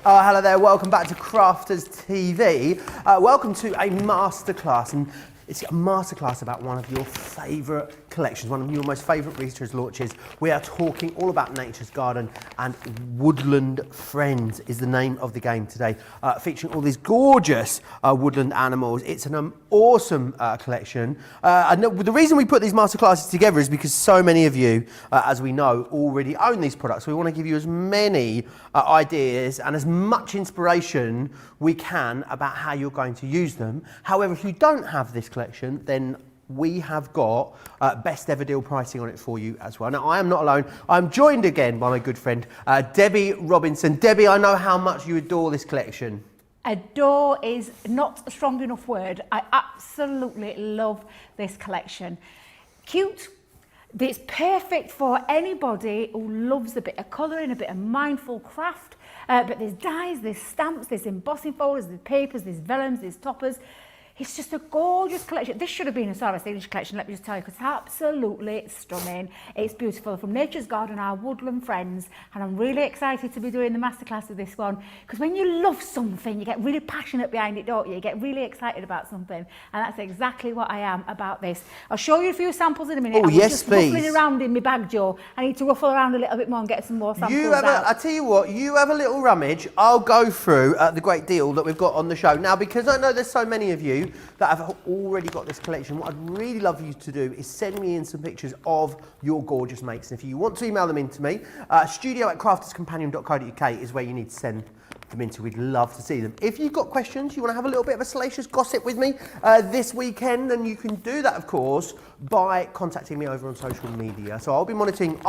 Oh, hello there, welcome back to Crafters TV. Welcome to a masterclass, and it's a masterclass about one of your favourite collections, one of your most favourite research launches. We are talking all about Nature's Garden, and Woodland Friends is the name of the game today, featuring all these gorgeous woodland animals. It's an awesome collection. And the reason we put these masterclasses together is because so many of you, as we know, already own these products. We want to give you as many ideas and as much inspiration we can about how you're going to use them. However, if you don't have this collection, then we have got best ever deal pricing on it for you as well. Now, I am not alone. I'm joined again by my good friend, Debbie Robinson. Debbie, I know how much you adore this collection. Adore is not a strong enough word. I absolutely love this collection. Cute. It's perfect for anybody who loves a bit of colouring, a bit of mindful craft. But there's dies, there's stamps, there's embossing folders, there's papers, there's vellums, there's toppers. It's just a gorgeous collection. This should have been a Sarah's English collection, let me just tell you, because it's absolutely stunning. It's beautiful. From Nature's Garden, our woodland friends, and I'm really excited to be doing the masterclass with this one, because when you love something, you get really passionate behind it, don't you? You get really excited about something, and that's exactly what I am about this. I'll show you a few samples in a minute. Oh, yes, just please. ruffling around in my bag, Joe. I need to ruffle around a little bit more and get some more samples out. I tell you what, you have a little rummage. I'll go through the great deal that we've got on the show. Now, because I know there's so many of you that have already got this collection, what I'd really love you to do is send me in some pictures of your gorgeous makes. And if you want to email them in to me, studio@crafterscompanion.co.uk is where you need to send them into. We'd love to see them. If you've got questions, you want to have a little bit of a salacious gossip with me this weekend, then you can do that, of course, by contacting me over on social media. So I'll be monitoring,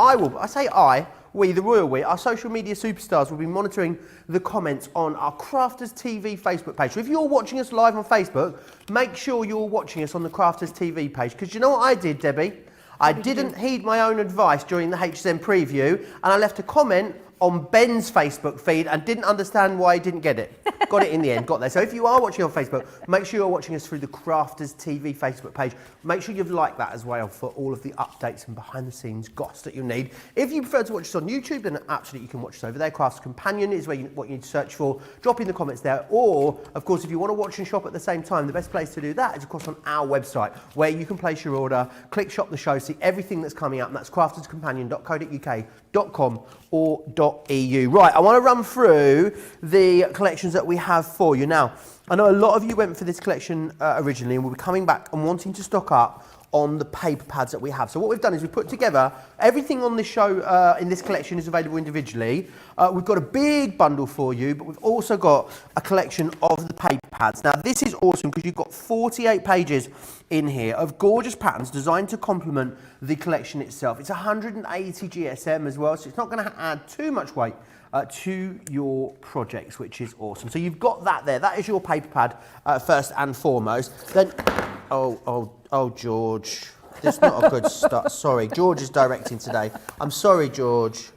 we, the royal we, our social media superstars will be monitoring the comments on our Crafters TV Facebook page. So if you're watching us live on Facebook, make sure you're watching us on the Crafters TV page. Because you know what I did, Debbie? I didn't heed my own advice during the HSM preview, and I left a comment on Ben's Facebook feed and didn't understand why he didn't get it. Got it in the end, got there. So if you are watching on Facebook, make sure you're watching us through the Crafters TV Facebook page. Make sure you've liked that as well for all of the updates and behind the scenes goss that you need. If you prefer to watch us on YouTube, then absolutely you can watch us over there. Crafters Companion is what you need to search for. Drop in the comments there. Or, of course, if you want to watch and shop at the same time, the best place to do that is, of course, on our website, where you can place your order, click shop the show, see everything that's coming up, and that's crafterscompanion.co.uk.com or .eu. Right, I want to run through the collections that we have for you. Now, I know a lot of you went for this collection originally, and we'll be coming back and wanting to stock up on the paper pads that we have. So what we've done is we've put together everything on this show, in this collection is available individually. We've got a big bundle for you, but we've also got a collection of the paper pads. Now this is awesome because you've got 48 pages in here of gorgeous patterns designed to complement the collection itself. It's 180 GSM as well, so it's not going to add too much weight to your projects, which is awesome. So you've got that there. That is your paper pad first and foremost. Then, oh, George, this is not a good start. Sorry, George is directing today. I'm sorry, George.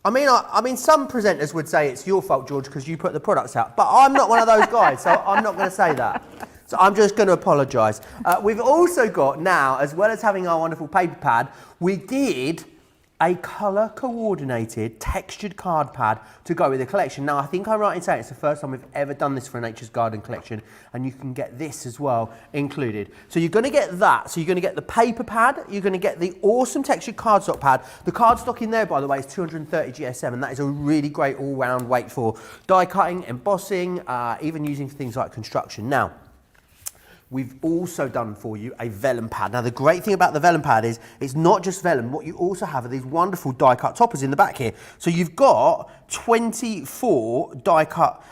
I mean, some presenters would say it's your fault, George, because you put the products out. But I'm not one of those guys, so I'm not going to say that. So I'm just going to apologise. We've also got now, as well as having our wonderful paper pad, we did a colour coordinated textured card pad to go with the collection. Now I think I'm right in saying it's the first time we've ever done this for a Nature's Garden collection, and you can get this as well included. So you're going to get that. So you're going to get the paper pad, you're going to get the awesome textured cardstock pad. The cardstock in there, by the way, is 230 GSM, and that is a really great all-round weight for die cutting, embossing, even using things like construction. Now, we've also done for you a vellum pad. Now the great thing about the vellum pad is it's not just vellum. What you also have are these wonderful die cut toppers in the back here. So you've got 60 die cut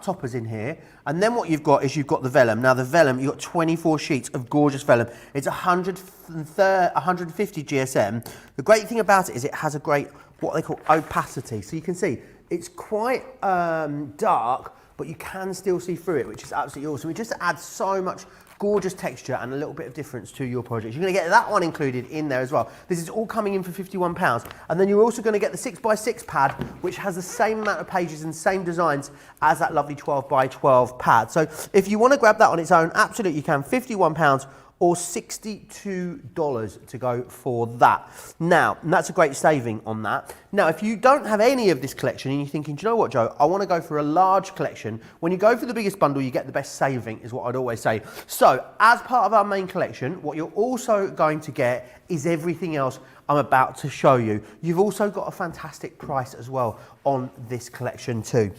toppers in here. And then what you've got is you've got the vellum. Now the vellum, you've got 24 sheets of gorgeous vellum. It's 150 GSM. The great thing about it is it has a great, what they call opacity. So you can see it's quite dark, but you can still see through it, which is absolutely awesome. It just adds so much gorgeous texture and a little bit of difference to your project. You're going to get that one included in there as well. This is all coming in for £51. And then you're also going to get the 6x6 pad, which has the same amount of pages and same designs as that lovely 12x12 pad. So if you want to grab that on its own, absolutely you can. £51 or $62 to go for that. Now, that's a great saving on that. Now, if you don't have any of this collection and you're thinking, do you know what, Joe, I want to go for a large collection, when you go for the biggest bundle, you get the best saving, is what I'd always say. So, as part of our main collection, what you're also going to get is everything else I'm about to show you. You've also got a fantastic price as well on this collection too.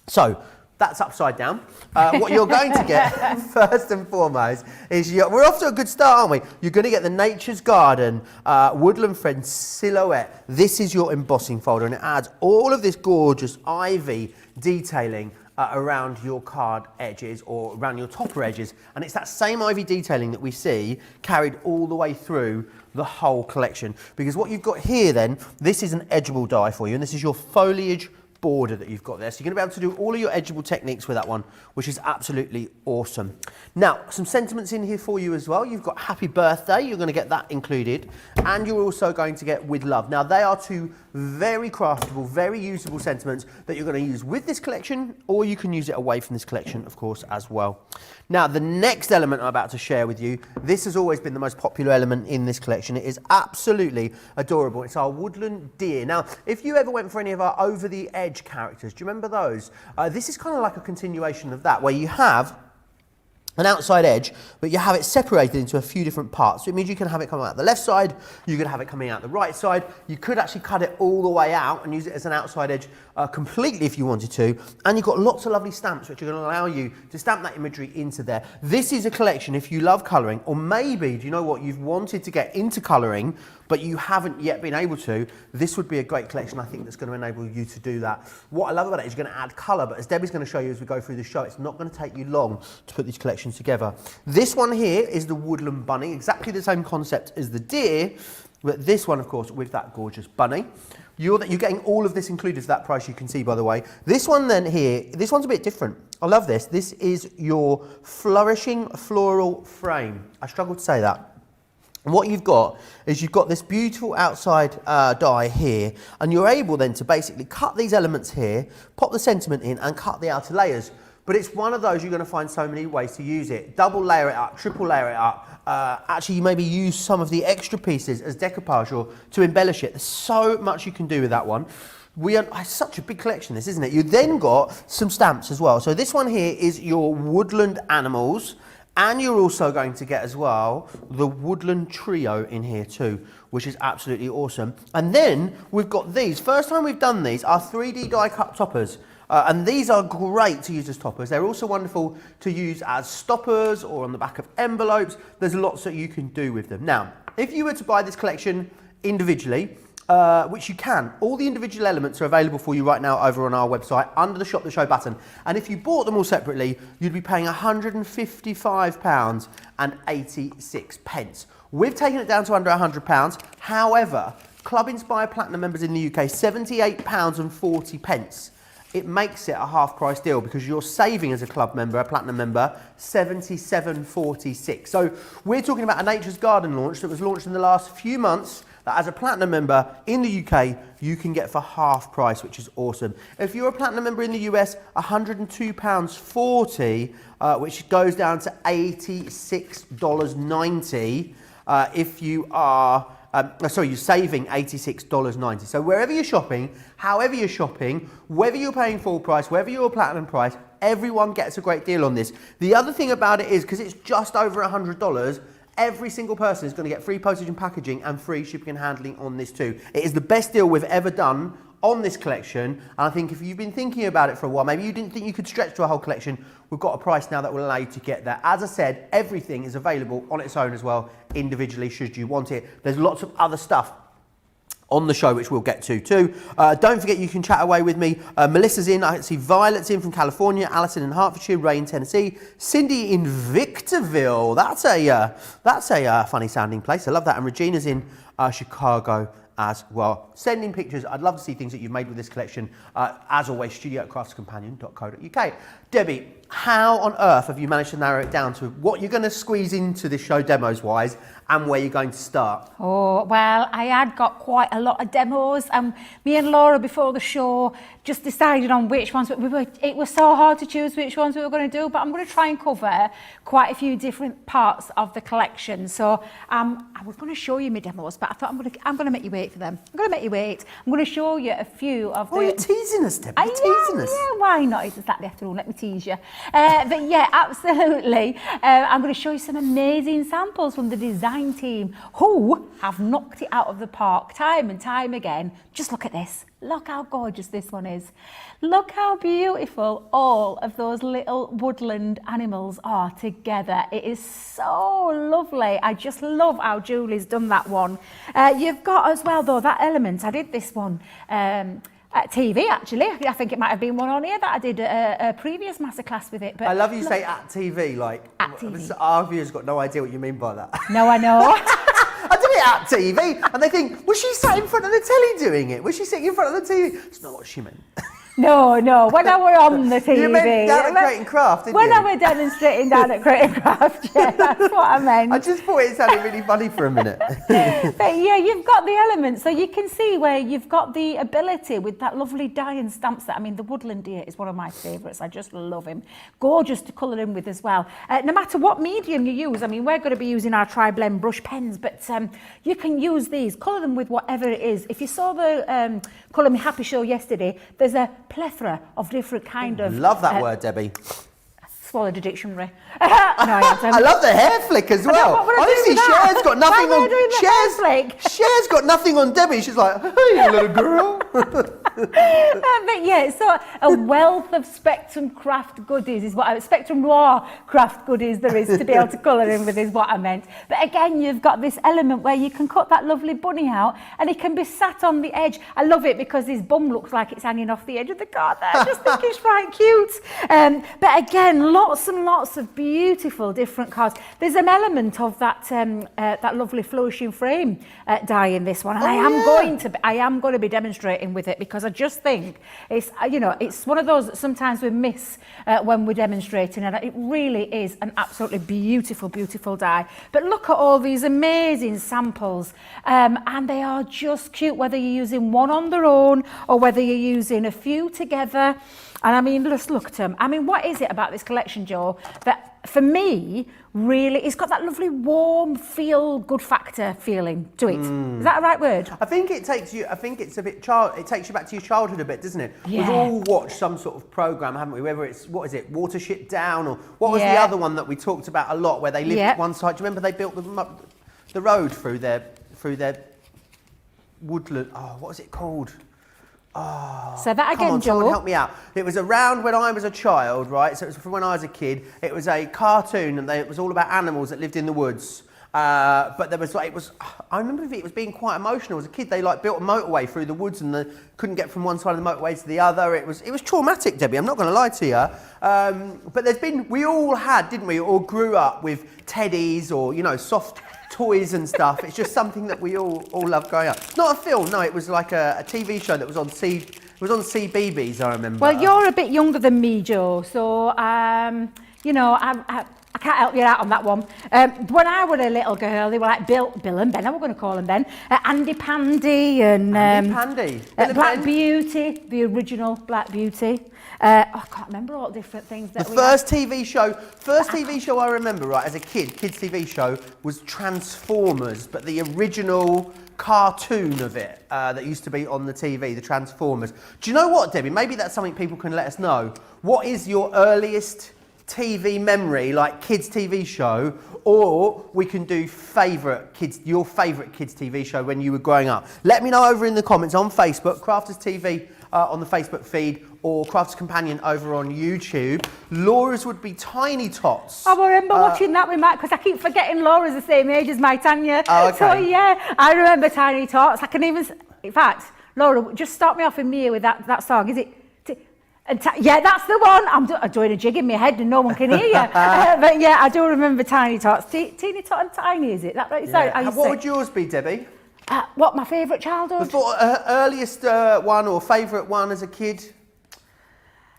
So, that's upside down. What you're going to get, first and foremost, is we're off to a good start, aren't we? You're going to get the Nature's Garden Woodland Friend Silhouette. This is your embossing folder, and it adds all of this gorgeous ivy detailing around your card edges or around your topper edges. And it's that same ivy detailing that we see carried all the way through the whole collection. Because what you've got here then, this is an edgeable die for you, and this is your foliage border that you've got there. So you're going to be able to do all of your edgeable techniques with that one, which is absolutely awesome. Now, some sentiments in here for you as well. You've got happy birthday, you're going to get that included, and you're also going to get with love. Now, they are two very craftable, very usable sentiments that you're going to use with this collection, or you can use it away from this collection, of course, as well. Now, the next element I'm about to share with you, this has always been the most popular element in this collection. It is absolutely adorable. It's our Woodland Deer. Now, if you ever went for any of our over-the-edge characters, do you remember those? This is kind of like a continuation of that, where you have an outside edge, but you have it separated into a few different parts. So it means you can have it coming out the left side, you can have it coming out the right side, you could actually cut it all the way out and use it as an outside edge completely if you wanted to, and you've got lots of lovely stamps which are going to allow you to stamp that imagery into there. This is a collection if you love colouring, or maybe, do you know what, you've wanted to get into colouring but you haven't yet been able to, this would be a great collection, I think, that's going to enable you to do that. What I love about it is you're going to add colour, but as Debbie's going to show you as we go through the show, it's not going to take you long to put these collections together. This one here is the Woodland Bunny, exactly the same concept as the deer, but this one, of course, with that gorgeous bunny. You're getting all of this included for that price, you can see, by the way. This one then here, this one's a bit different. I love this. This is your flourishing floral frame. I struggle to say that. And what you've got is you've got this beautiful outside die here, and you're able then to basically cut these elements here, pop the sentiment in, and cut the outer layers. But it's one of those you're going to find so many ways to use it. Double layer it up, triple layer it up. Actually, you maybe use some of the extra pieces as decoupage or to embellish it. There's so much you can do with that one. It's such a big collection, this, isn't it? You then got some stamps as well. So this one here is your Woodland Animals. And you're also going to get as well the Woodland Trio in here too, which is absolutely awesome. And then we've got these. First time we've done these are 3D die cut toppers. And these are great to use as toppers. They're also wonderful to use as stoppers or on the back of envelopes. There's lots that you can do with them. Now, if you were to buy this collection individually, which you can. All the individual elements are available for you right now over on our website under the Shop the Show button. And if you bought them all separately, you'd be paying £155.86. We've taken it down to under £100. However, Club Inspire Platinum members in the UK, £78.40. It makes it a half price deal because you're saving as a club member, a platinum member, $77.46. So we're talking about a Nature's Garden launch that was launched in the last few months that as a platinum member in the UK, you can get for half price, which is awesome. If you're a platinum member in the US, £102.40, which goes down to $86.90 if you are... you're saving $86.90. So wherever you're shopping, however you're shopping, whether you're paying full price, whether you're a platinum price, everyone gets a great deal on this. The other thing about it is, because it's just over $100, every single person is going to get free postage and packaging and free shipping and handling on this too. It is the best deal we've ever done on this collection, and I think if you've been thinking about it for a while, maybe you didn't think you could stretch to a whole collection, we've got a price now that will allow you to get there. As I said, everything is available on its own as well, individually, should you want it. There's lots of other stuff on the show, which we'll get to too. Don't forget you can chat away with me. Melissa's in, I can see Violet's in from California, Alison in Hertfordshire, Ray in Tennessee, Cindy in Victorville. That's a funny sounding place. I love that. And Regina's in Chicago as well. Send in pictures. I'd love to see things that you've made with this collection. As always, studio@craftscompanion.co.uk. Debbie, how on earth have you managed to narrow it down to what you're going to squeeze into this show demos-wise and where you're going to start? Oh, well, I had got quite a lot of demos, and me and Laura before the show just decided on which ones it was so hard to choose which ones we were going to do, but I'm going to try and cover quite a few different parts of the collection. So I was going to show you my demos, but I thought I'm going to make you wait for them. I'm going to make you wait. I'm going to show you a few of the... Oh, you're teasing us, Debbie. You're teasing us. Yeah, why not? It's a Saturday afternoon, let me tease you. But yeah, absolutely. I'm going to show you some amazing samples from the design team who have knocked it out of the park time and time again. Just look at this. Look how gorgeous this one is. Look how beautiful all of those little woodland animals are together. It is so lovely. I just love how Julie's done that one. You've got as well, though, that element. I did this one at TV, actually. I think it might have been one on here that I did a previous masterclass with it. But I love you say at TV, like... At TV. Our viewers got no idea what you mean by that. No, I know. I did it at TV, and they think, was she sat in front of the telly doing it? Was she sitting in front of the TV? It's not what she meant. No, when I were on the TV. You meant down at Creating Craft, didn't you? When I were demonstrating down at Creating Craft, yeah, that's what I meant. I just thought it sounded really funny for a minute. But yeah, you've got the elements, so you can see where you've got the ability with that lovely dye and stamp set. I mean, the Woodland deer is one of my favourites. I just love him. Gorgeous to colour in with as well. No matter what medium you use, I mean, we're going to be using our tri-blend brush pens, but you can use these, colour them with whatever it is. If you saw the Colour Me Happy show yesterday, there's a plethora of different kind of... Love that word, Debbie. Swallowed a dictionary. No, I love the hair flick as well. Honestly, Cher's got nothing on... Cher's got nothing on Debbie. She's like, hey, little girl. But yeah, so a wealth of Spectrum craft goodies is what Spectrum Noir craft goodies there is to be able to colour in with is what I meant. But again, you've got this element where you can cut that lovely bunny out and it can be sat on the edge. I love it because his bum looks like it's hanging off the edge of the card there. I just think it's quite cute. But again, lots and lots of beautiful different cards. There's an element of that that lovely flourishing frame die in this one. And I am going to be demonstrating with it because I just think it's, it's one of those that sometimes we miss when we're demonstrating, and it really is an absolutely beautiful, beautiful die. But look at all these amazing samples, and they are just cute, whether you're using one on their own or whether you're using a few together. And I mean, just look at them. I mean, what is it about this collection, Joe, that for me, really, it's got that lovely warm, feel-good factor feeling to it. Is that a right word? I think it takes you, it takes you back to your childhood a bit, doesn't it? Yeah. We've all watched some sort of programme, haven't we? Whether it's, Watership Down, or what was the other one that we talked about a lot, where they lived at one side? Do you remember they built the road through their woodland? Oh, what was it called? Oh, so that again, come on, Joe. Someone help me out. It was around when I was a child, right? So it was from when I was a kid. It was a cartoon, and it was all about animals that lived in the woods. But there was I remember it was being quite emotional as a kid. They built a motorway through the woods, and they couldn't get from one side of the motorway to the other. It was traumatic, Debbie. I'm not going to lie to you. But we all had, didn't we? All grew up with teddies or soft toys and stuff. It's just something that we all loved growing up. Not a film, no. It was like a TV show that was on CBeebies, I remember. Well, you're a bit younger than me, Joe. So I can't help you out on that one. When I was a little girl, they were like Bill and Ben, I was going to call them Ben, Andy Pandy and Black Beauty, the original Black Beauty. I can't remember all the different things that first TV show I remember, right, as a kid, kids TV show, was Transformers, but the original cartoon of it that used to be on the TV, the Transformers. Do you know what, Debbie? Maybe that's something people can let us know. What is your earliest TV memory, like kids TV show, or we can do your favourite kids TV show when you were growing up. Let me know over in the comments on Facebook, Crafters TV on the Facebook feed, or Crafters Companion over on YouTube. Laura's would be Tiny Tots. I remember watching that with Matt, because I keep forgetting Laura's the same age as my Tanya. Oh, okay. So yeah, I remember Tiny Tots. I can even, in fact, Laura, just start me off in me with that song. Is it? Yeah, that's the one. I'm doing a jig in my head and no one can hear you. But yeah, I do remember Tiny Tots. Teeny Tot and Tiny, is it? That right? Yeah. What would yours be, Debbie? What, my favourite childhood? Earliest one or favourite one as a kid?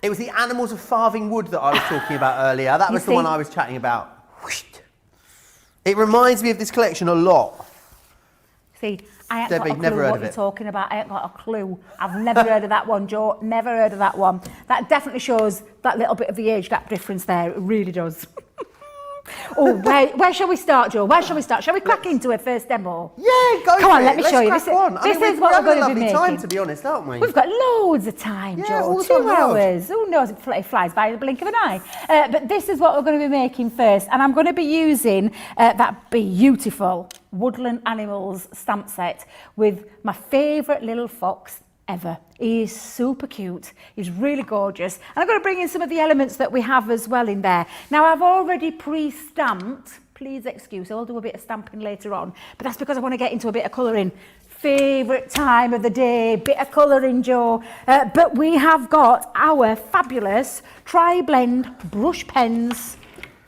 It was the animals of Farthing Wood that I was talking about earlier. That was the one I was chatting about. It reminds me of this collection a lot. See, I ain't Debbie, got a never clue heard what of you're it. talking about. I ain't got a clue. I've never heard of that one, Joe. Never heard of that one. That definitely shows that little bit of the age gap difference there. It really does. Oh, where shall we start, Joe? Where shall we start? Shall we crack into a first demo? Yeah, go Come for on, it. let me show you. Let's This crack on. is what we're we're having going a to be lovely time, making. to be honest, aren't we? We've got loads of time, Yeah, Joe. all the 2 time in the world. hours. Who knows? It flies by the blink of an eye. But this is what we're going to be making first. And I'm going to be using that beautiful Woodland Animals stamp set with my favourite little fox ever. He is super cute. He's really gorgeous. And I'm going to bring in some of the elements that we have as well in there. Now, I've already pre-stamped. Please excuse, I'll do a bit of stamping later on. But that's because I want to get into a bit of colouring. Favourite time of the day, bit of colouring, Joe. But we have got our fabulous tri-blend brush pens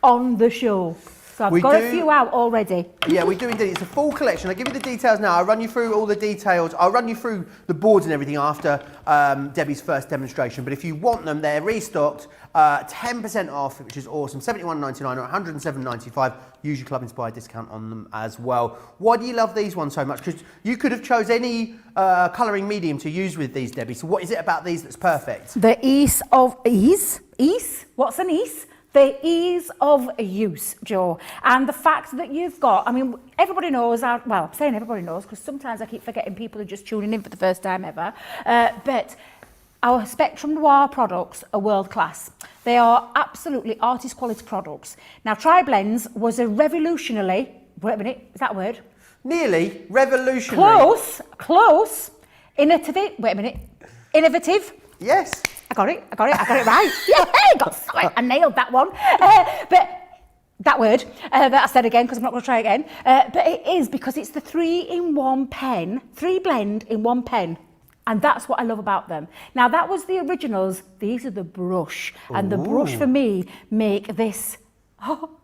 on the show. So I've got a few out already. Yeah, we do indeed. It's a full collection. I'll give you the details now. I'll run you through all the details. I'll run you through the boards and everything after Debbie's first demonstration. But if you want them, they're restocked. 10% off, which is awesome. $71.99 or $107.95. Use your Club Inspired discount on them as well. Why do you love these ones so much? Because you could have chose any colouring medium to use with these, Debbie. So what is it about these that's perfect? The ease of ease? Ease? What's an ease? The ease of use, Joe, and the fact that you've got, I mean, everybody knows, well, I'm saying everybody knows because sometimes I keep forgetting people are just tuning in for the first time ever, but our Spectrum Noir products are world class. They are absolutely artist quality products. Now, Tri-Blends was a revolutionary, wait a minute, is that a word? Nearly revolutionary. Close, innovative, wait a minute, innovative. Yes. I got it right. Yeah, I nailed that one. But that word that I said again because I'm not going to try again. But it is because it's the 3-in-1 pen, 3 blend in 1 pen. And that's what I love about them. Now, that was the originals. These are the brush. And the brush for me make this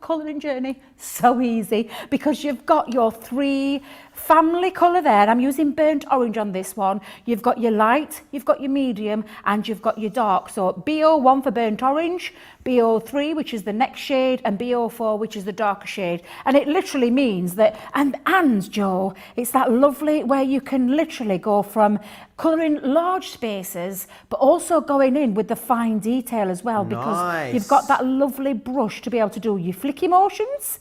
colouring journey so easy because you've got your 3 family colour there. I'm using burnt orange on this one. You've got your light, you've got your medium, and you've got your dark. So BO1 for burnt orange, BO3, which is the next shade, and BO4, which is the darker shade. And it literally means that, and Joe, it's that lovely where you can literally go from colouring large spaces, but also going in with the fine detail as well, because you've got that lovely brush to be able to do your flicky motions.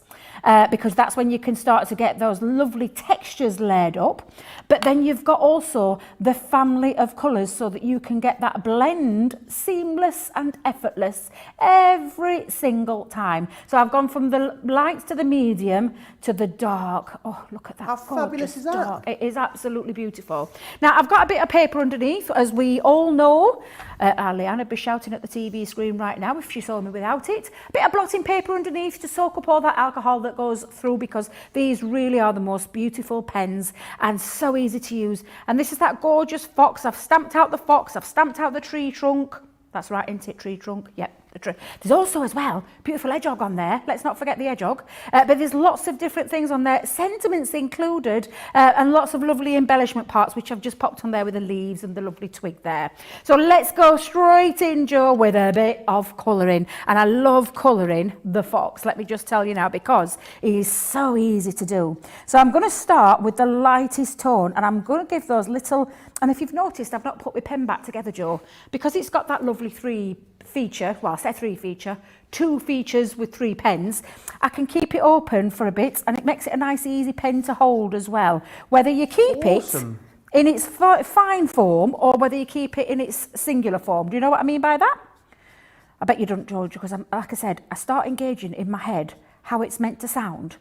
Because that's when you can start to get those lovely textures laid up. But then you've got also the family of colours so that you can get that blend seamless and effortless every single time. So I've gone from the lights to the medium to the dark. Oh, look at that. How fabulous is that? Dark. It is absolutely beautiful. Now, I've got a bit of paper underneath, as we all know. Leanne would be shouting at the TV screen right now if she saw me without it. A bit of blotting paper underneath to soak up all that alcohol that goes through, because these really are the most beautiful pens and so easy to use. And this is that gorgeous fox. I've stamped out the fox. I've stamped out the tree trunk. That's right, isn't it? Tree trunk. Yep. There's also as well beautiful hedgehog on there. Let's not forget the hedgehog. But there's lots of different things on there, sentiments included, and lots of lovely embellishment parts which I've just popped on there with the leaves and the lovely twig there. So let's go straight in, Joe, with a bit of colouring. And I love colouring the fox, let me just tell you now, because it is so easy to do. So I'm going to start with the lightest tone, and I'm going to give those little, and if you've noticed, I've not put my pen back together, Joe, because it's got that lovely 3 feature, well, I say 3 feature, 2 features with 3 pens. I can keep it open for a bit, and it makes it a nice easy pen to hold as well. Whether you keep it in its fine form or whether you keep it in its singular form. Do you know what I mean by that? I bet you don't, George, because like I said, I start engaging in my head how it's meant to sound,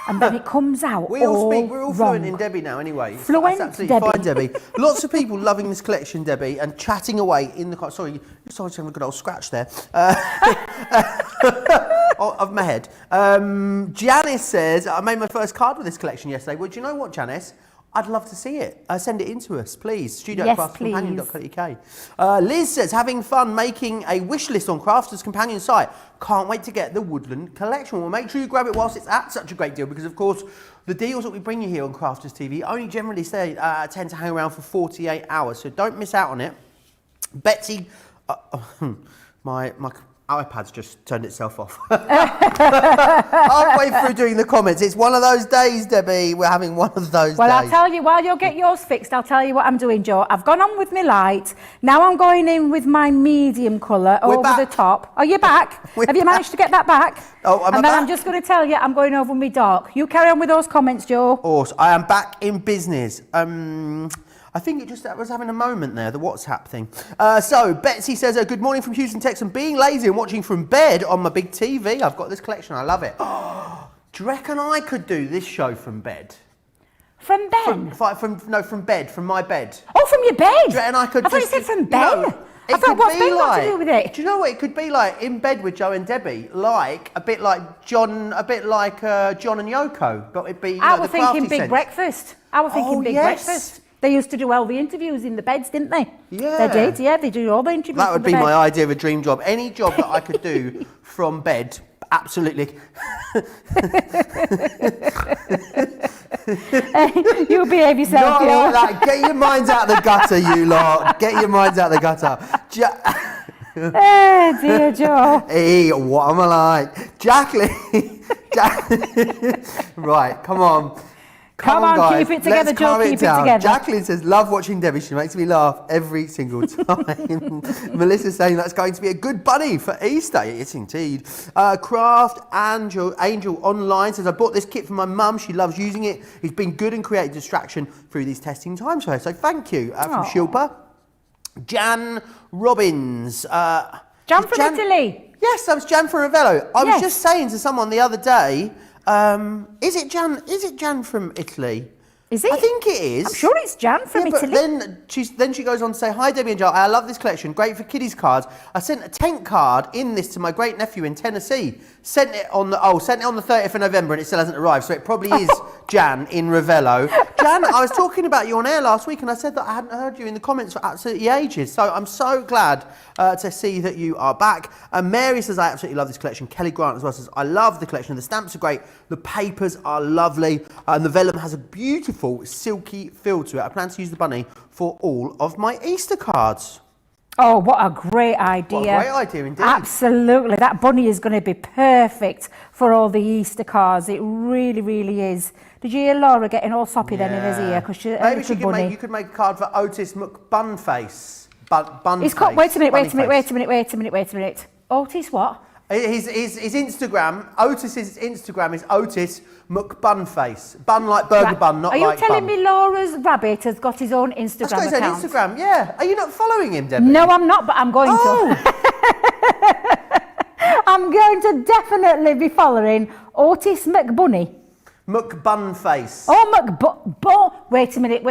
and then it comes out we're all wrong. fluent in Debbie now anyway. Fluent, that's absolutely Debbie. fine, Debbie. Lots of people loving this collection, Debbie, and chatting away in the car. Sorry, you started to have a good old scratch there. Of my head. Janice says, I made my first card with this collection yesterday. Well, do you know what, Janice? I'd love to see it. Send it in to us, please. studio@crafterscompanion.co.uk. Liz says, having fun making a wish list on Crafters Companion site. Can't wait to get the Woodland collection. Well, make sure you grab it whilst it's at such a great deal, because, of course, the deals that we bring you here on Crafters TV only generally tend to hang around for 48 hours, so don't miss out on it. Betsy My iPad's just turned itself off. Halfway through doing the comments. It's one of those days, Debbie. We're having one of those days. Well, I'll tell you, while you'll get yours fixed, I'll tell you what I'm doing, Joe. I've gone on with my light. Now I'm going in with my medium colour over the top. Are you back? Have you managed to get that back? Oh, I'm back. And then I'm just going to tell you, I'm going over my dark. You carry on with those comments, Joe. Awesome. I am back in business. I think I was having a moment there, the WhatsApp thing. So, Betsy says, good morning from Houston, Texas. I'm being lazy and watching from bed on my big TV. I've got this collection. I love it. Do you reckon I could do this show from bed? From bed? From bed, from my bed. Oh, from your bed? Do you reckon I could I thought you said from bed. I thought, what's bed got to do with it? Do you know what it could be like in bed with Joe and Debbie? Like, a bit like John and Yoko, but it'd be, I was the thinking crafty big sense. breakfast. I was thinking big breakfast. They used to do all the interviews in the beds, didn't they? Yeah. They did, yeah. They do all the interviews That would from the be bed. my idea of a dream job. Any job that I could do from bed, absolutely. You behave yourself, Not you. like that. Get your minds out the gutter, you lot. Get your minds out the gutter. Oh, dear Joe. Hey, what am I like? Jacqueline. Right, come on. Come on, guys. keep it together, Let's Joe, calm keep it down. together. Jacqueline says, love watching Debbie. She makes me laugh every single time. Melissa's saying that's going to be a good bunny for Easter. Yes, indeed. Craft Angel online says, I bought this kit for my mum. She loves using it. It's been good and created distraction through these testing times for her. So thank you. From Shilpa. Jan Robbins. Jan from Italy. Yes, that was Jan from Ravello. I was just saying to someone the other day, is it Jan from Italy? Is it? I think it is. I'm sure it's Jan from Italy. But then she goes on to say, hi Debbie and Joe, I love this collection, great for kiddies cards. I sent a tent card in this to my great nephew in Tennessee. Sent it on the 30th of November and it still hasn't arrived, so it probably is Jan in Ravello. Jan, I was talking about you on air last week and I said that I hadn't heard you in the comments for absolutely ages, so I'm so glad to see that you are back. Mary says, I absolutely love this collection. Kelly Grant as well says, I love the collection. The stamps are great, the papers are lovely, and the vellum has a beautiful silky feel to it. I plan to use the bunny for all of my Easter cards. Oh, what a great idea. What a great idea indeed. Absolutely. That bunny is going to be perfect for all the Easter cards. It really, really is. Did you hear Laura getting all soppy then in his ear? Maybe you could make a card for Otis McBunface. Bunface. It's called, wait a minute. Otis what? His Instagram, Otis's Instagram is Otis McBunface. Bun like burger bun, not like bun. Are you telling me Laura's rabbit has got his own Instagram account? That's got his own Instagram, yeah. Are you not following him, Debbie? No, I'm not, but I'm going to. I'm going to definitely be following Otis McBunny. McBunface. Oh, wait a minute.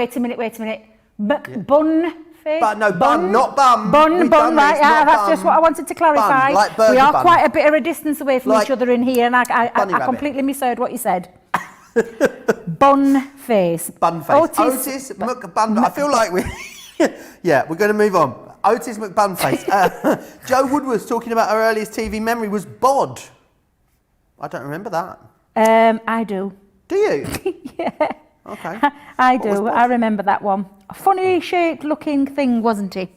McBunface. But no, bun, not bum. Bun, right, that's just what I wanted to clarify. Bun, like burger we are bun. quite a bit of a distance away from like each other in here, and I completely misheard what you said. Bunface. Otis McBun. I feel like we're going to move on. Otis McBunface. Joe Woodward's talking about her earliest TV memory was Bod. I don't remember that. I do. Do you? Yeah. Okay. I do. I remember that one. A funny shaped looking thing, wasn't he?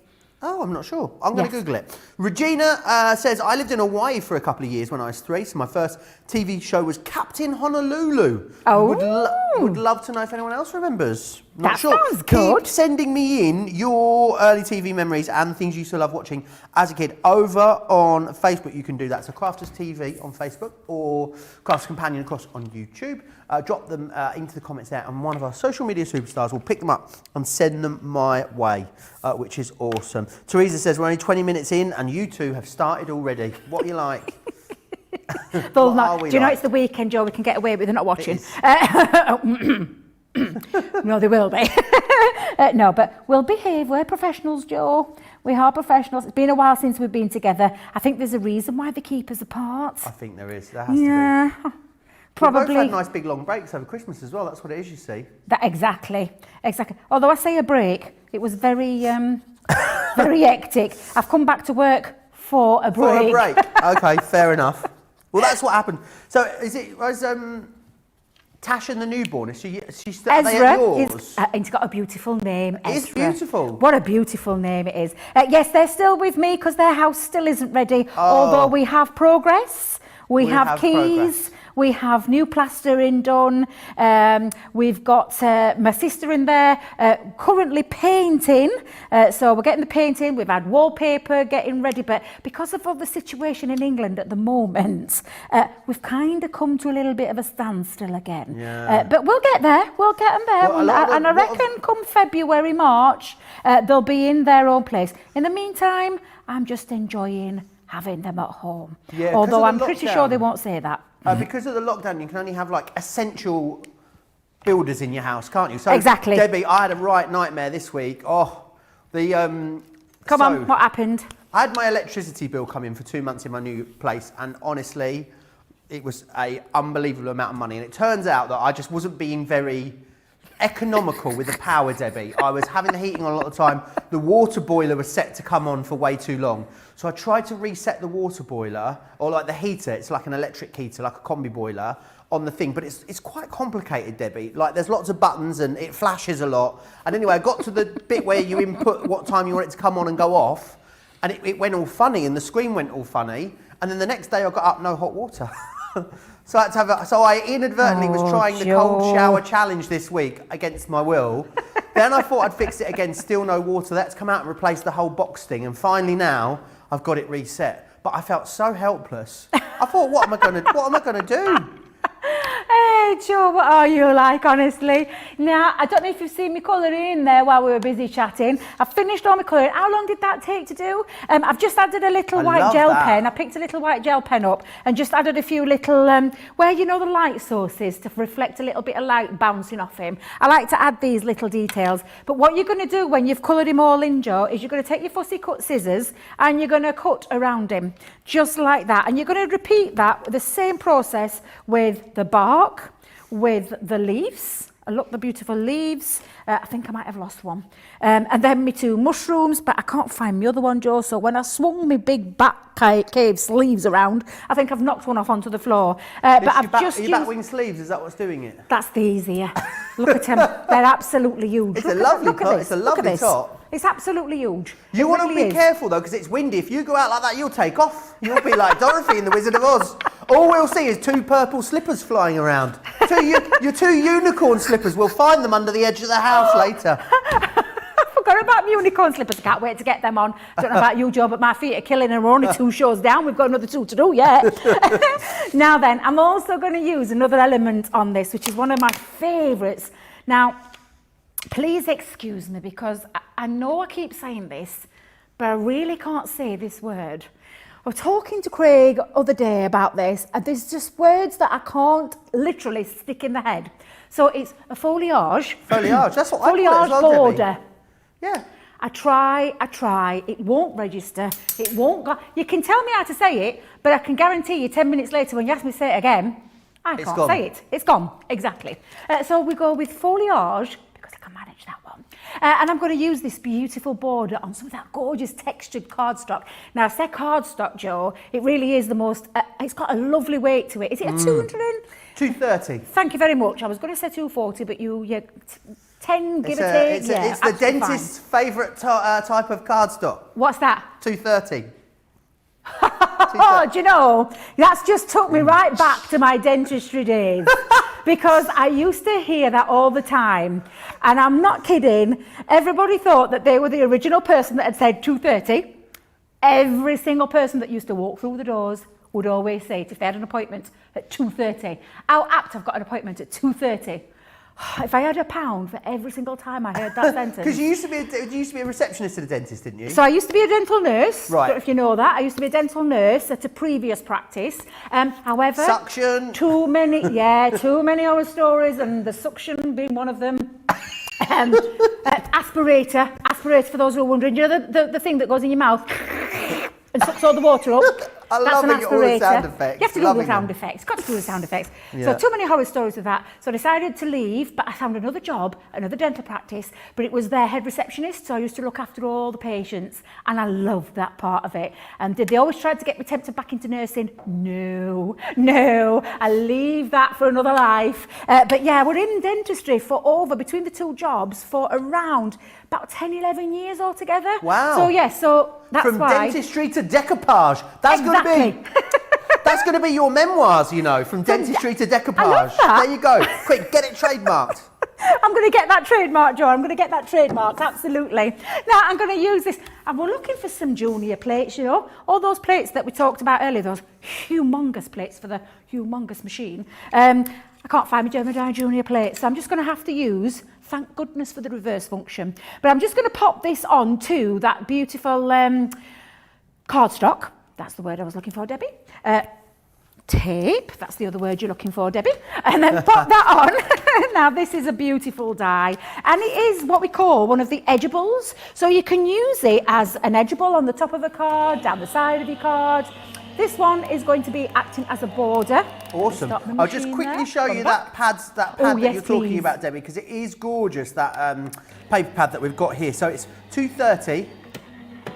Oh, I'm not sure. I'm going to Google it. Regina says, I lived in Hawaii for a couple of years when I was 3, so my first TV show was Captain Honolulu. Oh. Would love to know if anyone else remembers. Not that sure. Sounds good. Keep sending me in your early TV memories and things you used to love watching as a kid over on Facebook. You can do that. So Crafters TV on Facebook or Crafters Companion across on YouTube. Drop them into the comments there and one of our social media superstars will pick them up and send them my way, which is awesome. Teresa says, we're only 20 minutes in and you two have started already. What are you like? Do you know it's the weekend, Joe? We can get away with it not watching. No, they will be. No, but we'll behave. We're professionals, Joe. We are professionals. It's been a while since we've been together. I think there's a reason why they keep us apart. I think there is. There has to be. Probably. We both had nice big long breaks over Christmas as well. That's what it is, you see. Exactly. Although I say a break, it was very, very hectic. I've come back to work for a break. For a break. Okay, fair enough. Well, that's what happened. So, Tash and the newborn, she's still they Ezra, at yours? he's got a beautiful name. It's Ezra. beautiful. What a beautiful name it is. Yes, they're still with me because their house still isn't ready. Although we have progress, we have keys. Progress. We have new plastering done. We've got my sister in there currently painting. So we're getting the painting. We've had wallpaper getting ready. But because of all the situation in England at the moment, we've kind of come to a little bit of a standstill again. Yeah. But we'll get there. We'll get them there. Well, And I reckon come February, March, they'll be in their own place. In the meantime, I'm just enjoying having them at home. Yeah, although I'm pretty sure they won't say that. Because of the lockdown, you can only have like essential builders in your house, can't you? So, Exactly. Debbie, I had a right nightmare this week. Come on, what happened? I had my electricity bill come in for 2 months in my new place, and honestly, it was an unbelievable amount of money. And it turns out that I just wasn't being very economical with the power, Debbie. I was having the heating on a lot of the time. The water boiler was set to come on for way too long. So I tried to reset the water boiler, or like the heater, it's like an electric heater, like a combi boiler, on the thing. But it's quite complicated, Debbie. Like there's lots of buttons and it flashes a lot. And anyway, I got to the bit where you input what time you want it to come on and go off. And it went all funny and the screen went all funny. And then the next day I got up, no hot water. So I had to have so I inadvertently was trying the cold shower challenge this week against my will. Then I thought I'd fix it again, still no water. That's come out and replaced the whole box thing. And finally now I've got it reset. But I felt so helpless. I thought, what am I gonna do? Hey Joe, what are you like, honestly? Now, I don't know if you've seen me colouring in there while we were busy chatting. I've finished all my colouring. How long did that take to do? I've just added a little white gel pen. I picked a little white gel pen up and just added a few little, where you know the light sources to reflect a little bit of light bouncing off him. I like to add these little details. But what you're going to do when you've coloured him all in, Joe, is you're going to take your fussy cut scissors and you're going to cut around him, just like that. And you're going to repeat that, the same process with the bark, with the leaves. Look, the beautiful leaves. I think I might have lost one. And then my two mushrooms, but I can't find my other one, Joe. So when I swung my big bat cave sleeves around, I think I've knocked one off onto the floor. But I've just used... bat wing sleeves, is that what's doing it? That's the easier. Look at them. They're absolutely huge. It's a lovely top. It's a lovely top. It's absolutely huge. You want to be careful though, because it's windy. If you go out like that, you'll take off. You'll be like Dorothy in The Wizard of Oz. All we'll see is two purple slippers flying around. Your two unicorn slippers. We'll find them under the edge of the house later. I forgot about my unicorn slippers. I can't wait to get them on. I don't know about you, Joe, but my feet are killing and we're only 2 shows down. We've got another 2 to do yet. Now then, I'm also going to use another element on this, which is one of my favourites. Now, please excuse me because I know I keep saying this, but I really can't say this word. I was talking to Craig other day about this, and there's just words that I can't literally stick in the head. So it's a foliage. Foliage, that's what foliage I call it as well, border. Debbie. Yeah. I try, it won't register, it won't go. You can tell me how to say it, but I can guarantee you 10 minutes later when you ask me to say it again, I can't say it. It's gone, exactly. So we go with foliage, because I can manage that one. And I'm going to use this beautiful border on some of that gorgeous textured cardstock. Now, I said cardstock, Joe, it really is the most, it's got a lovely weight to it. Is it a 230. Thank you very much. I was going to say 240, but you 10, give or take. It's the dentist's favourite type of cardstock. What's that? 230. Oh, do you know, that's just took me right back to my dentistry days. Because I used to hear that all the time. And I'm not kidding. Everybody thought that they were the original person that had said 230. Every single person that used to walk through the doors would always say it if they had an appointment at 2:30. How apt I've got an appointment at 2:30. If I had £1 for every single time I heard that sentence. Because you used to be a receptionist at a dentist, didn't you? So I used to be a dental nurse. Right. I don't know if you know that. I used to be a dental nurse at a previous practice. However, suction. Too many horror stories, and the suction being one of them. Aspirator for those who are wondering. You know the thing that goes in your mouth and sucks all the water up. I That's love an it, all the aspirator. sound effects. You have to do Loving the sound them. effects. Got to do the sound effects. Yeah. So too many horror stories with that. So I decided to leave, but I found another job, another dental practice, but it was their head receptionist. So I used to look after all the patients, and I loved that part of it. And did they always try to get me tempted back into nursing? No, I leave that for another life. But yeah, we're in dentistry for between the two jobs, for around about 10, 11 years altogether. Wow. So yeah, so that's From why. dentistry to decoupage. That's Exactly. going to be... That's going to be your memoirs, you know, from dentistry to decoupage. I love that. There you go. Quick, get it trademarked. I'm going to get that trademark, Joe. I'm going to get that trademarked, absolutely. Now, I'm going to use this. And we're looking for some junior plates, you know. All those plates that we talked about earlier, those humongous plates for the humongous machine. I can't find my German Dye junior plates, so I'm just going to have to use, thank goodness for the reverse function. But I'm just going to pop this on to that beautiful cardstock. That's the word I was looking for, Debbie. Tape, that's the other word you're looking for, Debbie. And then pop that on. Now, this is a beautiful die. And it is what we call one of the edgeables. So you can use it as an edgeable on the top of a card, down the side of your card. This one is going to be acting as a border. Awesome. I'll just quickly show you that pad that you're talking about, Debbie, because it is gorgeous, that paper pad that we've got here. So it's 230.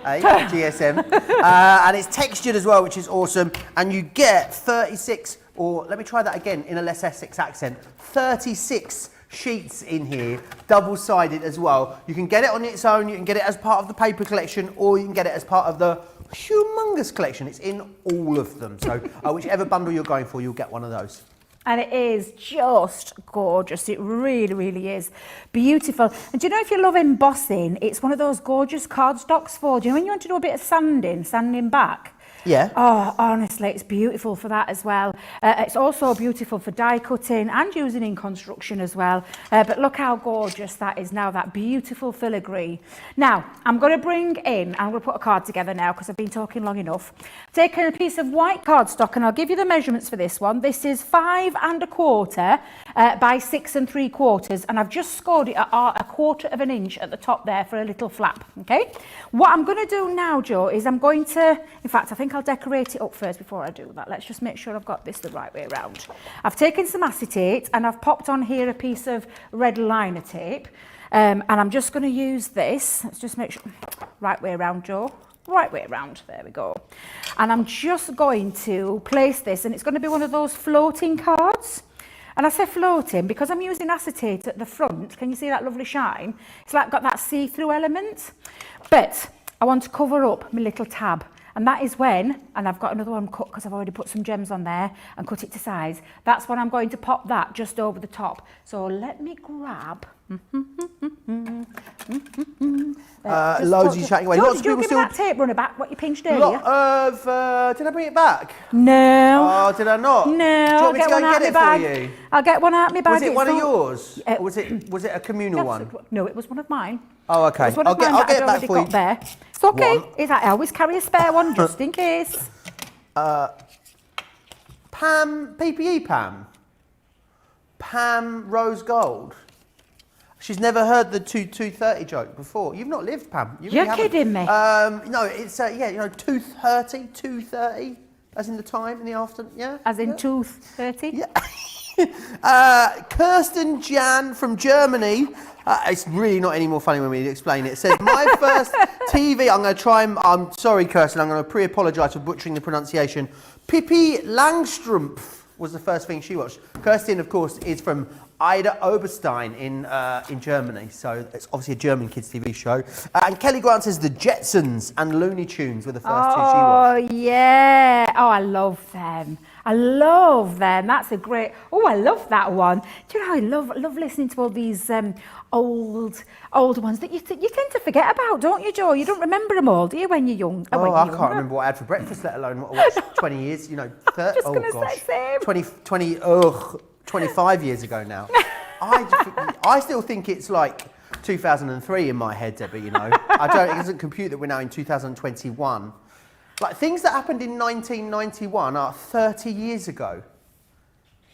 GSM, and it's textured as well, which is awesome. And you get 36, or let me try that again in a less Essex accent, 36 sheets in here, double-sided as well. You can get it on its own, you can get it as part of the paper collection, or you can get it as part of the humongous collection. It's in all of them, so whichever bundle you're going for, you'll get one of those. And it is just gorgeous. It really, really is beautiful. And do you know, if you love embossing, it's one of those gorgeous cardstocks for, do you know when you want to do a bit of sanding back? Yeah. Oh, honestly, it's beautiful for that as well. It's also beautiful for die cutting and using in construction as well. But look how gorgeous that is now, that beautiful filigree. Now, I'm going to I'm going to put a card together now because I've been talking long enough. Taking a piece of white cardstock, and I'll give you the measurements for this one. This is 5 1/4 by 6 3/4, and I've just scored it at 1/4 inch at the top there for a little flap, okay? What I'm going to do now, Joe, is I'm going to, in fact, I think I'll decorate it up first before I do that. Let's just make sure I've got this the right way around. I've taken some acetate and I've popped on here a piece of red liner tape, and I'm just going to use this. Let's just make sure, right way around, Joe. Right way around, there we go. And I'm just going to place this, and it's going to be one of those floating cards. And I say floating because I'm using acetate at the front. Can you see that lovely shine? It's like got that see-through element. But I want to cover up my little tab. And that is when, and I've got another one cut because I've already put some gems on there and cut it to size. That's when I'm going to pop that just over the top. So let me grab. Loads of chatting away. George, Lots of did you people give me still. that tape runner back, what you pinched earlier? Lot of. Did I bring it back? No. Oh, did I not? No, Do you I'll want me get to go one and out get of it my for bag. you? I'll get one out of my bag. Was it one of not- yours? Or was it a communal one? No, it was one of mine. Oh, okay. It was one of mine I'll that get I'd it back already for you. got there. It's okay. One. It's like I always carry a spare one just in case. Pam, PPE Pam. Pam Rose Gold. She's never heard the 230 joke before. You've not lived, Pam. You You're really haven't. kidding me. No, it's 230, as in the time in the afternoon. Yeah. As in 2:30? Yeah. Kirsten Jan from Germany. It's really not any more funny when we explain it. It says, my first TV, I'm sorry, Kirsten, I'm going to pre-apologise for butchering the pronunciation. Pippi Langstrumpf was the first thing she watched. Kirsten, of course, is from Ida Oberstein in Germany. So it's obviously a German kids TV show. And Kelly Grant says The Jetsons and Looney Tunes were the first two she watched. Oh, yeah. Oh, I love them. I love them. That's a great... Oh, I love that one. Do you know, I love listening to all these old ones that you tend to forget about, don't you, Joe? You don't remember them all, do you, when you're young? Oh, I can't remember what I had for breakfast, let alone what I watched 20 years, 30, just going to say same. 25 years ago now. I still think it's like 2003 in my head, Debbie, it doesn't compute that we're now in 2021. Like, things that happened in 1991 are 30 years ago.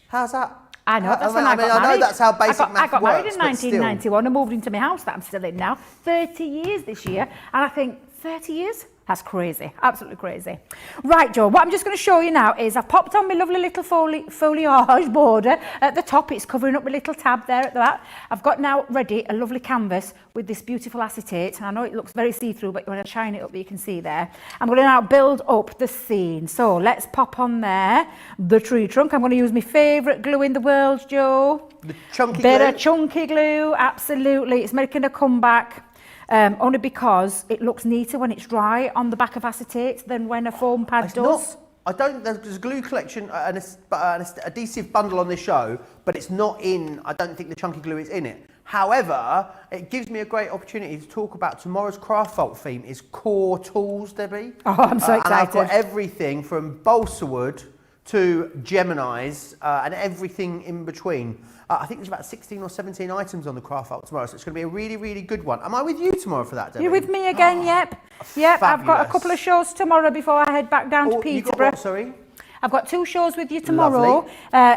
How's that? I know, that's when I got married. I know that's how basic math works, I got married in but still. 1991 and moved into my house that I'm still in now. 30 years this year. And I think 30 years? That's crazy, absolutely crazy. Right, Joe, what I'm just going to show you now is I've popped on my lovely little foliage border at the top. It's covering up my little tab there at the back. I've got now ready a lovely canvas with this beautiful acetate. And I know it looks very see-through, but when I shine it up, you can see there. I'm going to now build up the scene. So let's pop on there the tree trunk. I'm going to use my favourite glue in the world, Joe. The chunky Bit glue. of chunky glue, absolutely. It's making a comeback. Only because it looks neater when it's dry on the back of acetate than when a foam pad does. I don't. There's a glue collection, an adhesive bundle on this show, but it's not in. I don't think the chunky glue is in it. However, it gives me a great opportunity to talk about tomorrow's craft vault theme is core tools, Debbie. Oh, I'm so excited! And I've got everything from balsa wood to Gemini's and everything in between. I think there's about 16 or 17 items on the craft vault tomorrow, so it's going to be a really, really good one. Am I with you tomorrow for that, Debbie? You're with me again, yep. Yep, I've got a couple of shows tomorrow before I head back down to Peterborough. You got what, sorry? I've got 2 shows with you tomorrow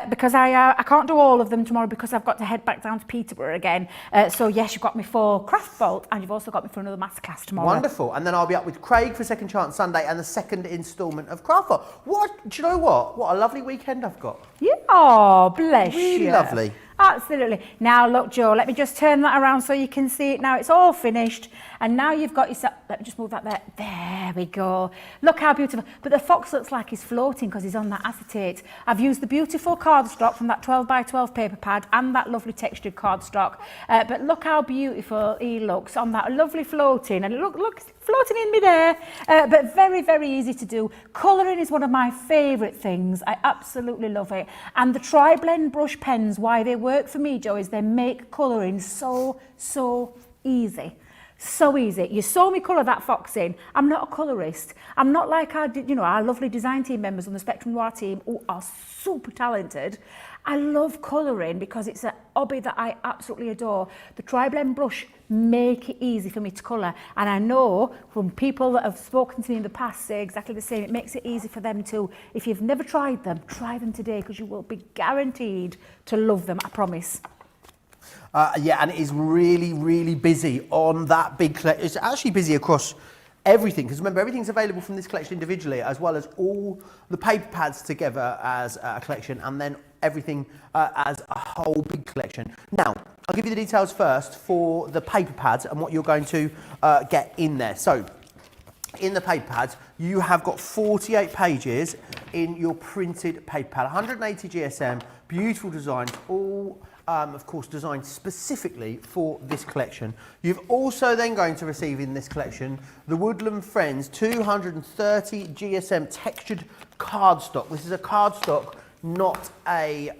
because I can't do all of them tomorrow because I've got to head back down to Peterborough again. So yes, you've got me for Craft Vault and you've also got me for another masterclass tomorrow. Wonderful. And then I'll be up with Craig for Second Chance Sunday and the second instalment of Craft Vault. What? Do you know what? What a lovely weekend I've got. Yeah, oh, bless you. Really lovely. Absolutely. Now look, Joe, let me just turn that around so you can see it now. It's all finished. And now you've got yourself, let me just move that there. There we go. Look how beautiful. But the fox looks like he's floating because he's on that acetate. I've used the beautiful cardstock from that 12 by 12 paper pad and that lovely textured cardstock. But look how beautiful he looks on that lovely floating. And look, floating in midair. But very, very easy to do. Colouring is one of my favourite things. I absolutely love it. And the tri-blend brush pens, why they work for me, Joe, is they make colouring so easy. So easy. You saw me colour that fox in. I'm not a colourist. I'm not like our lovely design team members on the Spectrum Noir team who are super talented. I love colouring because it's a hobby that I absolutely adore. The tri-blend brush make it easy for me to colour. And I know from people that have spoken to me in the past say exactly the same. It makes it easy for them too. If you've never tried them, try them today because you will be guaranteed to love them, I promise. Yeah, and it is really, really busy on that big collection. It's actually busy across everything, because remember, everything's available from this collection individually, as well as all the paper pads together as a collection, and then everything as a whole big collection. Now, I'll give you the details first for the paper pads and what you're going to get in there. So, in the paper pads, you have got 48 pages in your printed paper pad, 180 GSM, beautiful designs, all of course designed specifically for this collection. You've also then going to receive in this collection the Woodland Friends 230 GSM textured cardstock. This is a cardstock, not a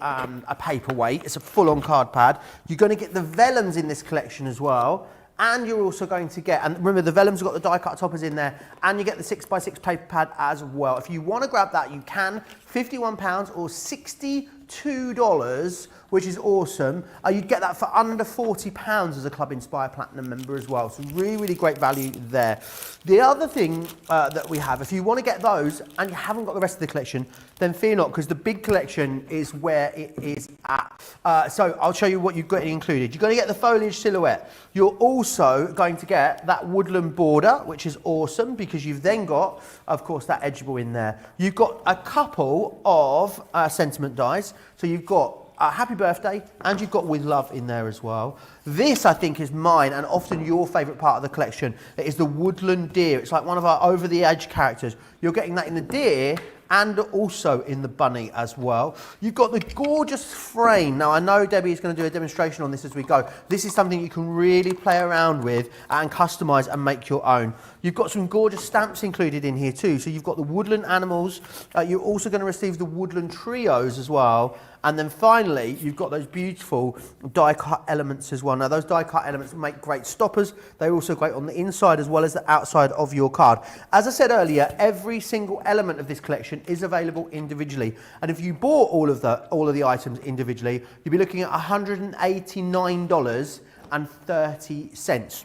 paperweight. It's a full-on card pad. You're going to get the vellums in this collection as well. And you're also going to get, and remember the vellums have got the die cut toppers in there, and you get the 6x6 paper pad as well. If you want to grab that, you can. £51 or $62, which is awesome. You'd get that for under £40 as a Club Inspire Platinum member as well. So really, really great value there. The other thing that we have, if you want to get those and you haven't got the rest of the collection, then fear not, because the big collection is where it is at. So I'll show you what you've got included. You're going to get the foliage silhouette. You're also going to get that woodland border, which is awesome because you've then got, of course, that edgeable in there. You've got a couple of sentiment dies. So you've got Happy Birthday and you've got With Love in there as well. This, I think, is mine and often your favourite part of the collection. It is the Woodland Deer. It's like one of our over-the-edge characters. You're getting that in the deer and also in the bunny as well. You've got the gorgeous frame. Now, I know Debbie is going to do a demonstration on this as we go. This is something you can really play around with and customise and make your own. You've got some gorgeous stamps included in here too. So you've got the woodland animals. You're also going to receive the woodland trios as well. And then finally, you've got those beautiful die-cut elements as well. Now, those die-cut elements make great stoppers. They're also great on the inside as well as the outside of your card. As I said earlier, every single element of this collection is available individually. And if you bought all of the items individually, you'd be looking at $189.30.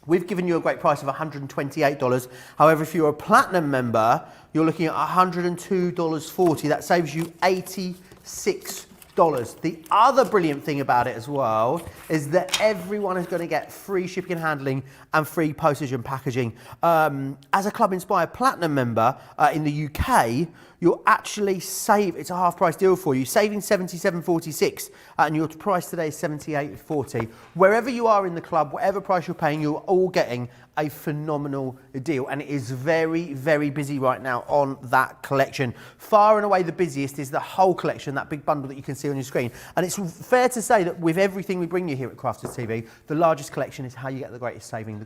We've given you a great price of $128. However, if you're a platinum member, you're looking at $102.40. That saves you $86. The other brilliant thing about it as well is that everyone is going to get free shipping and handling and free postage and packaging. As a Club Inspired Platinum member in the UK, you'll actually save, it's a half price deal for you, saving £77.46 and your price today is £78.40. Wherever you are in the club, whatever price you're paying, you're all getting a phenomenal deal, and it is very, very busy right now on that collection. Far and away the busiest is the whole collection, that big bundle that you can see on your screen. And it's fair to say that with everything we bring you here at Crafters TV, the largest collection is how you get the greatest saving, the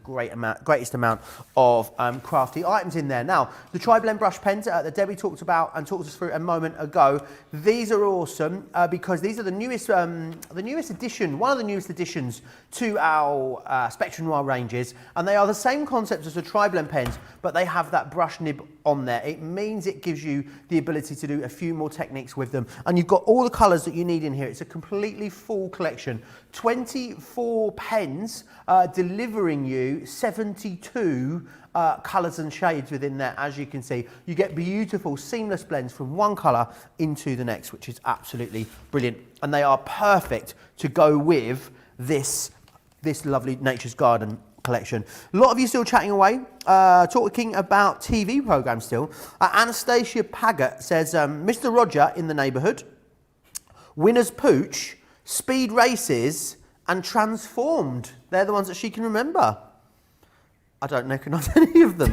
greatest amount of crafty items in there. Now, the tri-blend brush pens that Debbie talked about and talked us through a moment ago, these are awesome because these are the newest addition, one of the newest additions to our Spectrum Noir ranges, and they are the same concept as the tri-blend pens, but they have that brush nib on there. It means it gives you the ability to do a few more techniques with them, and you've got all the colours that you need in here. It's a completely full collection. 24 pens delivering you 72 colours and shades within there. As you can see, you get beautiful seamless blends from one colour into the next, which is absolutely brilliant, and they are perfect to go with this lovely Nature's Garden collection. A lot of you still chatting away, talking about TV programmes still. Anastasia Paggott says, Mr. Roger in the Neighbourhood, Winner's Pooch, Speed Races and Transformed. They're the ones that she can remember. I don't recognise any of them.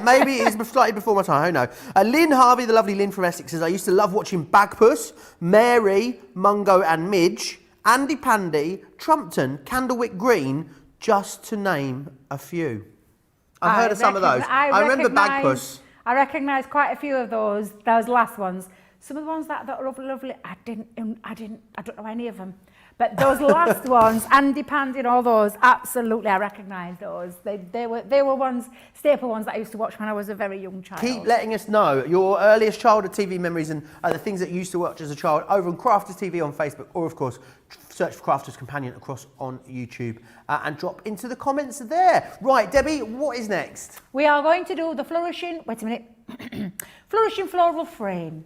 Maybe it's slightly before my time, I don't know. Lynn Harvey, the lovely Lynn from Essex, says, I used to love watching Bagpuss, Mary, Mungo and Midge, Andy Pandy, Trumpton, Candlewick Green, just to name a few. I've heard of some of those. I remember Bagpuss. I recognise quite a few of those last ones. Some of the ones that are lovely, I don't know any of them. But those last ones, Andy Pandy and all those, absolutely, I recognise those. They were ones, staple ones that I used to watch when I was a very young child. Keep letting us know your earliest childhood TV memories and the things that you used to watch as a child over on Crafters TV on Facebook, or of course, search for Crafters Companion across on YouTube and drop into the comments there. Right, Debbie, what is next? We are going to do the flourishing floral frame.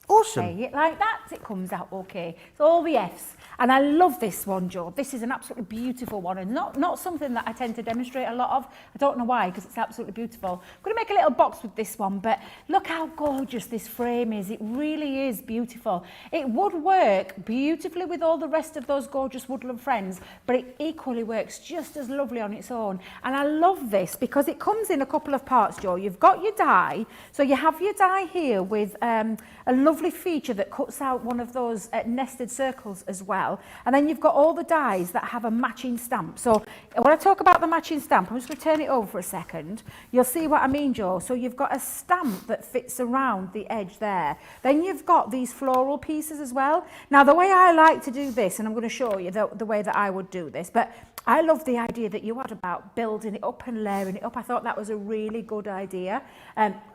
Awesome. Say it like that, it comes out okay. So all the F's. And I love this one, Joe. This is an absolutely beautiful one, and not something that I tend to demonstrate a lot of. I don't know why, because it's absolutely beautiful. I'm going to make a little box with this one, but look how gorgeous this frame is. It really is beautiful. It would work beautifully with all the rest of those gorgeous Woodland friends, but it equally works just as lovely on its own. And I love this because it comes in a couple of parts, Joe. You've got your die, so you have your die here with a lovely feature that cuts out one of those nested circles as well. And then you've got all the dies that have a matching stamp. So when I talk about the matching stamp, I'm just going to turn it over for a second. You'll see what I mean, Joe. So you've got a stamp that fits around the edge there. Then you've got these floral pieces as well. Now, the way I like to do this, and I'm going to show you the way that I would do this, but I love the idea that you had about building it up and layering it up. I thought that was a really good idea.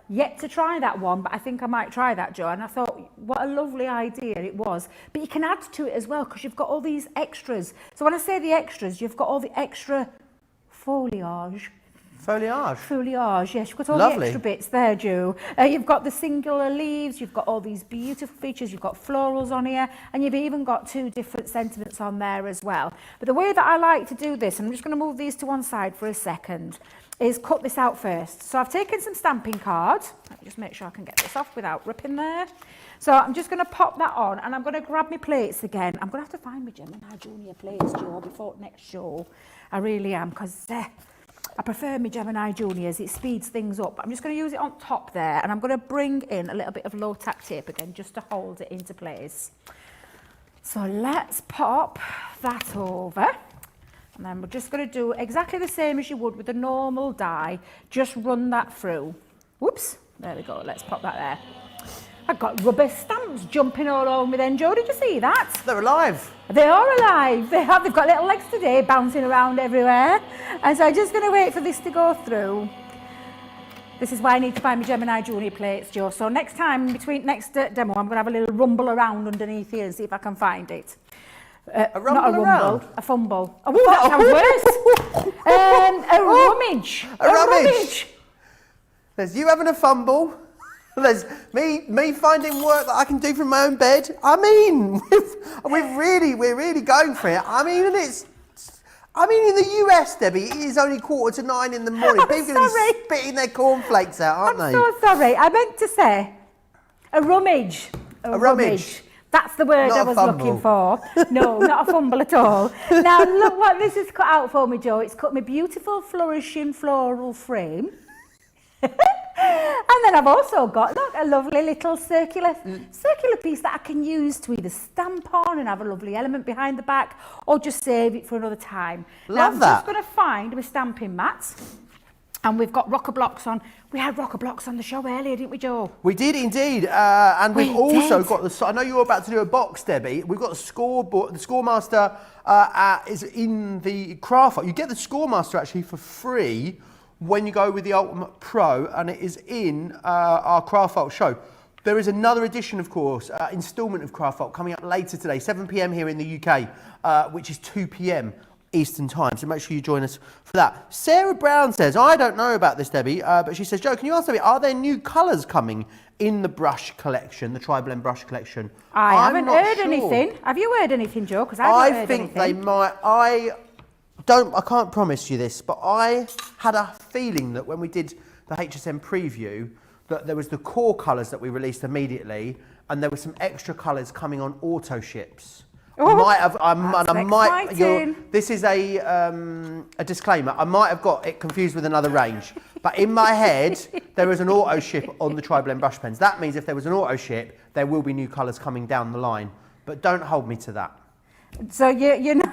Yet to try that one, but I think I might try that, Joe. And I thought, what a lovely idea it was. But you can add to it as well, because you've got all these extras. So when I say the extras, you've got all the extra foliage. Foliage, yes. You've got all the extra bits there, Joe. You've got the singular leaves, you've got all these beautiful features, you've got florals on here, and you've even got 2 different sentiments on there as well. But the way that I like to do this, and I'm just going to move these to one side for a second, is cut this out first. So I've taken some stamping cards. Let me just make sure I can get this off without ripping there. So I'm just going to pop that on, and I'm going to grab my plates again. I'm going to have to find my Gemini Junior plates, Joe, before next show. I really am, because I prefer my Gemini Juniors. It speeds things up. I'm just going to use it on top there, and I'm going to bring in a little bit of low tack tape again, just to hold it into place. So let's pop that over. And then we're just going to do exactly the same as you would with a normal die. Just run that through. Whoops. There we go. Let's pop that there. I've got rubber stamps jumping all over me then, Joe. Did you see that? They're alive. They are alive. They've got little legs today bouncing around everywhere. And so I'm just going to wait for this to go through. This is why I need to find my Gemini Junior plates, Joe. So next time, next demo, I'm going to have a little rumble around underneath here and see if I can find it. A rumble not a rumble, around? a fumble. Oh, that sounds worse. A rummage. A rummage. There's you having a fumble. There's me finding work that I can do from my own bed. I mean, we're really going for it. I mean, and in the US, Debbie, it is only 8:45 in the morning. People are going to be spitting their cornflakes out, aren't they? I'm so sorry. I meant to say a rummage. A rummage. That's the word I was looking for. No, not a fumble at all. Now, look what this has cut out for me, Joe. It's cut me beautiful, flourishing floral frame. And then I've also got, look, a lovely little circular piece that I can use to either stamp on and have a lovely element behind the back, or just save it for another time. Love now, that. I'm just going to find my stamping mats. And we've got rocker blocks on. We had rocker blocks on the show earlier, didn't we, Joe? We did indeed, and we've also did. got the. I know you were about to do a box, Debbie. We've got the scoreboard. The Scoremaster is in the craft. You get the Scoremaster actually for free when you go with the Ultimate Pro, and it is in our Craft Vault show. There is another edition, of course, instalment of Craft Vault coming up later today, 7 p.m. here in the UK, which is 2 p.m. Eastern time, so make sure you join us for that. Sarah Brown says, I don't know about this, Debbie, but she says, Joe, can you ask Debbie, are there new colours coming in the brush collection, the Tri-Blend brush collection? I haven't heard anything. Have you heard anything, Joe? Because I think they might. I can't promise you this, but I had a feeling that when we did the HSM preview, that there was the core colours that we released immediately, and there were some extra colours coming on auto ships. This is a disclaimer. I might have got it confused with another range, but in my head there is an auto ship on the Tri-Blend brush pens. That means if there was an auto ship, there will be new colours coming down the line. But don't hold me to that. So you know.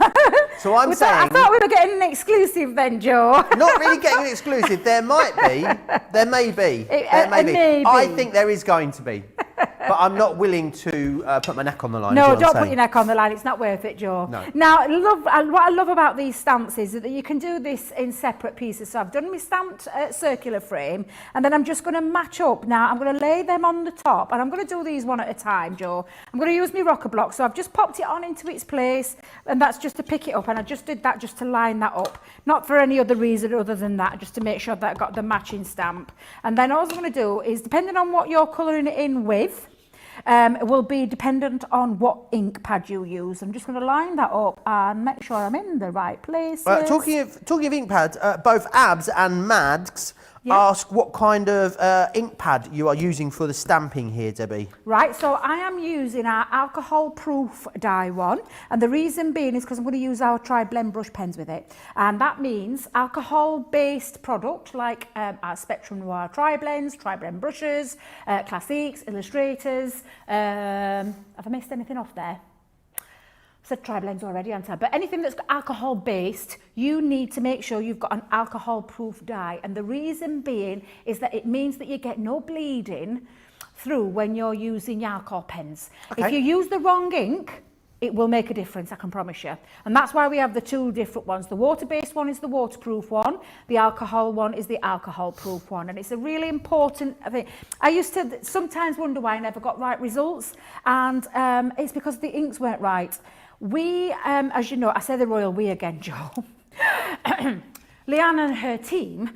So I'm saying. I thought we were getting an exclusive then, Joe. Not really getting an exclusive. There might be. There may be. There may be. Maybe. I think there is going to be. But I'm not willing to put my neck on the line. No, don't put your neck on the line. It's not worth it, Joe. No. Now, what I love about these stamps is that you can do this in separate pieces. So I've done my stamped circular frame, and then I'm just going to match up. Now, I'm going to lay them on the top, and I'm going to do these one at a time, Joe. I'm going to use my rocker block. So I've just popped it on into its place, and that's just to pick it up. And I just did that just to line that up. Not for any other reason other than that, just to make sure that I got the matching stamp. And then all I'm going to do is, depending on what you're colouring it in with, it will be dependent on what ink pad you use. I'm just going to line that up and make sure I'm in the right place. Talking of ink pads, both Abs and Mads ask what kind of ink pad you are using for the stamping here, Debbie. Right, so I am using our alcohol-proof dye one, and the reason being is because I'm going to use our Tri-Blend brush pens with it, and that means alcohol-based product like our Spectrum Noir Tri-Blends, Tri-Blend brushes, Classiques, Illustrators. Have I missed anything off there? I said Tri-Blends already, haven't I? But anything that's alcohol-based, you need to make sure you've got an alcohol-proof dye. And the reason being is that it means that you get no bleeding through when you're using your alcohol pens. Okay. If you use the wrong ink, it will make a difference, I can promise you. And that's why we have the two different ones. The water-based one is the waterproof one. The alcohol one is the alcohol-proof one. And it's a really important thing. I used to sometimes wonder why I never got right results. And it's because the inks weren't right. We, as you know, I say the royal we again, Joe. Leanne and her team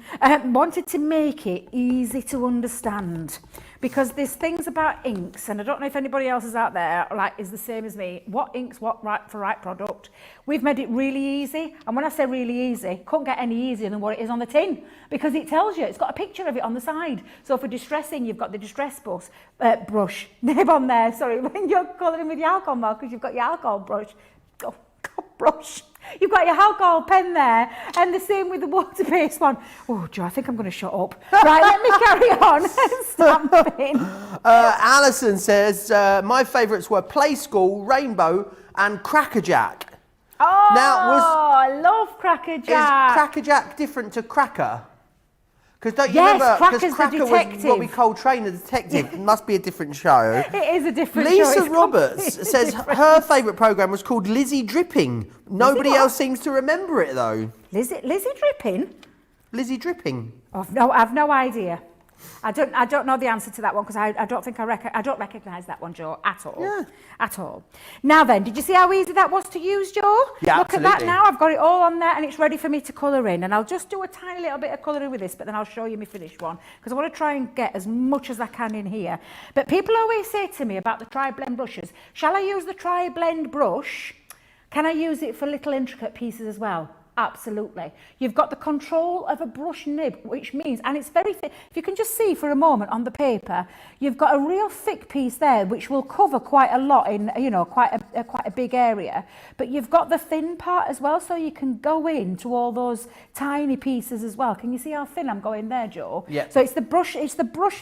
wanted to make it easy to understand, because there's things about inks, and I don't know if anybody else is out there is the same as me. What inks, what right for right product? We've made it really easy, and when I say really easy, couldn't get any easier than what it is on the tin, because it tells you, it's got a picture of it on the side. So for distressing, you've got the distress brush nib on there. Sorry, when you're colouring with your alcohol markers, you've got your alcohol brush. Brush. You've got your alcohol pen there, and the same with the water-based one. Oh, Joe, I think I'm going to shut up. Right, let me carry on. Stamping. Alison says, my favourites were Play School, Rainbow, and Crackerjack. Oh, I love Crackerjack. Is Crackerjack different to Cracker? Because don't you yes, remember? Because Cracker's Cracker was Robbie Coltrane, the detective. It must be a different show. It is a different show. Lisa Roberts says her favourite programme was called Lizzie Dripping. Nobody else seems to remember it though. Lizzie Dripping? Lizzie Dripping. I've no idea. I don't know the answer to that one because I don't think I don't recognise that one, Joe, at all. Yeah. At all. Now then, did you see how easy that was to use, Joe? Yeah, Look absolutely. at that now. I've got it all on there and it's ready for me to colour in. And I'll just do a tiny little bit of colouring with this, but then I'll show you my finished one because I want to try and get as much as I can in here. But people always say to me about the tri-blend brushes, shall I use the tri-blend brush? Can I use it for little intricate pieces as well? Absolutely. You've got the control of a brush nib, which means, and it's very thick. If you can just see for a moment on the paper, you've got a real thick piece there, which will cover quite a lot in, you know, quite a big area. But you've got the thin part as well, so you can go into all those tiny pieces as well. Can you see how thin I'm going there, Joe? Yeah. So it's the brush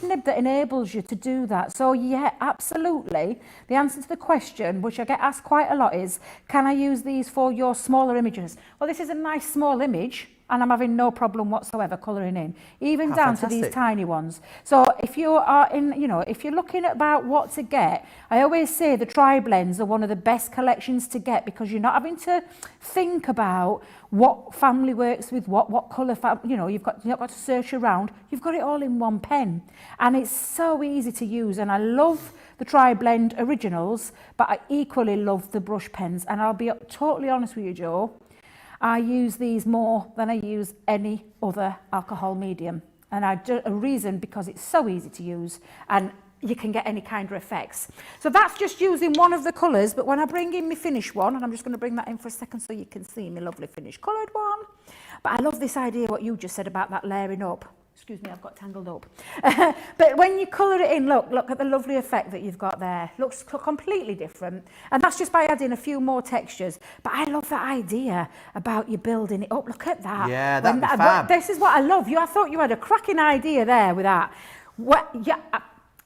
nib that enables you to do that. So yeah, absolutely. The answer to the question, which I get asked quite a lot, is, can I use these for your smaller images? Well, this is a nice small image and I'm having no problem whatsoever colouring in, even How down fantastic. to these tiny ones. So if you are in, you know, if you're looking about what to get, I always say the tri-blends are one of the best collections to get because you're not having to think about what family works with what colour, you know, you've not got to search around. You've got it all in one pen and it's so easy to use. And I love the tri-blend originals, but I equally love the brush pens. And I'll be totally honest with you, Joe, I use these more than I use any other alcohol medium. And I do a reason because it's so easy to use and you can get any kind of effects. So that's just using one of the colours, but when I bring in my finished one, and I'm just going to bring that in for a second so you can see my lovely finished coloured one. But I love this idea, what you just said about that layering up. Excuse me, I've got tangled up. But when you colour it in, look at the lovely effect that you've got there. Looks completely different. And that's just by adding a few more textures. But I love that idea about you building it up. Look at that. Yeah, that'd be fab. This is what I love. I thought you had a cracking idea there with that.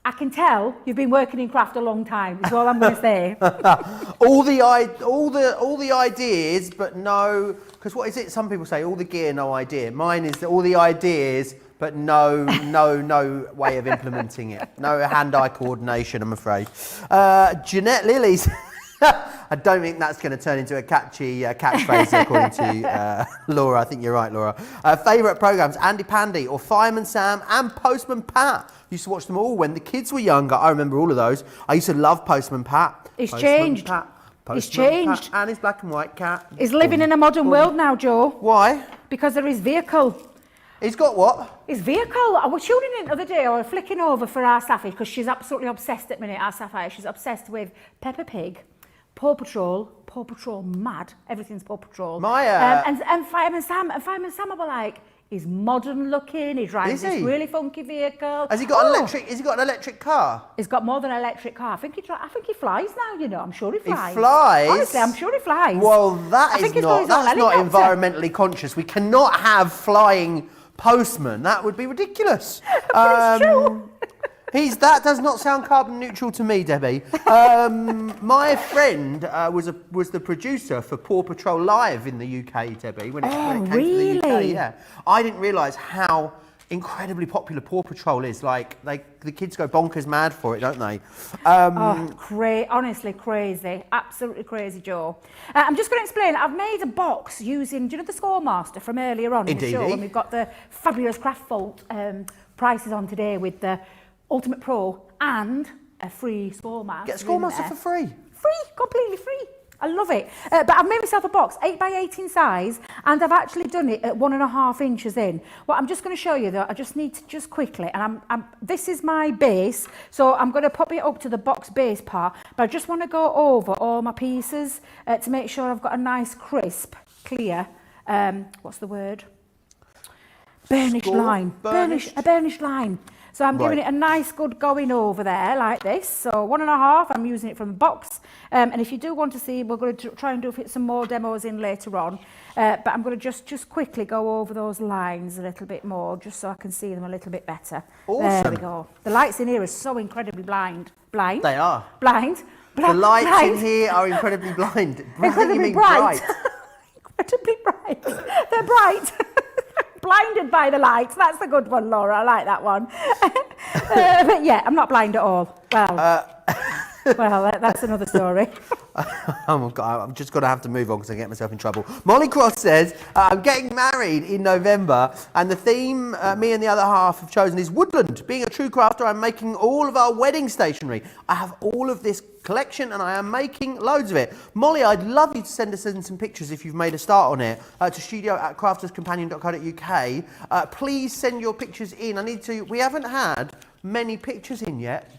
I can tell you've been working in craft a long time, is all I'm going to say. all the ideas, but no, because what is it? Some people say all the gear, no idea. Mine is all the ideas, but no way of implementing it. No hand-eye coordination, I'm afraid. Jeanette Lilies. I don't think that's going to turn into a catchy catchphrase according to Laura. I think you're right, Laura. Favourite programmes, Andy Pandy or Fireman Sam and Postman Pat. Used to watch them all when the kids were younger. I remember all of those. I used to love Postman Pat. It's Postman changed. Pat, It's Postman changed. Pat and his black and white cat. He's living in a modern world now, Joe. Why? Because of his vehicle. He's got what? His vehicle. I was tuning in the other day, I was flicking over for our Safi, because she's absolutely obsessed at the minute, our Safi. She's obsessed with Peppa Pig, Paw Patrol mad. Everything's Paw Patrol. And Fireman Sam. And Fireman Sam, I was like, he's modern looking, he drives this really funky vehicle. Has he got an electric? Has he got an electric car? He's got more than an electric car. I think he flies now, you know. I'm sure he flies. He flies? Honestly, I'm sure he flies. Well, that's not helicopter. environmentally conscious. We cannot have flying postmen. That would be ridiculous. But it's true. That does not sound carbon neutral to me, Debbie. My friend was the producer for Paw Patrol Live in the UK, Debbie, when it came to the UK. Yeah, I didn't realise how incredibly popular Paw Patrol is. Like, the kids go bonkers mad for it, don't they? Honestly crazy, absolutely crazy, Joe. I'm just going to explain. I've made a box using, do you know the Scoremaster from earlier on in the show, and we've got the fabulous Craft Vault prices on today with the Ultimate Pro and a free Scoremaster. Get a Scoremaster for free. Free, completely free. I love it. But I've made myself a box, 8 by 18 size, and I've actually done it at 1.5 inches in. What I'm just going to show you though, I just need to just quickly, and this is my base, so I'm going to pop it up to the box base part, but I just want to go over all my pieces to make sure I've got a nice crisp, clear, what's the word? Burnished line. A burnished line. So I'm giving it a nice good going over there like this. So 1.5, I'm using it from the box. And if you do want to see, we're going to try and fit some more demos in later on. But I'm going to just quickly go over those lines a little bit more, just so I can see them a little bit better. Awesome. There we go. The lights in here are so incredibly blind. Blind? They are. Blind. The lights in here are incredibly blind. Incredibly bright. Incredibly bright. They're bright. Blinded by the lights. That's the good one, Laura. I like that one. But yeah, I'm not blind at all. Well, Well, that's another story. Oh God, I'm just going to have to move on because I get myself in trouble. Molly Cross says, I'm getting married in November and the theme me and the other half have chosen is Woodland. Being a true crafter, I'm making all of our wedding stationery. I have all of this collection and I am making loads of it. Molly, I'd love you to send us in some pictures if you've made a start on it to studio@crafterscompanion.co.uk. Please send your pictures in. We haven't had many pictures in yet.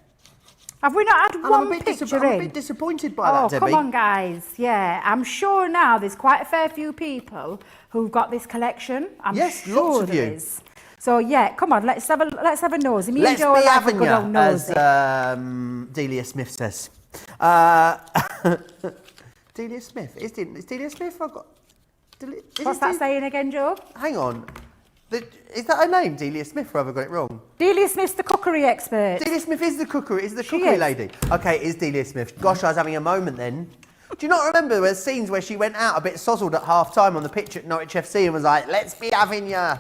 Have we not had one picture in? I'm a bit disappointed by that, Debbie. Oh, come on, guys. Yeah, I'm sure now there's quite a fair few people who've got this collection. Yes, sure lots of there you. is. So yeah, come on, let's have a nosy. Me and Let's Joe be are like a having good ya, old nosy. as Delia Smith says. Delia Smith. Is Delia Smith? I've got. What's that saying again, Joe? Hang on. Is that her name, Delia Smith, or have I got it wrong? Delia Smith's the cookery expert. Delia Smith is the cookery She is. lady. Okay, it is Delia Smith. Gosh, I was having a moment then. Do you not remember the scenes where she went out a bit sozzled at half time on the pitch at Norwich FC and was like, let's be having ya?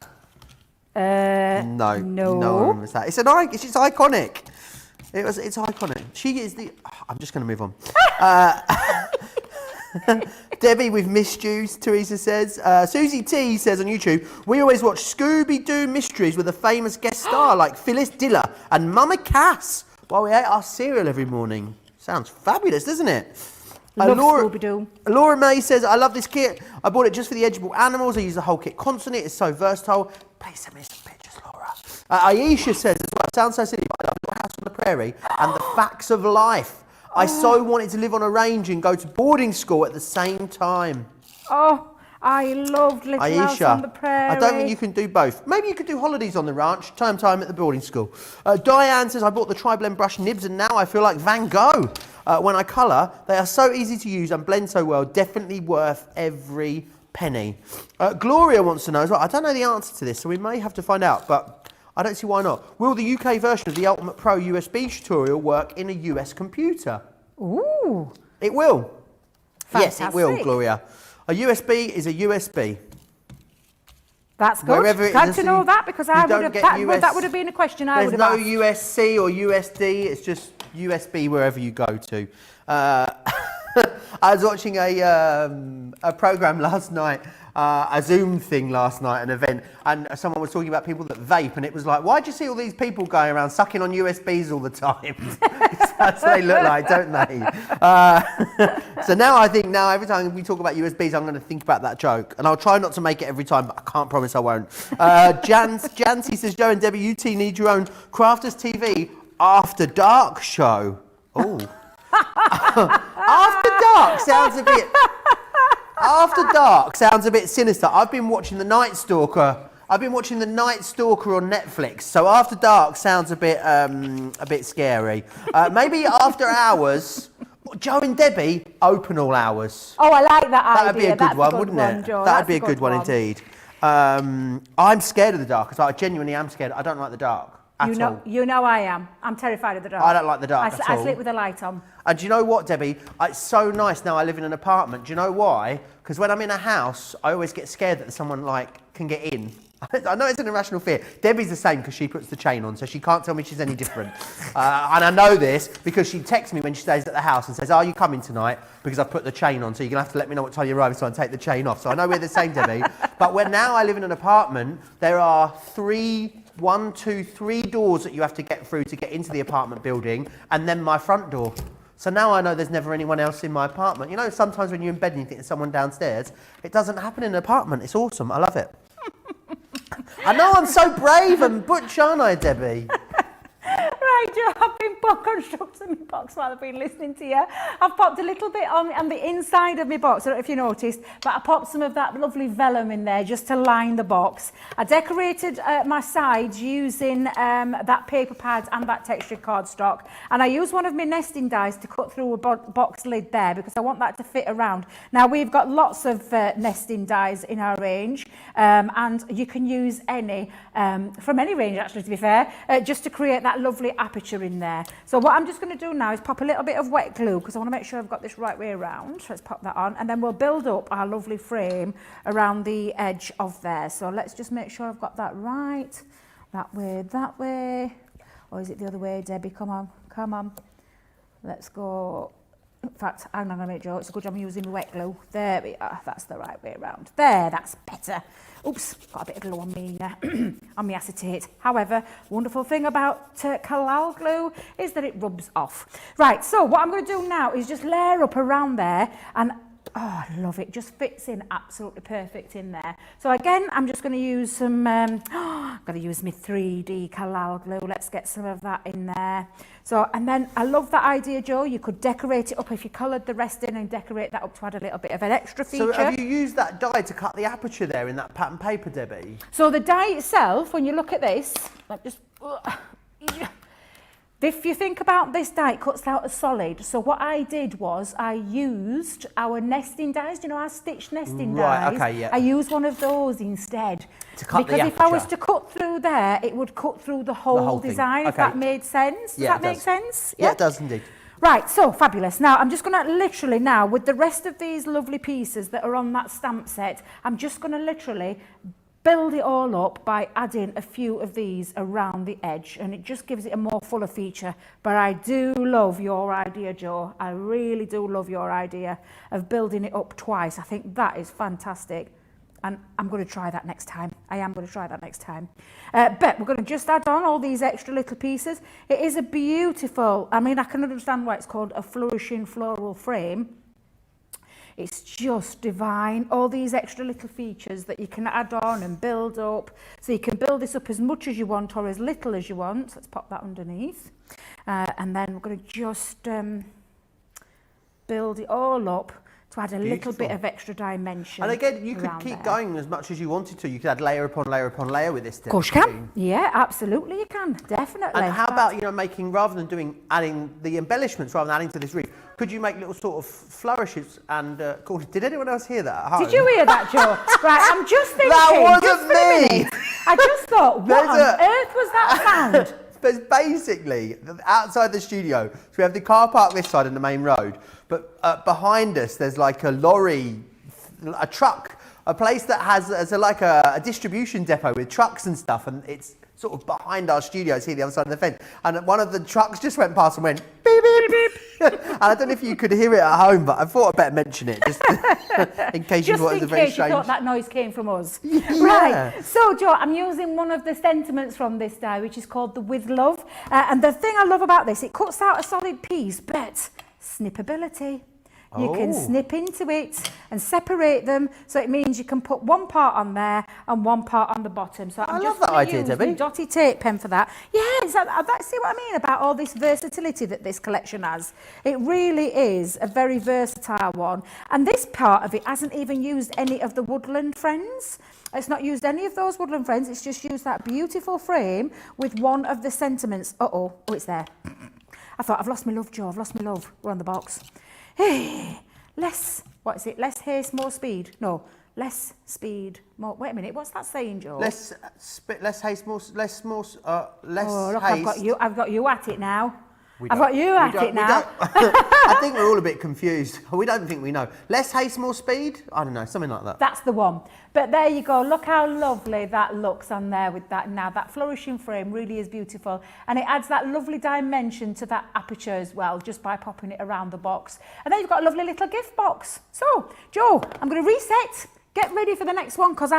No one remembers that. It's iconic. It's iconic. She is the. I'm just going to move on. Debbie, we've missed you, Teresa says. Susie T says on YouTube, we always watch Scooby-Doo mysteries with a famous guest star like Phyllis Diller and Mama Cass while we ate our cereal every morning. Sounds fabulous, doesn't it? Love Scooby-Doo. Laura May says, I love this kit. I bought it just for the edible animals. I use the whole kit constantly. It's so versatile. Please send me some pictures, Laura. Aisha says as well, sounds so silly, but I love Little House on the Prairie and the facts of life. I so wanted to live on a range and go to boarding school at the same time. Oh, I loved Little House on the Prairie. I don't think you can do both. Maybe you could do holidays on the ranch, time at the boarding school. Diane says, I bought the tri-blend brush nibs and now I feel like Van Gogh. When I colour, they are so easy to use and blend so well, definitely worth every penny. Gloria wants to know as well, I don't know the answer to this, so we may have to find out, but I don't see why not. Will the UK version of the Ultimate Pro USB tutorial work in a US computer? Ooh. It will. Fantastic. Yes, it will, Gloria. A USB is a USB. That's good. Glad to know that because that would have been a question I would have asked. There's no USC or USD, it's just USB wherever you go to. I was watching a program last night, a Zoom thing last night, an event, and someone was talking about people that vape, and it was like, why do you see all these people going around sucking on USBs all the time? That's what they look like, don't they? So now I think every time we talk about USBs, I'm going to think about that joke, and I'll try not to make it every time, but I can't promise I won't. Jancy says, Joe and Debbie, you two need your own Crafters TV After Dark show. Oh. After Dark sounds a bit sinister. I've been watching The Night Stalker. on Netflix. So After Dark sounds a bit scary. Maybe After Hours. Joe and Debbie open all hours. Oh, I like that idea. That'd be a good one, wouldn't it? Joe. That'd be a good one indeed. I'm scared of the dark. I genuinely am scared. I don't like the dark. You know I am. I'm terrified of the dark. I don't like the dark at all. I sleep with the light on. And do you know what, Debbie? It's so nice now I live in an apartment. Do you know why? Because when I'm in a house, I always get scared that someone can get in. I know it's an irrational fear. Debbie's the same because she puts the chain on, so she can't tell me she's any different. And I know this because she texts me when she stays at the house and says, are you coming tonight? Because I've put the chain on, so you're going to have to let me know what time you arrive so I can take the chain off. So I know we're the same, Debbie. But now I live in an apartment, there are three doors that you have to get through to get into the apartment building, and then my front door. So now I know there's never anyone else in my apartment. You know, sometimes when you're in bed and you think there's someone downstairs, it doesn't happen in an apartment. It's awesome. I love it. I know I'm so brave and butch, aren't I, Debbie? Right, Joe, I've been constructing my box while I've been listening to you. I've popped a little bit on the inside of my box, I don't know if you noticed, but I popped some of that lovely vellum in there just to line the box. I decorated my sides using that paper pad and that textured cardstock, and I used one of my nesting dies to cut through a box lid there because I want that to fit around. Now, we've got lots of nesting dies in our range, and you can use any, from any range actually, to be fair, just to create that lovely aperture in there. So what I'm just going to do now is pop a little bit of wet glue because I want to make sure I've got this right way around. So let's pop that on, and then we'll build up our lovely frame around the edge of there. So let's just make sure I've got that right. That way. Or is it the other way, Debbie? Come on. Let's go. In fact, hang on a minute, Joe. It's a good job I'm using wet glue. There we are. That's the right way around. There, that's better. Oops, got a bit of glue on me, on my acetate. However, wonderful thing about Floral glue is that it rubs off. Right, so what I'm going to do now is just layer up around there, and oh, I love it. Just fits in absolutely perfect in there. So again, I'm just going to use some, I'm going to use my 3D Floral glue. Let's get some of that in there. So, and then I love that idea, Joe. You could decorate it up if you coloured the rest in and decorate that up to add a little bit of an extra feature. So have you used that die to cut the aperture there in that pattern paper, Debbie? So the die itself, when you look at this, like just, if you think about this die, it cuts out a solid. So what I did was I used our nesting dies, you know, our stitched nesting dies. Okay, yeah. I used one of those instead. To cut because the if I was aperture. to cut through there, it would cut through the whole thing. design, if Okay. that made sense. Does that make sense? Yeah, it does indeed. Right, so fabulous. Now, I'm just going to literally now, with the rest of these lovely pieces that are on that stamp set, I'm just going to literally build it all up by adding a few of these around the edge, and it just gives it a more fuller feature. But I do love your idea, Joe. I really do love your idea of building it up twice. I think that is fantastic. And I'm going to try that next time. I am going to try that next time. But we're going to just add on all these extra little pieces. It is a beautiful, I mean, I can understand why it's called a flourishing floral frame. It's just divine. All these extra little features that you can add on and build up. So you can build this up as much as you want or as little as you want. Let's pop that underneath. And then we're going to just build it all up to add a little bit of extra dimension. And again, you could keep going as much as you wanted to. You could add layer upon layer upon layer with this. Of course you can. Yeah, absolutely you can. Definitely. And how about, you know, making, rather than adding the embellishments, rather than adding to this wreath, could you make little sort of flourishes and, did anyone else hear that at home? Did you hear that, Joe? Right, I'm just thinking. That just wasn't for a me. minute, I just thought, what on earth was that sound? There's basically, outside the studio, so we have the car park this side and the main road, but behind us there's like a lorry, a truck, a place that has like a distribution depot with trucks and stuff, and it's sort of behind our studio, see the other side of the fence, and one of the trucks just went past and went beep beep beep. And I don't know if you could hear it at home, but I thought I'd better mention it just in case you thought it was a very strange. Just in case you thought that noise came from us. Yeah. Right. So, Joe, I'm using one of the sentiments from this die, which is called the With Love. And the thing I love about this, it cuts out a solid piece, but snippability. You can snip into it and separate them, so it means you can put one part on there and one part on the bottom. So I'm just going to use my dotty tape pen for that. Yeah, see what I mean about all this versatility that this collection has. It really is a very versatile one. And this part of it hasn't even used any of the Woodland Friends. It's not used any of those Woodland Friends. It's just used that beautiful frame with one of the sentiments. Oh, it's there. I thought, I've lost my love, Joe. I've lost my love. We're on the box. Less haste, more speed. No, less speed, more. Wait a minute, what's that saying, Joe? Less haste, less haste. Oh, look, I've got you at it now. I've got you at it now. I think we're all a bit confused. We don't think we know. Less haste, more speed? I don't know, something like that. That's the one. But there you go. Look how lovely that looks on there with that now. That flourishing frame really is beautiful. And it adds that lovely dimension to that aperture as well, just by popping it around the box. And then you've got a lovely little gift box. So, Joe, I'm going to reset. Get ready for the next one, because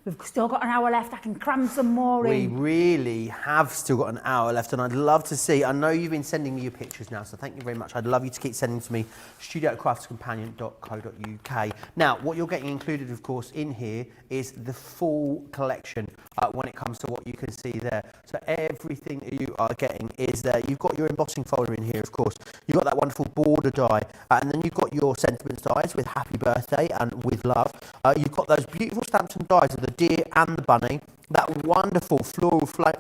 we've still got an hour left. I can cram some more in. We really have still got an hour left, and I'd love to see. I know you've been sending me your pictures now, so thank you very much. I'd love you to keep sending to me, studio@craftscompanion.co.uk. Now, what you're getting included, of course, in here is the full collection when it comes to what you can see there. So everything that you are getting is there. You've got your embossing folder in here, of course. You've got that wonderful border die, and then you've got your sentiments dies with Happy Birthday and With Love. You've got those beautiful stamps and dies of the deer and the bunny. That wonderful floral frame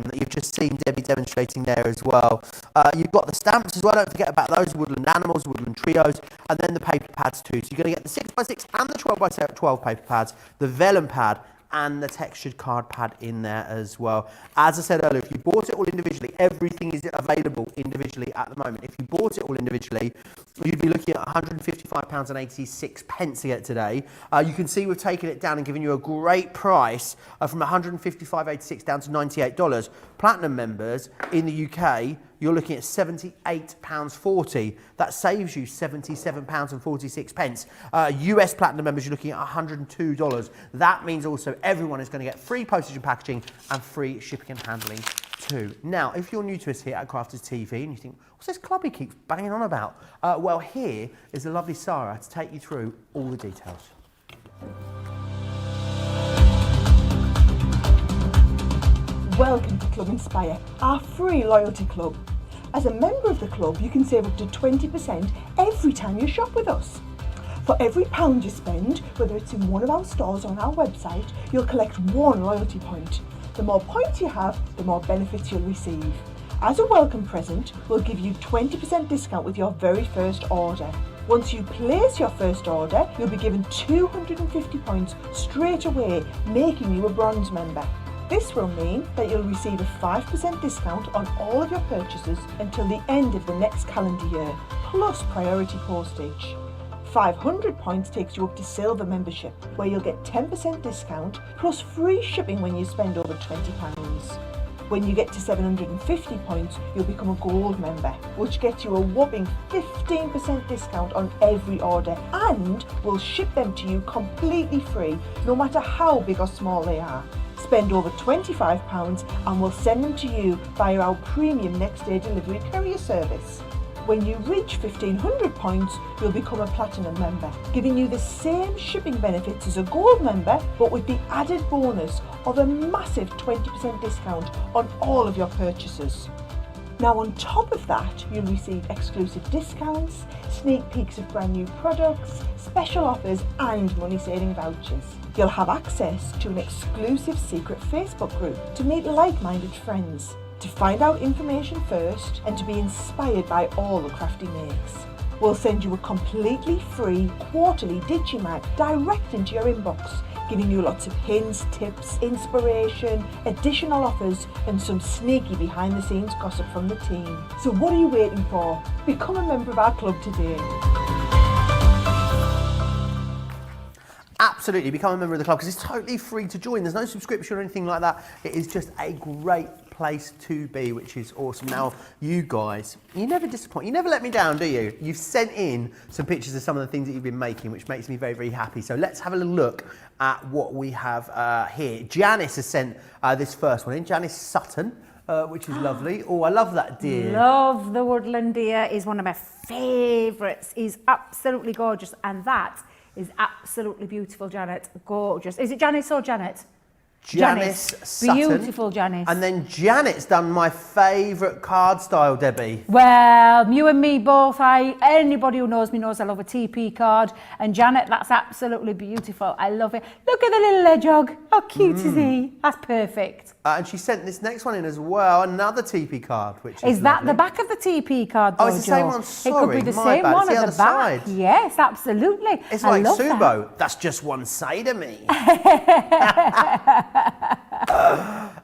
that you've just seen Debbie demonstrating there as well. You've got the stamps as well. Don't forget about those woodland animals, woodland trios, and then the paper pads too. So you're going to get the 6x6 and the 12x12 paper pads, the vellum pad, and the textured card pad in there as well. As I said earlier, if you bought it all individually, everything is available individually at the moment. If you bought it all individually, you'd be looking at £155.86 to get today. You can see we've taken it down and given you a great price from £155.86 down to $98. Platinum members in the UK, you're looking at £78.40. That saves you £77.46. US Platinum members, you're looking at $102. That means also everyone is going to get free postage and packaging and free shipping and handling too. Now, if you're new to us here at Crafters TV and you think, what's this club he keeps banging on about? Well, here is the lovely Sarah to take you through all the details. Welcome to Club Inspire, our free loyalty club. As a member of the club, you can save up to 20% every time you shop with us. For every £1 you spend, whether it's in one of our stores or on our website, you'll collect 1 loyalty point. The more points you have, the more benefits you'll receive. As a welcome present, we'll give you 20% discount with your very first order. Once you place your first order, you'll be given 250 points straight away, making you a bronze member. This will mean that you'll receive a 5% discount on all of your purchases until the end of the next calendar year, plus priority postage. 500 points takes you up to silver membership, where you'll get 10% discount plus free shipping when you spend over £20. When you get to 750 points, you'll become a gold member, which gets you a whopping 15% discount on every order, and we'll ship them to you completely free, no matter how big or small they are. Spend over £25 and we'll send them to you via our premium next day delivery courier service. When you reach 1500 points, you'll become a platinum member, giving you the same shipping benefits as a gold member, but with the added bonus of a massive 20% discount on all of your purchases. Now, on top of that, you'll receive exclusive discounts, sneak peeks of brand new products, special offers and money-saving vouchers. You'll have access to an exclusive secret Facebook group to meet like-minded friends, to find out information first and to be inspired by all the Crafty makes. We'll send you a completely free quarterly Digimag direct into your inbox, giving you lots of hints, tips, inspiration, additional offers and some sneaky behind the scenes gossip from the team. So what are you waiting for? Become a member of our club today. Absolutely, become a member of the club because it's totally free to join. There's no subscription or anything like that. It is just a great place to be, which is awesome. Now, you guys, you never disappoint. You never let me down, do you? You've sent in some pictures of some of the things that you've been making, which makes me very, very happy. So let's have a little look at what we have here. Janice has sent this first one in. Janice Sutton, which is lovely. Oh, I love that deer. Love the Woodland deer. Is one of my favourites. He's absolutely gorgeous, and that is absolutely beautiful, Janet. Gorgeous. Is it Janice or Janet? Janice Sutton. Beautiful Janice. And then Janet's done my favourite card style, Debbie. Well, you and me both. Anybody who knows me knows I love a TP card. And Janet, that's absolutely beautiful. I love it. Look at the little hedgehog. How cute is he? That's perfect. And she sent this next one in as well, another TP card, which is that lovely. the back of the TP card, though, Oh, it's the same one. Sorry, it could be the my same bad. one It's at the the back. other side. Yes, absolutely. It's I like love Subo. that. That's just one side of me.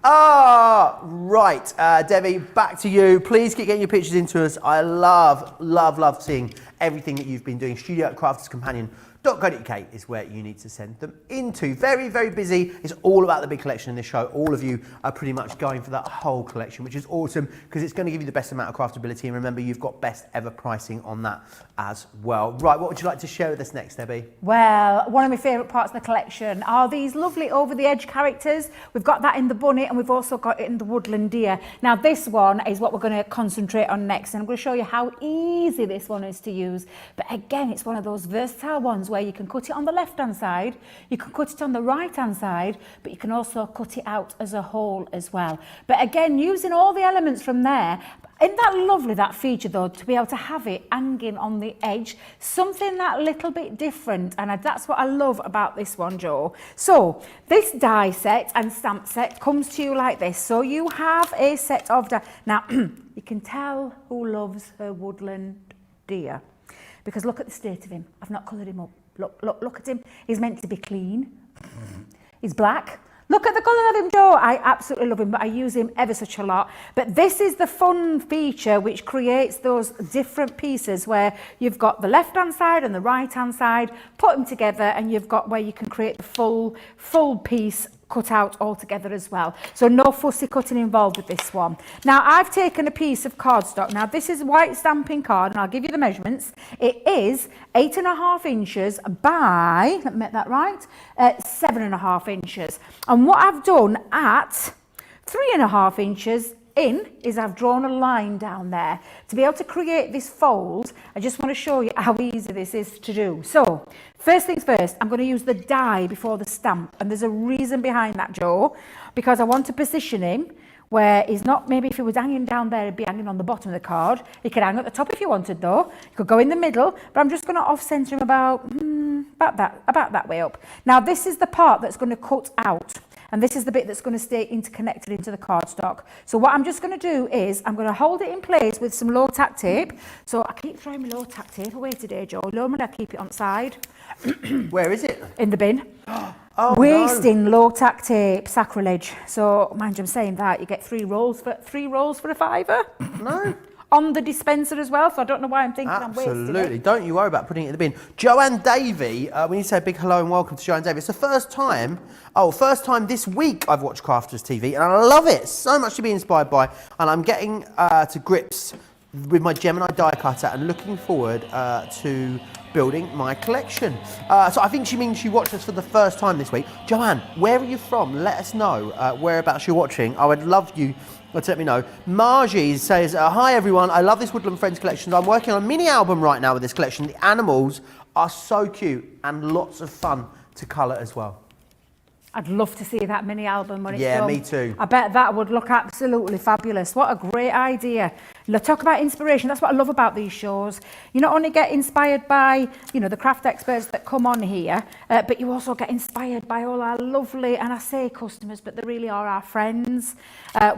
Ah, right. Debbie, back to you. Please keep getting your pictures into us. I love seeing everything that you've been doing. studio@crafterscompanion.co.uk is where you need to send them into. Very, very busy. It's all about the big collection in this show. All of you are pretty much going for that whole collection, which is awesome because it's going to give you the best amount of craftability. And remember, you've got best ever pricing on that as well. Right, what would you like to share with us next, Debbie? Well, one of my favourite parts of the collection are these lovely over-the-edge characters. We've got that in the bunny and we've also got it in the woodland deer. Now, this one is what we're going to concentrate on next, and I'm going to show you how easy this one is to use. But again, it's one of those versatile ones where you can cut it on the left-hand side, you can cut it on the right-hand side, but you can also cut it out as a whole as well. But again, using all the elements from there, isn't that lovely, that feature though, to be able to have it hanging on the edge, something that little bit different, and that's what I love about this one, Joe. So this die set and stamp set comes to you like this. So you have a set of die. Now, you can tell who loves her woodland deer, because look at the state of him. I've not coloured him up. Look at him. He's meant to be clean. is black. Look at the colour of him, Joe. I absolutely love him, but I use him ever such a lot. But this is the fun feature which creates those different pieces where you've got the left-hand side and the right-hand side, put them together, and you've got where you can create the full piece cut out all together as well. So no fussy cutting involved with this one. Now I've taken a piece of cardstock. Now this is white stamping card, and I'll give you the measurements. It is 8.5 inches by, let me make that right, 7.5 inches. And what I've done at 3.5 inches in is I've drawn a line down there to be able to create this fold. I just want to show you how easy this is to do. So first things first, I'm going to use the die before the stamp, and there's a reason behind that, Joe, because I want to position him where he's not, maybe if he was hanging down there, he'd be hanging on the bottom of the card. He could hang at the top if you wanted though. You could go in the middle, but I'm just going to off centre him about that way up. Now this is the part that's going to cut out. And this is the bit that's going to stay interconnected into the cardstock. So what I'm just going to do is I'm going to hold it in place with some low tack tape. So I keep throwing my low tack tape away today, Joe. Normally I keep it on side. Where is it? In the bin. Oh, Wasting low tack tape, sacrilege. So mind you, I'm saying that you get three rolls for a £5. No. On the dispenser as well, so I don't know why I'm thinking I'm wasting it. Absolutely. Don't you worry about putting it in the bin. Joanne Davey, we need to say a big hello and welcome to Joanne Davey. It's the first time this week I've watched Crafters TV, and I love it. So much to be inspired by, and I'm getting to grips with my Gemini die cutter and looking forward to building my collection. So I think she means she watched us for the first time this week. Joanne, where are you from? Let us know whereabouts you're watching. I would love you to let me know. Margie says, hi everyone, I love this Woodland Friends collection. I'm working on a mini album right now with this collection. The animals are so cute and lots of fun to colour as well. I'd love to see that mini album when it's Yeah, done. me too. I bet that would look absolutely fabulous. What a great idea. Talk about inspiration. That's what I love about these shows. You not only get inspired by, the craft experts that come on here, but you also get inspired by all our lovely, and I say customers, but they really are our friends.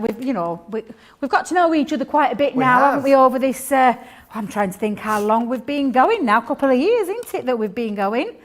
We've got to know each other quite a bit now, haven't we, over this, I'm trying to think how long we've been going now. A couple of years, isn't it, that we've been going?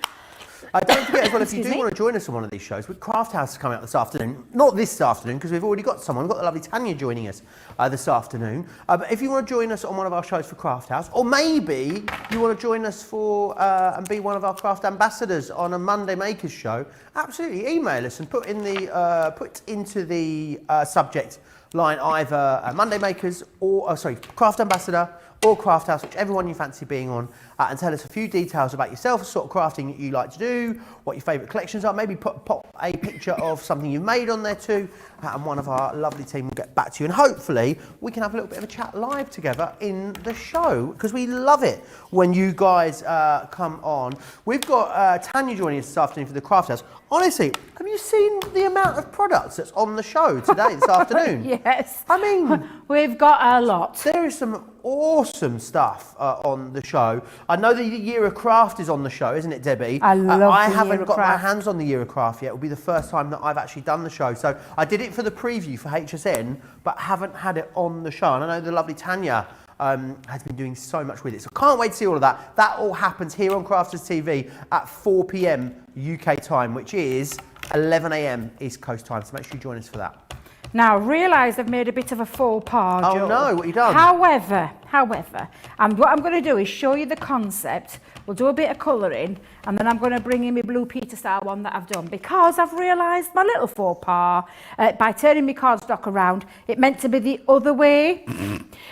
Don't forget as well, if you do want to join us on one of these shows, with Craft House coming up this afternoon. Not this afternoon, because we've already got someone. We've got the lovely Tanya joining us this afternoon. But if you want to join us on one of our shows for Craft House, or maybe you want to join us for and be one of our craft ambassadors on a Monday Makers show, absolutely email us and put into the subject line either Monday Makers or Craft Ambassador or Craft House, whichever one you fancy being on, and tell us a few details about yourself, the sort of crafting that you like to do, what your favourite collections are. Maybe pop a picture of something you've made on there too, and one of our lovely team will get back to you. And hopefully we can have a little bit of a chat live together in the show, because we love it when you guys come on. We've got Tanya joining us this afternoon for the Craft House. Honestly, have you seen the amount of products that's on the show today, this afternoon? Yes. I mean, we've got a lot. There is some awesome stuff on the show. I know the Year of Craft is on the show, isn't it, Debbie? I love I the haven't Year of got my Craft. hands on the Year of Craft yet. It'll be the first time that I've actually done the show. So I did it for the preview for HSN, but haven't had it on the show. And I know the lovely Tanya has been doing so much with it. So can't wait to see all of that. That all happens here on Crafters TV at 4 p.m. UK time, which is 11 a.m. East Coast time. So make sure you join us for that. Now, realise I've made a bit of a faux pas, Oh Joe. no, what have you done? However, what I'm going to do is show you the concept. We'll do a bit of colouring, and then I'm going to bring in my Blue Peter style one that I've done, because I've realised my little faux pas by turning my cardstock around. It meant to be the other way.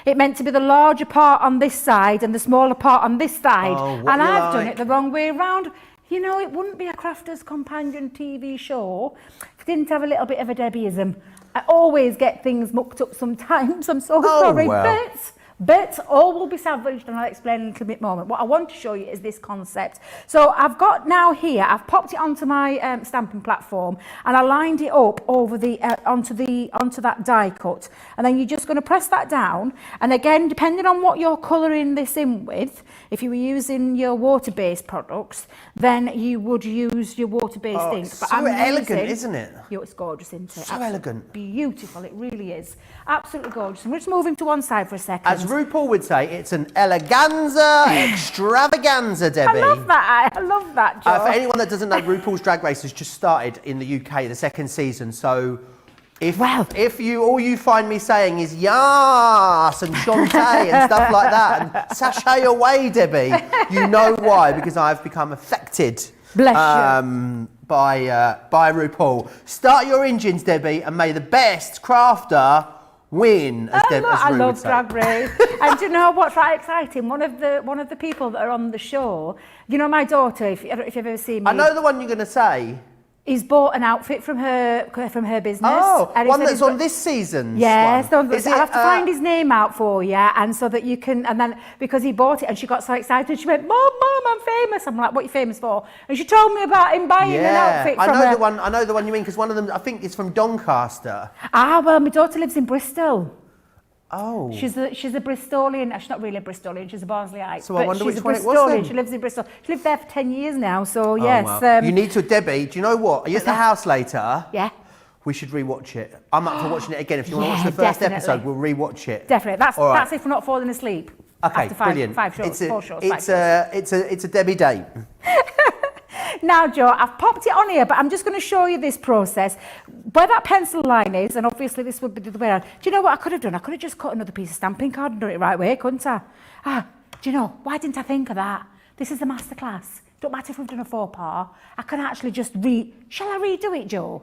It meant to be the larger part on this side and the smaller part on this side, and I've done it the wrong way around. You know, it wouldn't be a Crafters Companion TV show if it didn't have a little bit of a Debbieism. I always get things mucked up sometimes. I'm so sorry, well. but all will be salvaged, and I'll explain in a little bit more. What I want to show you is this concept. So I've got now here, I've popped it onto my stamping platform, and I lined it up over the onto that die cut, and then you're just going to press that down. And again, depending on what you're colouring this in with, if you were using your water-based products, then you would use your water-based ink. It's so elegant, isn't it? It's gorgeous, isn't it? So elegant. Beautiful, it really is. Absolutely gorgeous. I'm just moving to one side for a second. As RuPaul would say, it's an eleganza extravaganza, Debbie. I love that. I love that, Joe. For anyone that doesn't know, RuPaul's Drag Race has just started in the UK, the second season. So if all you find me saying is yas and Shantae and stuff like that, and sashay away, Debbie, you know why, because I've become affected. Bless you. By RuPaul. Start your engines, Debbie, and may the best crafter win, as Ru I would love say. Drag Race. And do you know what's right exciting? One of the people that are on the show, you know my daughter, if you've ever seen me. I know the one you're going to say. He's bought an outfit from her business. Oh, and one that's on this season's yes, one. I'll have to find his name out for you, and so that you can, and then, because he bought it and she got so excited, she went, Mom, I'm famous. I'm like, what are you famous for? And she told me about him buying an outfit from her. I know the one you mean, because one of them, I think, is from Doncaster. Ah, well, my daughter lives in Bristol. Oh. She's a Bristolian. She's not really a Bristolian. She's a Barnsleyite. So I wonder which one it was Bristolian. then. She lives in Bristol. She lived there for 10 years now. So Oh, yes. well. You need to, Debbie. Do you know what? Are you at the house later? Yeah. We should rewatch it. I'm up for watching it again. If you want to watch the first definitely. episode, we'll rewatch it. Definitely. That's All right. that's if we're not falling asleep. Okay, after brilliant. Four shows. It's a Debbie date. Now, Joe, I've popped it on here, but I'm just going to show you this process. Where that pencil line is, and obviously this would be the way around. Do you know what I could have done? I could have just cut another piece of stamping card and done it the right way, couldn't I? Do you know, why didn't I think of that? This is a masterclass. Don't matter if we've done a faux pas. I can actually just Shall I redo it, Joe?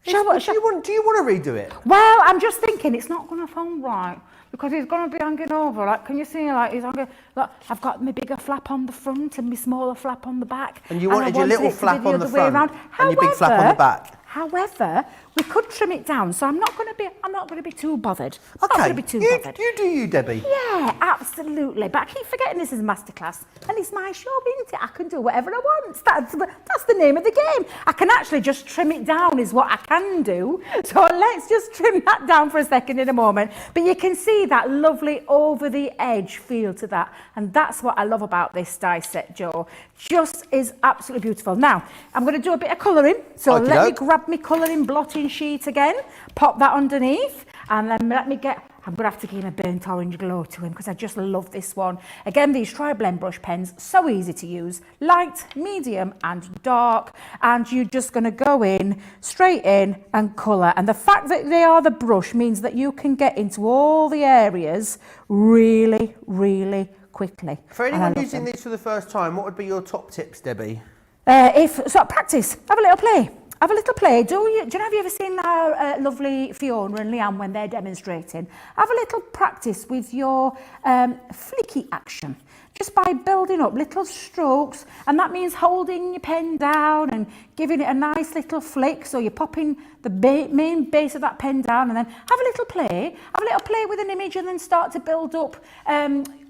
Do you want to redo it? Well, I'm just thinking it's not going to sound right because he's going to be hanging over. Like, can you see? Like, he's hanging. Like, I've got my bigger flap on the front and my smaller flap on the back. And you wanted your little flap on the front and your big flap on the back. However, we could trim it down, so I'm not going to be too bothered. I'm not Okay, going to be too bothered. you do you, Debbie. Yeah, absolutely. But I keep forgetting this is a masterclass, and it's my show, isn't it? I can do whatever I want. That's the name of the game. I can actually just trim it down, is what I can do. So let's just trim that down for a second in a moment. But you can see that lovely over the edge feel to that, and that's what I love about this die set, Joe. Just is absolutely beautiful. Now I'm going to do a bit of colouring. So let me grab my colouring blotting sheet again, pop that underneath, and then I'm going to have to give him a burnt orange glow to him because I just love this one. Again, these tri-blend brush pens, so easy to use, light, medium and dark, and you're just going to go in, straight in and colour. And the fact that they are the brush means that you can get into all the areas really, really quickly. For anyone using these for the first time, what would be your top tips, Debbie? Practice, have a little play. Have a little play. Have you ever seen our lovely Fiona and Leanne when they're demonstrating? Have a little practice with your flicky action. Just by building up little strokes, and that means holding your pen down and giving it a nice little flick. So you're popping the main base of that pen down, and then have a little play. Have a little play with an image, and then start to build up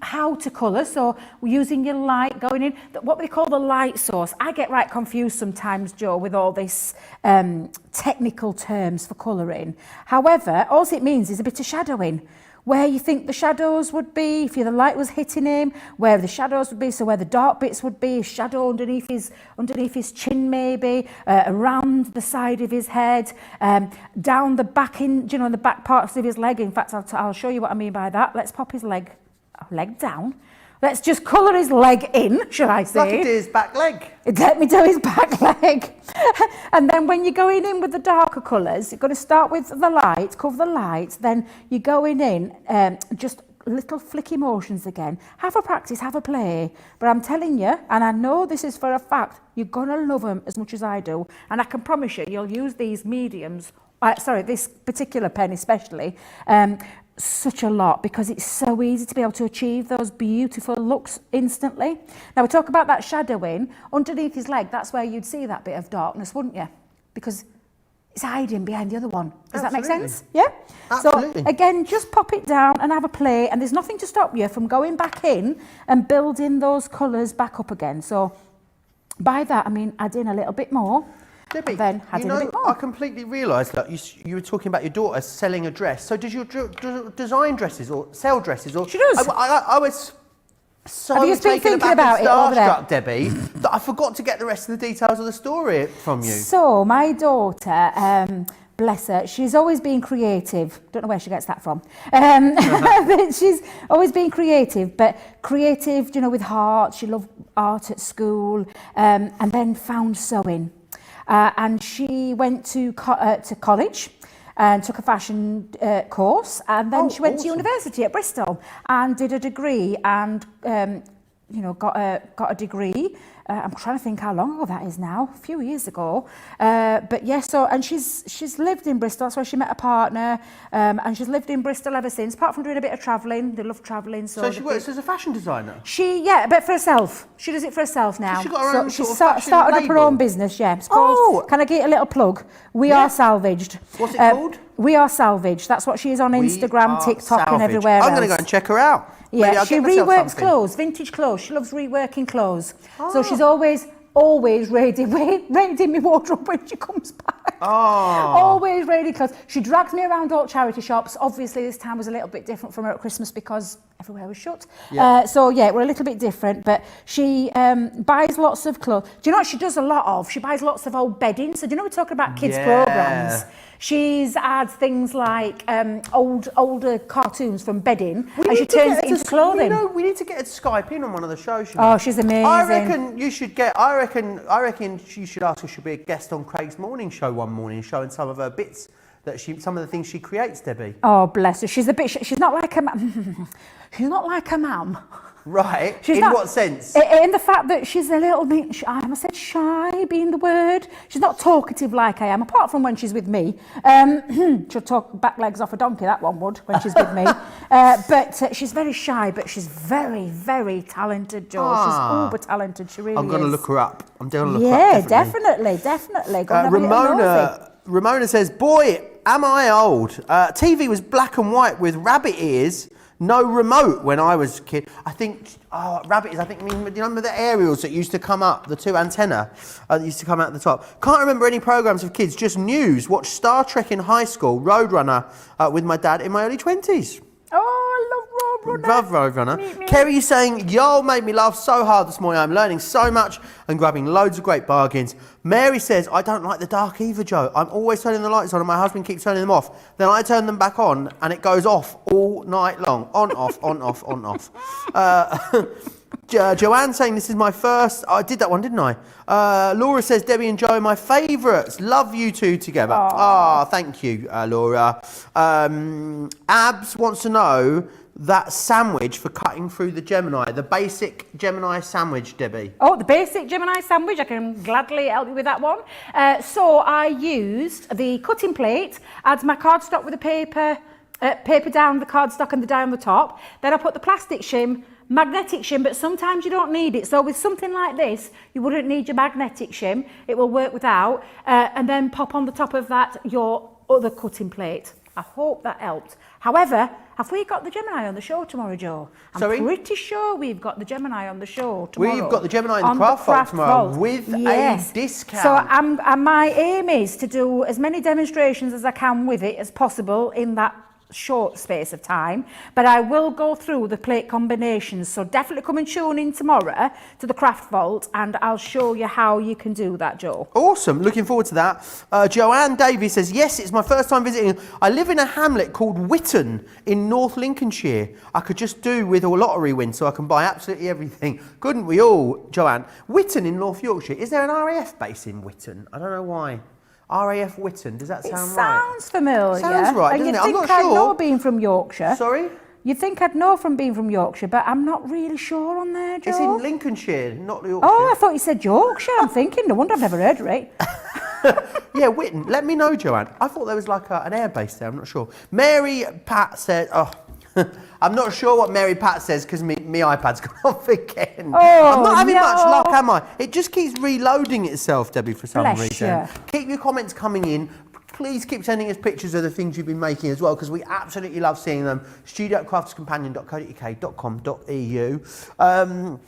how to colour. So we're using your light going in. What we call the light source. I get right confused sometimes, Joe, with all this technical terms for colouring. However, all it means is a bit of shadowing. Where you think the shadows would be, if the light was hitting him, where the shadows would be, so where the dark bits would be, shadow underneath his chin maybe, around the side of his head, down the back the back parts of his leg. In fact, I'll show you what I mean by that. Let's pop his leg down. Let's just colour his leg in, shall I say? Like it is back leg. Let me do his back leg. And then when you're going in with the darker colours, you're going to start with the light, cover the light, then you're going in just little flicky motions again. Have a practice, have a play. But I'm telling you, and I know this is for a fact, you're going to love them as much as I do. And I can promise you'll use these mediums, this particular pen especially, such a lot, because it's so easy to be able to achieve those beautiful looks instantly. Now we talk about that shadowing underneath his leg. That's where you'd see that bit of darkness, wouldn't you? Because it's hiding behind the other one. Does that make sense? Yeah? Absolutely. So again, just pop it down and have a play, and there's nothing to stop you from going back in and building those colours back up again. So by that I mean add in a little bit more. Debbie, I completely realised that you were talking about your daughter selling a dress. So does your design dresses or sell dresses? Or she does. I was so Have you been taken thinking aback and about it over there? starstruck, Debbie, that I forgot to get the rest of the details of the story from you. So my daughter, bless her. She's always been creative. Don't know where she gets that from. But she's always been creative, but creative, you know, with heart. She loved art at school, and then found sewing. And she went to college and took a fashion course, and then she went to university at Bristol and did a degree and got a degree. I'm trying to think how long ago that is now, a few years ago. But yes, and she's lived in Bristol. That's where she met a partner, and she's lived in Bristol ever since. Apart from doing a bit of travelling, they love travelling. So she works as a fashion designer. But for herself. She does it for herself now. So she got her own she sort of fashion started up her label? own business. Yeah, it's called. Can I get a little plug? We Are Salvaged. What's it called? We Are Salvaged. That's what she is on Instagram, TikTok, and everywhere else. I'm going to go and check her out. Yeah, she reworks clothes, vintage clothes. She loves reworking clothes. So she's always raiding my wardrobe when she comes back. Always raiding clothes. She drags me around all charity shops. Obviously, this time was a little bit different from her at Christmas because everywhere was shut. Yeah. We're a little bit different, but she buys lots of clothes. Do you know what she does a lot of? She buys lots of old bedding. So do you know we're talking about kids' programs? She's adds things like older cartoons from bedding, and she turns it into clothing. We need to get her to Skype in on one of the shows. Oh, she's amazing. I reckon you should get. I reckon you should ask her. She'll be a guest on Craig's morning show one morning, showing some of her bits some of the things she creates. Debbie. Oh, bless her. She's a bit. She's not like a. She's not like a mum. Right. She's in not, what sense? In the fact that she's a little bit, I said shy being the word. She's not talkative like I am, apart from when she's with me. She'll talk back legs off a donkey, that one would, when she's with me. But she's very shy, but she's very, very talented, Joe. She's uber talented, she really is. I'm going to look her up. I'm going to look her up. Yeah, definitely. Go and have a little nosy. Ramona says, boy, am I old. TV was black and white with rabbit ears. No remote when I was a kid. I think, rabbit ears, do you remember the aerials that used to come up, the two antenna that used to come out the top? Can't remember any programmes of kids, just news. Watched Star Trek in high school, Roadrunner with my dad in my early 20s. Oh, I love Roadrunner. Love Roadrunner. Kerry saying, y'all made me laugh so hard this morning. I'm learning so much and grabbing loads of great bargains. Mary says, I don't like the dark either, Joe. I'm always turning the lights on and my husband keeps turning them off. Then I turn them back on and it goes off all night long. On, off, on, off, on, off. Joanne saying, this is my first... I did that one, didn't I? Laura says, Debbie and Joe, my favourites. Love you two together. Thank you, Laura. Abs wants to know that sandwich for cutting through the Gemini, the basic Gemini sandwich, Debbie. Oh, the basic Gemini sandwich, I can gladly help you with that one. So I used the cutting plate, add my cardstock with the paper down the cardstock and the die on the top. Then I put the plastic shim, magnetic shim, but sometimes you don't need it. So with something like this, you wouldn't need your magnetic shim. It will work without. And then pop on the top of that your other cutting plate. I hope that helped. However, have we got the Gemini on the show tomorrow, Joe? I'm pretty sure we've got the Gemini on the show tomorrow. We've got the Gemini in the craft vault tomorrow with a discount. So and my aim is to do as many demonstrations as I can with it as possible in that short space of time, but I will go through the plate combinations, so definitely come and tune in tomorrow to the craft vault and I'll show you how you can do that, Joe. Awesome, looking forward to that. Joanne Davies says, yes, it's my first time visiting. I live in a hamlet called Witton in North Lincolnshire. I could just do with a lottery win so I can buy absolutely everything. Couldn't we all, Joanne? Witton in North Yorkshire. Is there an RAF base in Witton? I don't know why. RAF Witton, does that sound right? It sounds familiar. Sounds right, doesn't it? I'm not sure. I'd know being from Yorkshire. Sorry? You'd think I'd know from being from Yorkshire, but I'm not really sure on there, Joe. It's in Lincolnshire, not Yorkshire. Oh, I thought you said Yorkshire. I'm thinking, no wonder I've never heard of it. Yeah, Witton. Let me know, Joanne. I thought there was like an air base there. I'm not sure. Mary Pat said, I'm not sure what Mary Pat says because me iPad's gone off again. I'm not having much luck, am I? It just keeps reloading itself, Debbie, for some reason. Keep your comments coming in. Please keep sending us pictures of the things you've been making as well, because we absolutely love seeing them. studio@craftscompanion.co.uk.com.au.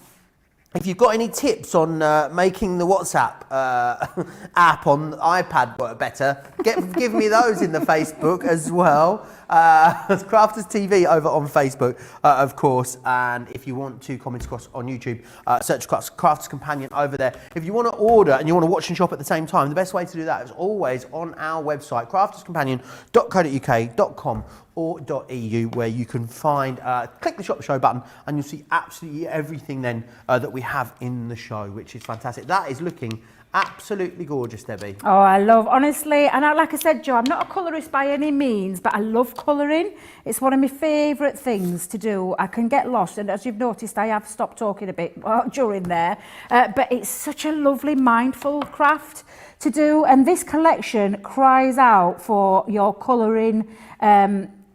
If you've got any tips on making the WhatsApp app on iPad work better, give me those in the Facebook as well. Crafters TV over on Facebook, of course. And if you want to comment across on YouTube, search Crafters Companion over there. If you want to order and you want to watch and shop at the same time, the best way to do that is always on our website, crafterscompanion.co.uk.com or .eu, where you can find, click the shop show button and you'll see absolutely everything then that we have in the show, which is fantastic. That is looking absolutely gorgeous, Debbie. Oh, I love, honestly, and like I said, Joe, I'm not a colourist by any means, but I love colouring. It's one of my favourite things to do. I can get lost, and as you've noticed, I have stopped talking a bit during there, but it's such a lovely, mindful craft to do, and this collection cries out for your colouring,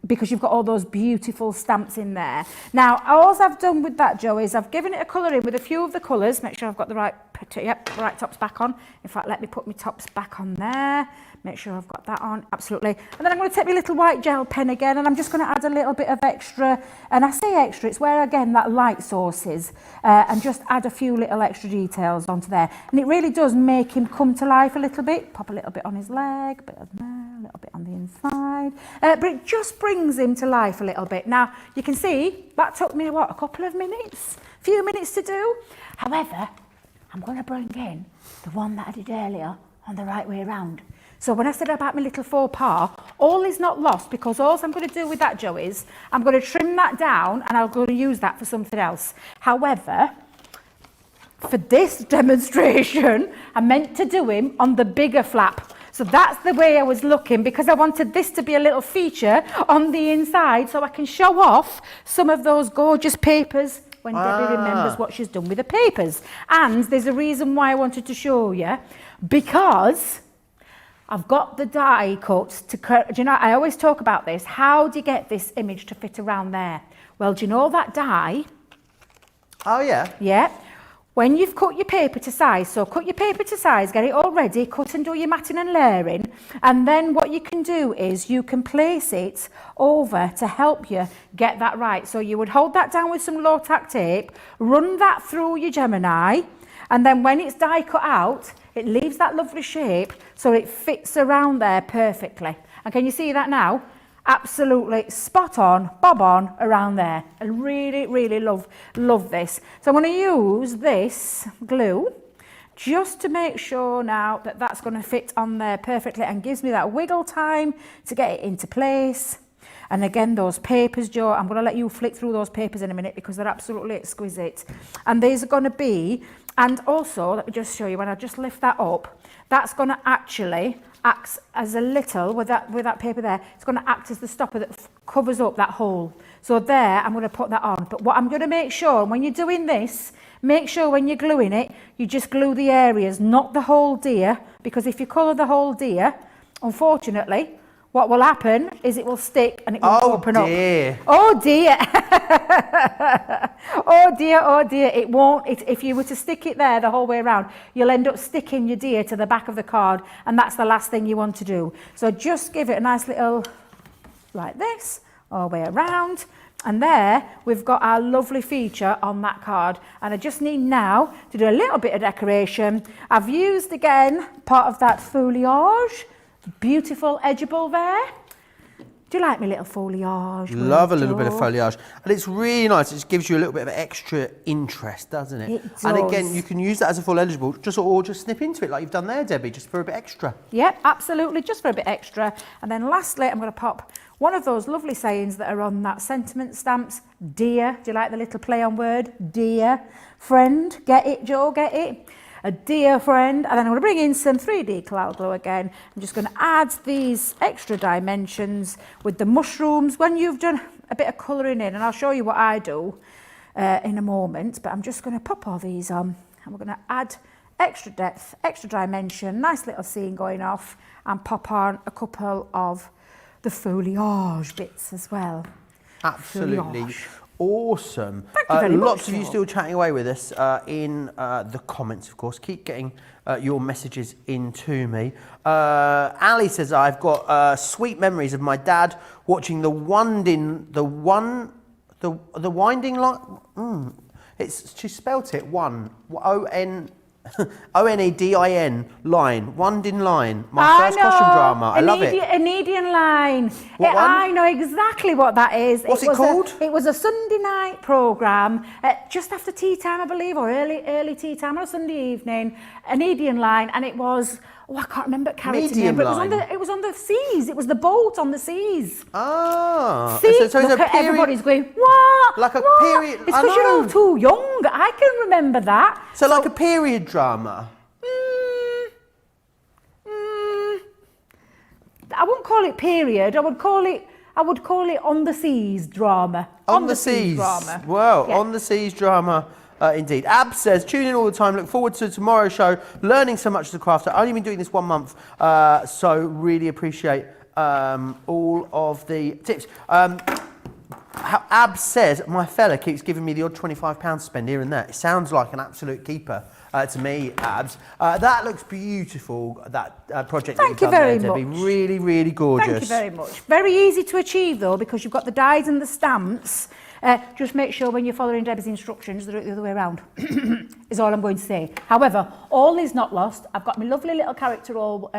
because you've got all those beautiful stamps in there. Now, all I've done with that, Joe, is I've given it a colour in with a few of the colours. Make sure I've got the right tops back on. In fact, let me put my tops back on there. Make sure I've got that on, absolutely. And then I'm going to take my little white gel pen again, and I'm just going to add a little bit of extra, and I say extra, it's where, again, that light source is, and just add a few little extra details onto there. And it really does make him come to life a little bit. Pop a little bit on his leg, a bit of there, a little bit on the inside. But it just brings him to life a little bit. Now, you can see, that took me, what, a couple of minutes? A few minutes to do. However, I'm going to bring in the one that I did earlier on the right way around. So when I said about my little faux pas, all is not lost, because all I'm going to do with that, Joe, is I'm going to trim that down and I'm going to use that for something else. However, for this demonstration, I meant to do him on the bigger flap. So that's the way I was looking, because I wanted this to be a little feature on the inside so I can show off some of those gorgeous papers when Debbie remembers what she's done with the papers. And there's a reason why I wanted to show you, because I've got the die cuts to, do you know, I always talk about this. How do you get this image to fit around there? Well, do you know that die? Oh, yeah. Yeah. When you've cut your paper to size, so cut your paper to size, get it all ready, cut and do your matting and layering, and then what you can do is you can place it over to help you get that right. So you would hold that down with some low tack tape, run that through your Gemini, and then when it's die cut out, it leaves that lovely shape so it fits around there perfectly. And can you see that now? Absolutely spot on, bob on around there. I really, really love this. So I'm going to use this glue just to make sure now that that's going to fit on there perfectly and gives me that wiggle time to get it into place. And again, those papers, Joe, I'm going to let you flick through those papers in a minute because they're absolutely exquisite. And these are going to be, and also, let me just show you, when I just lift that up, that's going to actually act as a little, with that paper there, it's going to act as the stopper that covers up that hole. So there, I'm going to put that on. But what I'm going to make sure, when you're doing this, make sure when you're gluing it, you just glue the areas, not the whole deer, because if you colour the whole deer, unfortunately, what will happen is it will stick and it will open up. Oh dear. Oh dear, oh dear. It won't, if you were to stick it there the whole way around, you'll end up sticking your deer to the back of the card, and that's the last thing you want to do. So just give it a nice little, like this, all the way around. And there, we've got our lovely feature on that card. And I just need now to do a little bit of decoration. I've used, again, part of that foliage. Beautiful edgeable there. Do you like my little foliage? Love a little bit of foliage. And it's really nice. It just gives you a little bit of extra interest, doesn't it? It does. And again, you can use that as a full editable, or just snip into it like you've done there, Debbie, just for a bit extra. Yeah, absolutely, just for a bit extra. And then lastly, I'm going to pop one of those lovely sayings that are on that sentiment stamps. Dear, do you like the little play on word? Dear friend, get it, Joe, get it? A dear friend. And then I'm going to bring in some 3D cloud glow again. I'm just going to add these extra dimensions with the mushrooms when you've done a bit of colouring in, and I'll show you what I do in a moment, but I'm just going to pop all these on, and we're going to add extra depth, extra dimension, nice little scene going off, and pop on a couple of the foliage bits as well. Absolutely. Foliage. Awesome. Thank you very much, lots of you Joe. still chatting away with us in the comments, of course. Keep getting your messages into me. Ali says, I've got sweet memories of my dad watching the winding light. She spelt it one, O-N-E-D-I-N, line, Wandin line. My first costume drama. I love it. An Indian line. What one? I know exactly what that is. What's it called? It was a Sunday night programme, just after tea time, I believe, or early tea time on a Sunday evening. An Indian line, and it was. Oh, I can't remember character name, but it was on the seas. It was the boat on the seas. Ah. See, so look at everybody's going, what? Like a what? period. It's because you're all too young. I can remember that. So like a period drama. I wouldn't call it period. I would call it on the seas drama. On the seas drama. Well, yeah. On the seas drama. Indeed. Ab says, tune in all the time, look forward to tomorrow's show, learning so much as a crafter. I've only been doing this 1 month, so really appreciate all of the tips. Ab says, my fella keeps giving me the odd £25 to spend here and there. It sounds like an absolute keeper to me, Abs. That looks beautiful, that project that you've done there, Debbie. Really, really gorgeous. Thank you very much. Very easy to achieve though, because you've got the dies and the stamps. Just make sure when you're following Debbie's instructions that it's the other way around, is all I'm going to say. However, all is not lost. I've got my lovely little character all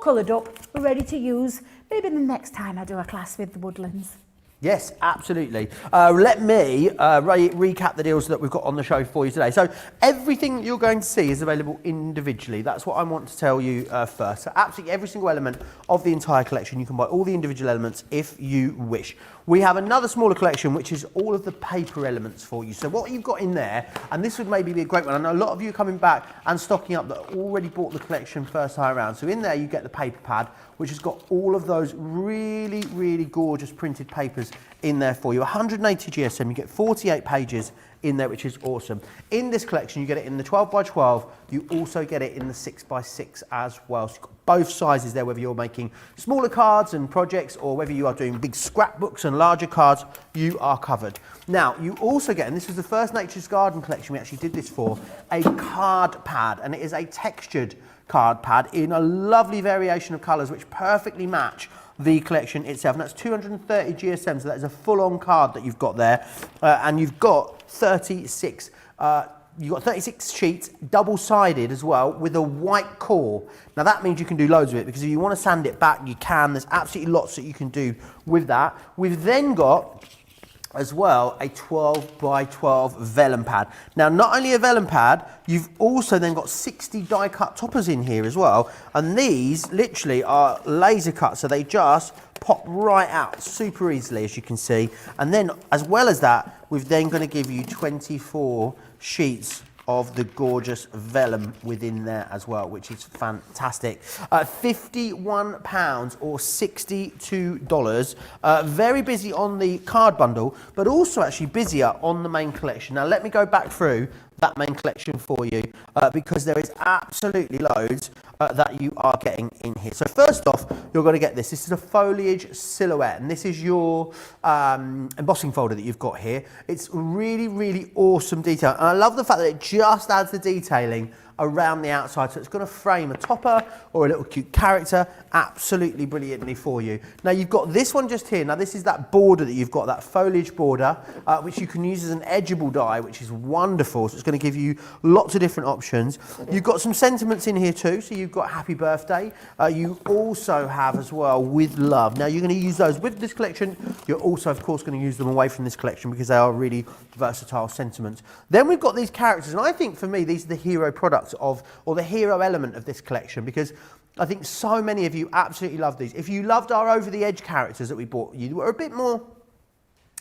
coloured up, ready to use, maybe the next time I do a class with the Woodlands. Yes, absolutely. Let me recap the deals that we've got on the show for you today. So everything that you're going to see is available individually. That's what I want to tell you first. So absolutely every single element of the entire collection, you can buy all the individual elements if you wish. We have another smaller collection, which is all of the paper elements for you. So what you've got in there, and this would maybe be a great one. I know a lot of you are coming back and stocking up that already bought the collection first time around. So in there you get the paper pad, which has got all of those really, really gorgeous printed papers in there for you. 180 GSM, you get 48 pages in there, which is awesome. In this collection, you get it in the 12x12. You also get it in the 6x6 as well. So you've got both sizes there, whether you're making smaller cards and projects or whether you are doing big scrapbooks and larger cards, you are covered. Now, you also get, and this was the first Nature's Garden collection we actually did this for, a card pad, and it is a textured card pad in a lovely variation of colours which perfectly match the collection itself, and that's 230 GSM, so that is a full-on card that you've got there, and you've got 36 sheets, double-sided as well, with a white core. Now that means you can do loads of it, because if you want to sand it back, you can. There's absolutely lots that you can do with that. We've then got as well a 12x12 vellum pad. Now not only a vellum pad, you've also then got 60 die cut toppers in here as well, and these literally are laser cut, so they just pop right out super easily, as you can see. And then as well as that, we're then going to give you 24 sheets of the gorgeous vellum within there as well, which is fantastic. £51 or $62. Very busy on the card bundle, but also actually busier on the main collection. Now let me go back through that main collection for you, because there is absolutely loads that you are getting in here. So first off, you're going to get this. This is a foliage silhouette, and this is your embossing folder that you've got here. It's really, really awesome detail, and I love the fact that it just adds the detailing around the outside, so it's going to frame a topper or a little cute character absolutely brilliantly for you. Now you've got this one just here. Now this is that border that you've got, that foliage border, which you can use as an edgeable die, which is wonderful. So it's going to give you lots of different options. You've got some sentiments in here too. So you've got happy birthday. You also have as well with love. Now you're going to use those with this collection. You're also of course going to use them away from this collection, because they are really versatile sentiments. Then we've got these characters, and I think for me these are the hero products of, or the hero element of this collection, because I think so many of you absolutely love these. If you loved our over the edge characters that we bought you, were a bit more,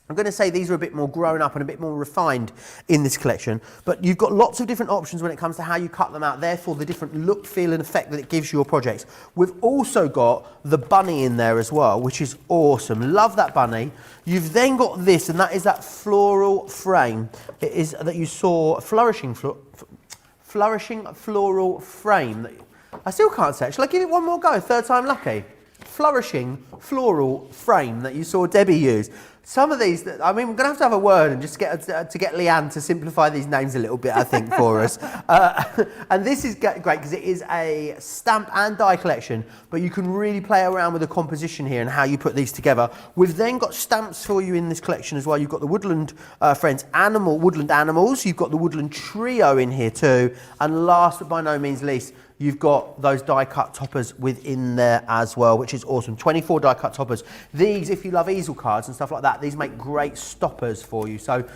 I'm going to say these are a bit more grown up and a bit more refined in this collection, but you've got lots of different options when it comes to how you cut them out, therefore the different look, feel and effect that it gives your projects. We've also got the bunny in there as well, which is awesome. Love that bunny. You've then got this, and that is that floral frame. It is that you saw, flourishing floral frame. I still can't say it. Shall I give it one more go? Third time lucky. flourishing floral frame that you saw Debbie use. Some of these, I mean, we're going to have a word and just get Leanne to simplify these names a little bit, I think, for us. And this is great because it is a stamp and die collection, but you can really play around with the composition here and how you put these together. We've then got stamps for you in this collection as well. You've got the Woodland Friends Woodland Animals. You've got the Woodland Trio in here too. And last but by no means least, you've got those die-cut toppers within there as well, which is awesome. 24 die-cut toppers. These, if you love easel cards and stuff like that, these make great stoppers for you. So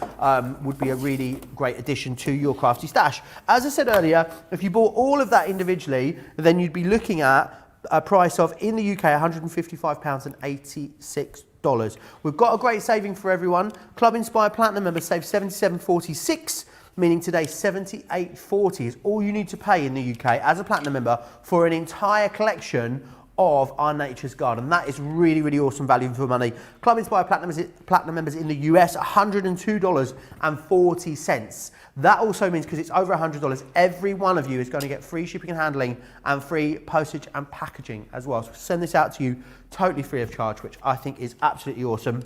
would be a really great addition to your crafty stash. As I said earlier, if you bought all of that individually, then you'd be looking at a price of, in the UK, £155.86. We've got a great saving for everyone. Club Inspired Platinum members save £77.46. Meaning today $78.40 is all you need to pay in the UK as a Platinum member for an entire collection of Our Nature's Garden. That is really, really awesome value for money. Club Inspired Platinum members in the US, $102.40. That also means, because it's over $100, every one of you is going to get free shipping and handling and free postage and packaging as well. So send this out to you totally free of charge, which I think is absolutely awesome.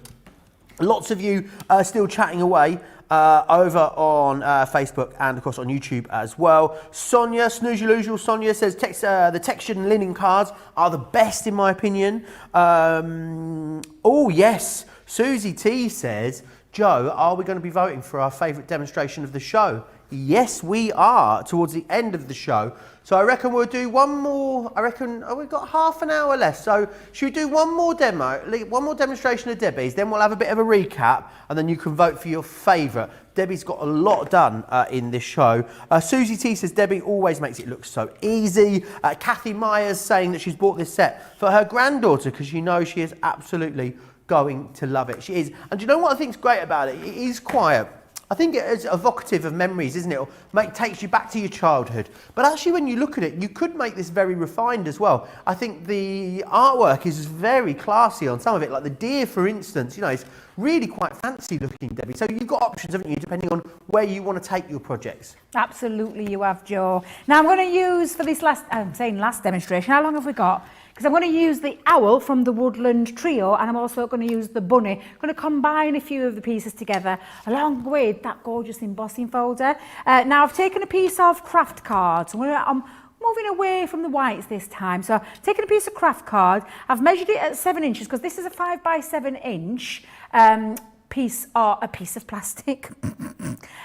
Lots of you are still chatting away over on Facebook and, of course, on YouTube as well. Sonia, Snooze Usual, Sonia says the textured and linen cards are the best, in my opinion. Oh, yes. Susie T says, Joe, are we going to be voting for our favourite demonstration of the show? Yes, we are, towards the end of the show. So I reckon we'll do one more. I reckon we've got half an hour left. So should we do one more demonstration of Debbie's? Then we'll have a bit of a recap, and then you can vote for your favourite. Debbie's got a lot done in this show. Susie T says Debbie always makes it look so easy. Kathy Myers saying that she's bought this set for her granddaughter because you know she is absolutely going to love it. She is. And do you know what I think's great about it? It is quiet. I think it is evocative of memories, isn't it? Takes you back to your childhood. But actually, when you look at it, you could make this very refined as well. I think the artwork is very classy on some of it, like the deer, for instance. You know, it's really quite fancy looking, Debbie. So you've got options, haven't you, depending on where you want to take your projects. Absolutely, you have, Joe. Now, I'm going to use, for this last demonstration, how long have we got? Because I'm going to use the owl from the Woodland Trio, and I'm also going to use the bunny. I'm going to combine a few of the pieces together along with that gorgeous embossing folder. Now I've taken a piece of craft cards. I'm moving away from the whites this time. So I've taken a piece of craft card. I've measured it at 7 inches because this is a 5 by 7 inch piece of plastic.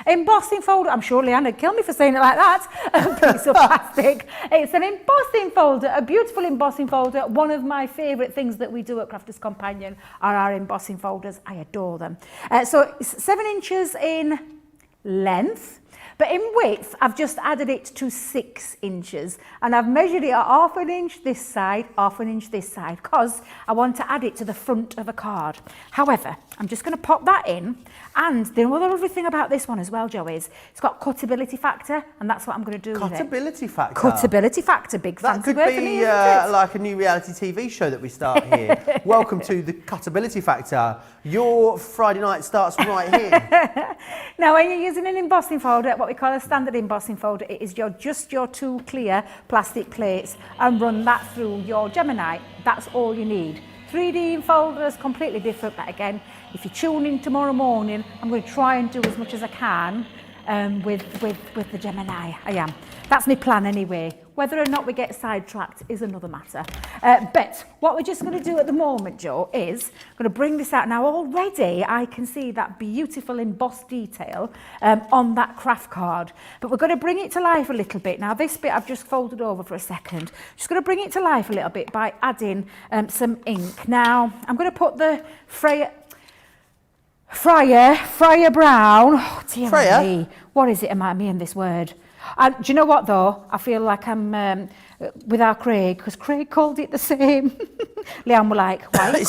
Embossing folder. I'm sure Leanne would kill me for saying it like that. A piece of plastic. It's an embossing folder, a beautiful embossing folder. One of my favourite things that we do at Crafters Companion are our embossing folders. I adore them. So it's 7 inches in length. But in width, I've just added it to 6 inches. And I've measured it at ½ an inch this side, ½ an inch this side, because I want to add it to the front of a card. However, I'm just going to pop that in. And the other lovely thing about this one as well, Joe, is it's got cuttability factor, and that's what I'm going to do with it. Cuttability factor? Cuttability factor, big fancy word for me, isn't it? That could be like a new reality TV show that we start here. Welcome to the Cuttability Factor. Your Friday night starts right here. Now, when you're using an embossing folder, what we call a standard embossing folder, it is just your 2 clear plastic plates, and run that through your Gemini. That's all you need. 3D folders, completely different, but again, if you tune in tomorrow morning, I'm going to try and do as much as I can with the Gemini. I am. That's my plan anyway. Whether or not we get sidetracked is another matter. But what we're just going to do at the moment, Joe, is I'm going to bring this out. Now, already I can see that beautiful embossed detail on that craft card. But we're going to bring it to life a little bit. Now, this bit I've just folded over for a second. Just going to bring it to life a little bit by adding some ink. Now, I'm going to put the Fryer Brown. Oh, dear me. What is it about me and this word? Do you know what, though? I feel like I'm with our Craig, because Craig called it the same. Leanne were like, why are you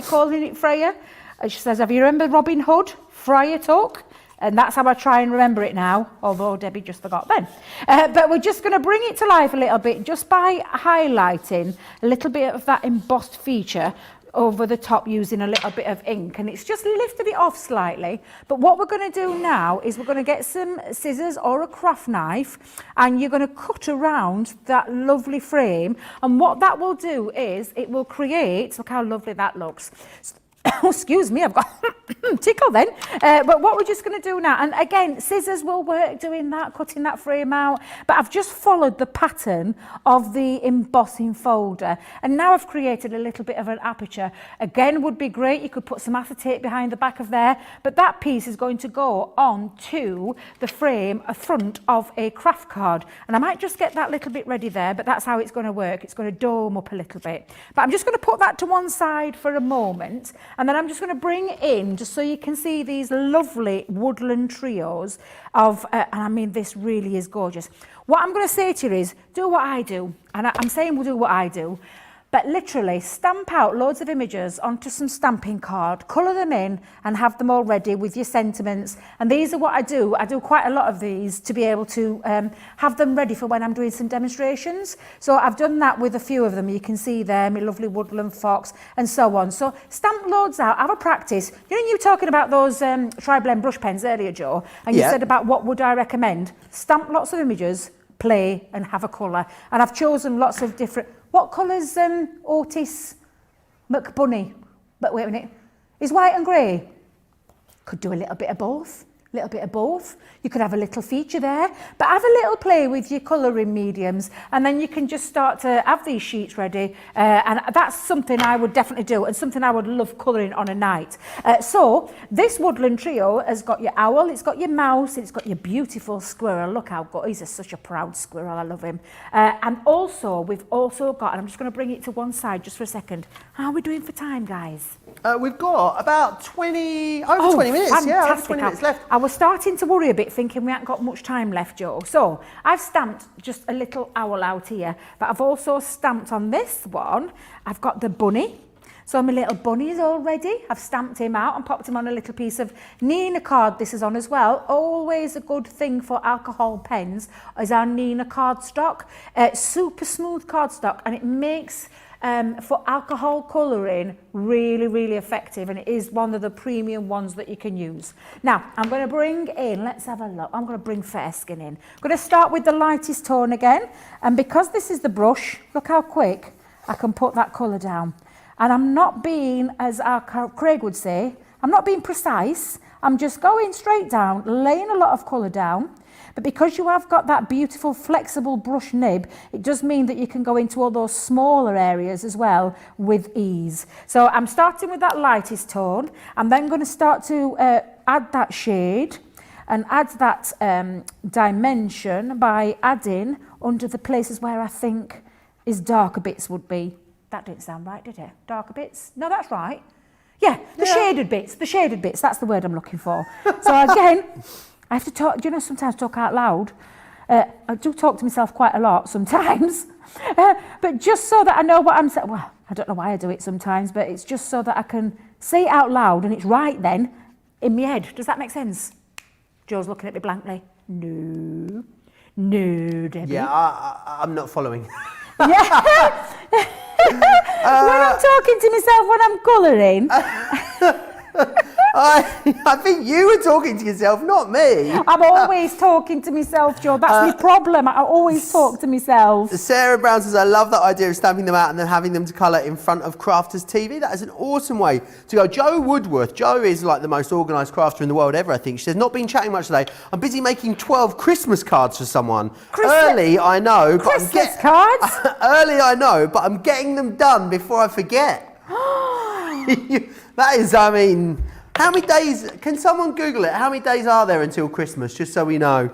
calling it Freya? And she says, have you remembered Robin Hood? Friar Talk? And that's how I try and remember it now, although Debbie just forgot then. But we're just going to bring it to life a little bit just by highlighting a little bit of that embossed feature over the top using a little bit of ink, and it's just lifted it off slightly. But what we're going to do now is we're going to get some scissors or a craft knife, and you're going to cut around that lovely frame, and what that will do is it will create, look how lovely that looks. Oh, excuse me, I've got tickle then. But what we're just going to do now, and again, scissors will work doing that, cutting that frame out, but I've just followed the pattern of the embossing folder, and now I've created a little bit of an aperture. Again, would be great, you could put some acetate behind the back of there, but that piece is going to go on to the frame, a front of a craft card, and I might just get that little bit ready there, but that's how it's going to work. It's going to dome up a little bit. But I'm just going to put that to one side for a moment, and then I'm just going to bring in, just so you can see these lovely woodland trios of, and I mean, this really is gorgeous. What I'm going to say to you is, do what I do. And I'm saying we'll do what I do. But literally stamp out loads of images onto some stamping card, colour them in and have them all ready with your sentiments. And these are what I do. I do quite a lot of these to be able to have them ready for when I'm doing some demonstrations. So I've done that with a few of them. You can see there, my lovely woodland fox and so on. So stamp loads out, have a practice. You know, you were talking about those tri-blend brush pens earlier, Joe, and you said about what would I recommend. Stamp lots of images, play and have a colour. And I've chosen lots of different... What colour's Otis McBunny? But wait a minute. Is white and grey? Could do a little bit of both. Little bit of both. You could have a little feature there, but have a little play with your colouring mediums, and then you can just start to have these sheets ready, and that's something I would definitely do, and something I would love colouring on a night. So this woodland trio has got your owl, it's got your mouse, it's got your beautiful squirrel. Look how good, he's such a proud squirrel, I love him. And also, we've also got, and I'm just going to bring it to one side just for a second. How are we doing for time, guys? We've got about 20 minutes. Fantastic. Yeah, over 20 minutes left. I was starting to worry a bit, thinking we haven't got much time left, Joe. So I've stamped just a little owl out here, but I've also stamped on this one. I've got the bunny. So my little bunny is all ready. I've stamped him out and popped him on a little piece of Nina card. This is on as well. Always a good thing for alcohol pens is our Nina cardstock. Super smooth cardstock, and it makes for alcohol colouring really, really effective, and it is one of the premium ones that you can use. Now, I'm going to bring in, let's have a look, I'm going to bring Fairskin in. I'm going to start with the lightest tone again, and because this is the brush, look how quick I can put that colour down. And I'm not being, as our Craig would say, I'm not being precise, I'm just going straight down, laying a lot of colour down. But because you have got that beautiful flexible brush nib, it does mean that you can go into all those smaller areas as well with ease. So I'm starting with that lightest tone. I'm then going to start to add that shade and add that dimension by adding under the places where I think is darker bits would be. That didn't sound right, did it? Darker bits? No, that's right. Yeah, the shaded bits, that's the word I'm looking for. So again, I have to talk, do you know, sometimes talk out loud. I do talk to myself quite a lot sometimes, but just so that I know what I'm saying. Well, I don't know why I do it sometimes, but it's just so that I can say it out loud and it's right then in my head. Does that make sense? Joe's looking at me blankly. No, Debbie. Yeah, I'm not following. Yeah. When I'm talking to myself when I'm colouring. I think you were talking to yourself, not me. I'm always talking to myself, Joe. That's my problem. I always talk to myself. Sarah Brown says, I love that idea of stamping them out and then having them to colour in front of Crafters TV. That is an awesome way to go. Joe Woodworth. Joe is like the most organised crafter in the world ever, I think. She says, not been chatting much today. I'm busy making 12 Christmas cards for someone. Early, I know. Christmas cards? Early, I know, but I'm getting them done before I forget. That is, I mean... How many days, can someone Google it? How many days are there until Christmas, just so we know?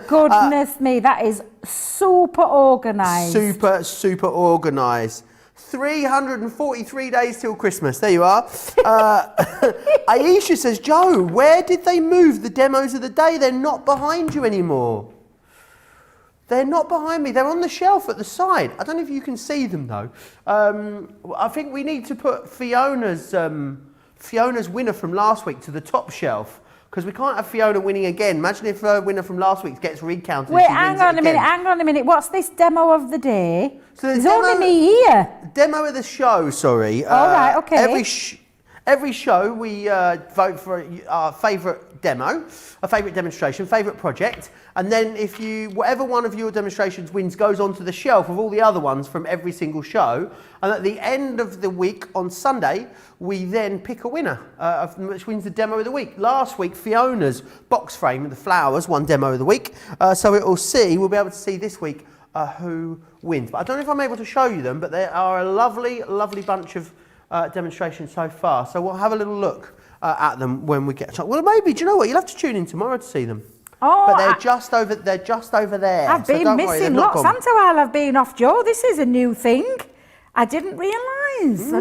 Goodness me, that is super organised. Super organised. 343 days till Christmas, there you are. Aisha says, Joe, where did they move the demos of the day? They're not behind you anymore. They're not behind me, they're on the shelf at the side. I don't know if you can see them though. I think we need to put Fiona's winner from last week to the top shelf, Because we can't have Fiona winning again. Imagine if the winner from last week gets recounted. Wait, and she wins it again. hang on a minute. What's this demo of the day? So There's only me here. Demo of the show, sorry. All right, okay. Every show we vote for our favourite demo, a favourite demonstration, favourite project, and then whatever one of your demonstrations wins goes onto the shelf of all the other ones from every single show, and at the end of the week on Sunday, we then pick a winner, which wins the demo of the week. Last week, Fiona's box frame with the flowers won demo of the week, so we'll be able to see this week who wins. But I don't know if I'm able to show you them, but they are a lovely, lovely bunch of demonstrations so far. So we'll have a little look at them when we get a chance. Well, maybe, do you know what? You'll have to tune in tomorrow to see them. Oh, but they're just over there. I've been missing lots. Santa while I've been off, Joe. This is a new thing. I didn't realise.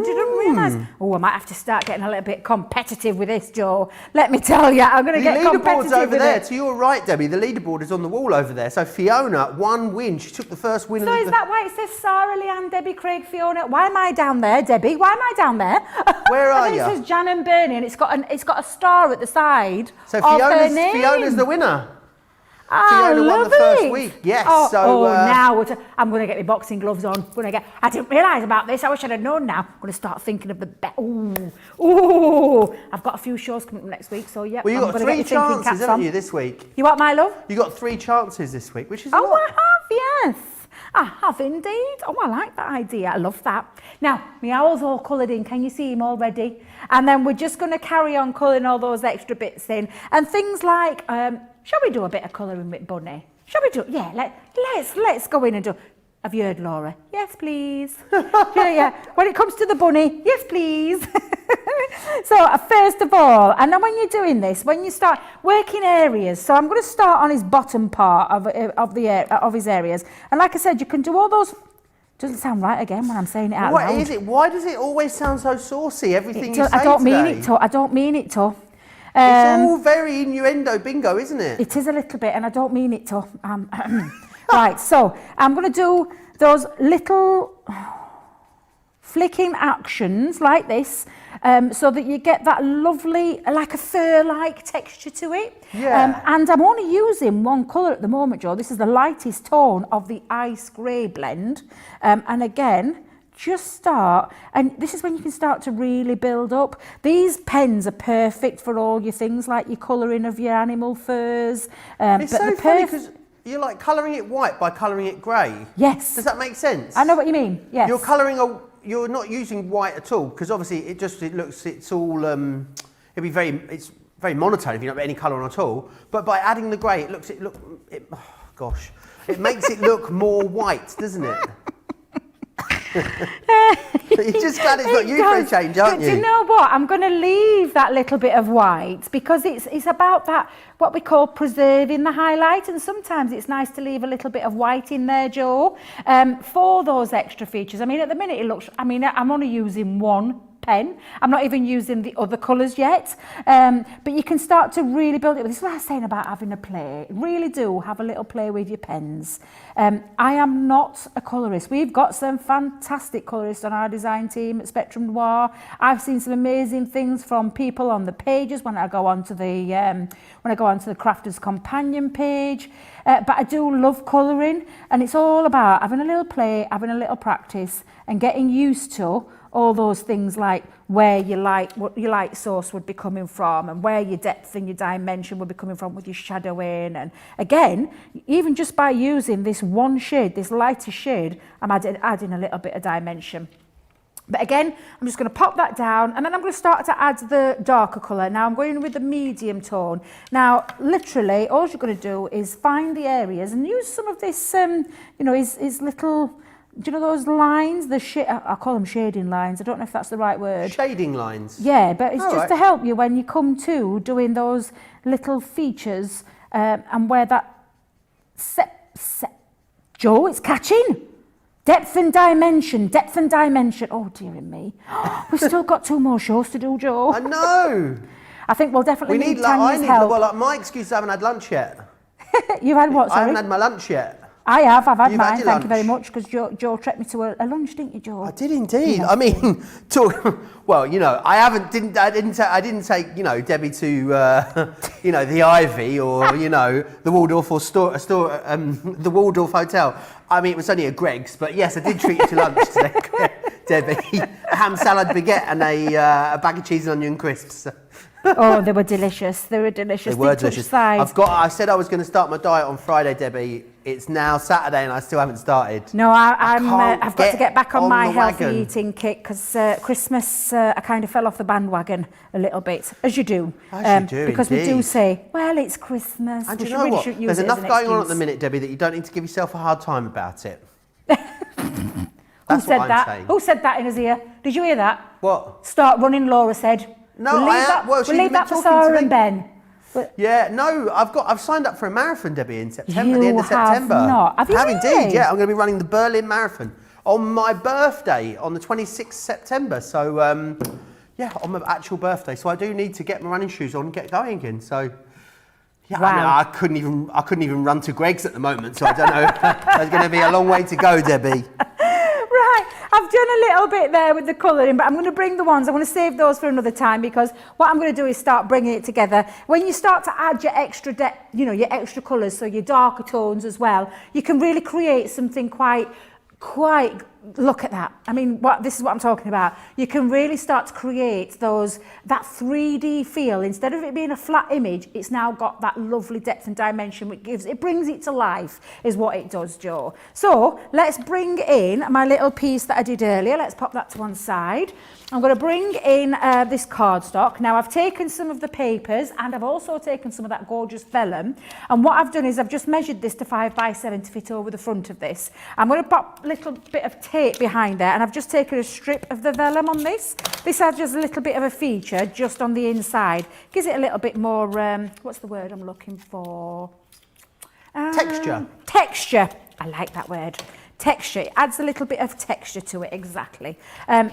Oh, I might have to start getting a little bit competitive with this, Joe. Let me tell you, I'm going to get competitive with it. The leaderboard's over there. It. To your right, Debbie. The leaderboard is on the wall over there. So Fiona, one win. She took the first win. So is that why it says Sarah, Leanne, Debbie, Craig, Fiona? Why am I down there, Debbie? Why am I down there? Where are you? It says Jan and Bernie, and it's got a star at the side. So Fiona's the winner. I Fiona won the first week, yes. Now I'm going to get my boxing gloves on. I didn't realise about this. I wish I'd have known now. I'm going to start thinking of the bet. I've got a few shows coming up next week, so yeah. Well, you've got 3 chances, haven't you, this week? You what, my love? You got 3 chances this week, which is a lot. I have, yes. I have indeed. Oh, I like that idea. I love that. Now, my owl's all coloured in. Can you see him already? And then we're just going to carry on colouring all those extra bits in. And things like, shall we do a bit of colouring with Bunny? Shall we do? Yeah, let's go in and do. Have you heard Laura? Yes, please. yeah. When it comes to the bunny, yes, please. So first of all, and then when you're doing this, when you start working areas, so I'm going to start on his bottom part of his areas, and like I said, you can do all those. Doesn't sound right again when I'm saying it out loud. What is it? Why does it always sound so saucy? Everything you say I don't today? mean it to. I don't mean it to. It's all very innuendo bingo, isn't it? It is a little bit, and I don't mean it to. Right, so I'm going to do those little flicking actions like this, so that you get that lovely, like a fur-like texture to it. Yeah. And I'm only using one colour at the moment, Joe. This is the lightest tone of the ice grey blend. And again, just start, and this is when you can start to really build up. These pens are perfect for all your things like your colouring of your animal furs. It's so funny because you're like colouring it white by colouring it grey. Yes. Does that make sense? I know what you mean, yes. You're not using white at all, because obviously it's very monotone if you don't have any colour on at all. But by adding the grey, it makes it look more white, doesn't it? You're just glad it's not you for a change, aren't you? Do you know what? I'm going to leave that little bit of white because it's about that, what we call preserving the highlight, and sometimes it's nice to leave a little bit of white in there, Joe, for those extra features. I mean, at the minute I'm only using one pen. I'm not even using the other colours yet, but you can start to really build it. This is what I was saying about having a play. Really do have a little play with your pens. I am not a colourist. We've got some fantastic colourists on our design team at Spectrum Noir. I've seen some amazing things from people on the pages when I go onto the Crafter's Companion page. But I do love colouring, and it's all about having a little play, having a little practice, and getting used to all those things like where what your light source would be coming from, and where your depth and your dimension would be coming from with your shadowing. And again, even just by using this one shade, this lighter shade, I'm adding a little bit of dimension. But again, I'm just going to pop that down, and then I'm going to start to add the darker colour. Now I'm going with the medium tone. Now, literally, all you're going to do is find the areas and use some of this, his little, do you know those lines? I call them shading lines. I don't know if that's the right word. Shading lines? Yeah, but it's just to help you when you come to doing those little features, and where that Joe, it's catching. Depth and dimension. Oh, dearie me. We've still got 2 more shows to do, Joe. I know. I think we'll definitely need Tanya's help. Well, my excuse is I haven't had lunch yet. You've had what, sorry? I haven't had my lunch yet. I have. I've had You've had mine. your Thank you very lunch. much, because Joe treated me to a lunch, didn't you, Joe? I did indeed. I mean, well, you know, I didn't take, you know, Debbie to, you know, the Ivy or, you know, the Waldorf or the Waldorf Hotel. I mean, it was only a Greg's, but yes, I did treat you to lunch today, Debbie. A ham salad baguette and a bag of cheese and onion crisps. Oh, they were delicious. They were delicious. They were Didn't touch delicious. sides. I said I was going to start my diet on Friday, Debbie. It's now Saturday and I still haven't started. No, I've got to get back on my the healthy wagon. eating kick, because Christmas, I kind of fell off the bandwagon a little bit, as you do. As you do, because we do indeed. say, well, it's Christmas. And we you should know really what? shouldn't use There's it enough as an going on at the excuse. minute, Debbie, that you don't need to give yourself a hard time about it. Who That's said what I'm that? saying. Who said that in his ear? Did you hear that? What? Start running, Laura said. No, we'll leave I am. that, Well, we'll she's leave been that for talking to Sarah me. and Ben. But Yeah, no, I've signed up for a marathon, Debbie, in September, at the You end of have September. not. Have you I really? indeed, yeah. I'm going to be running the Berlin Marathon on my birthday on the 26th September. So, yeah, on my actual birthday. So I do need to get my running shoes on and get going again. So, yeah, I mean, Wow. I couldn't even run to Greg's at the moment. So I don't know. There's going to be a long way to go, Debbie. right, I've done a little bit there with the colouring, but I'm going to bring the ones, I'm going to save those for another time, because what I'm going to do is start bringing it together. When you start to add your extra depth, you know, your extra colours, so your darker tones as well, you can really create something quite, look at that. I mean, this is what I'm talking about. You can really start to create that 3D feel. Instead of it being a flat image, it's now got that lovely depth and dimension, which brings it to life, is what it does, Joe. So let's bring in my little piece that I did earlier. Let's pop that to one side. I'm going to bring in this cardstock. Now, I've taken some of the papers, and I've also taken some of that gorgeous vellum. And what I've done is I've just measured this to 5 by 7 to fit over the front of this. I'm going to pop a little bit of tape behind there, and I've just taken a strip of the vellum on this. This has just a little bit of a feature just on the inside. Gives it a little bit more, what's the word I'm looking for? Texture. Texture. I like that word. Texture. It adds a little bit of texture to it, exactly.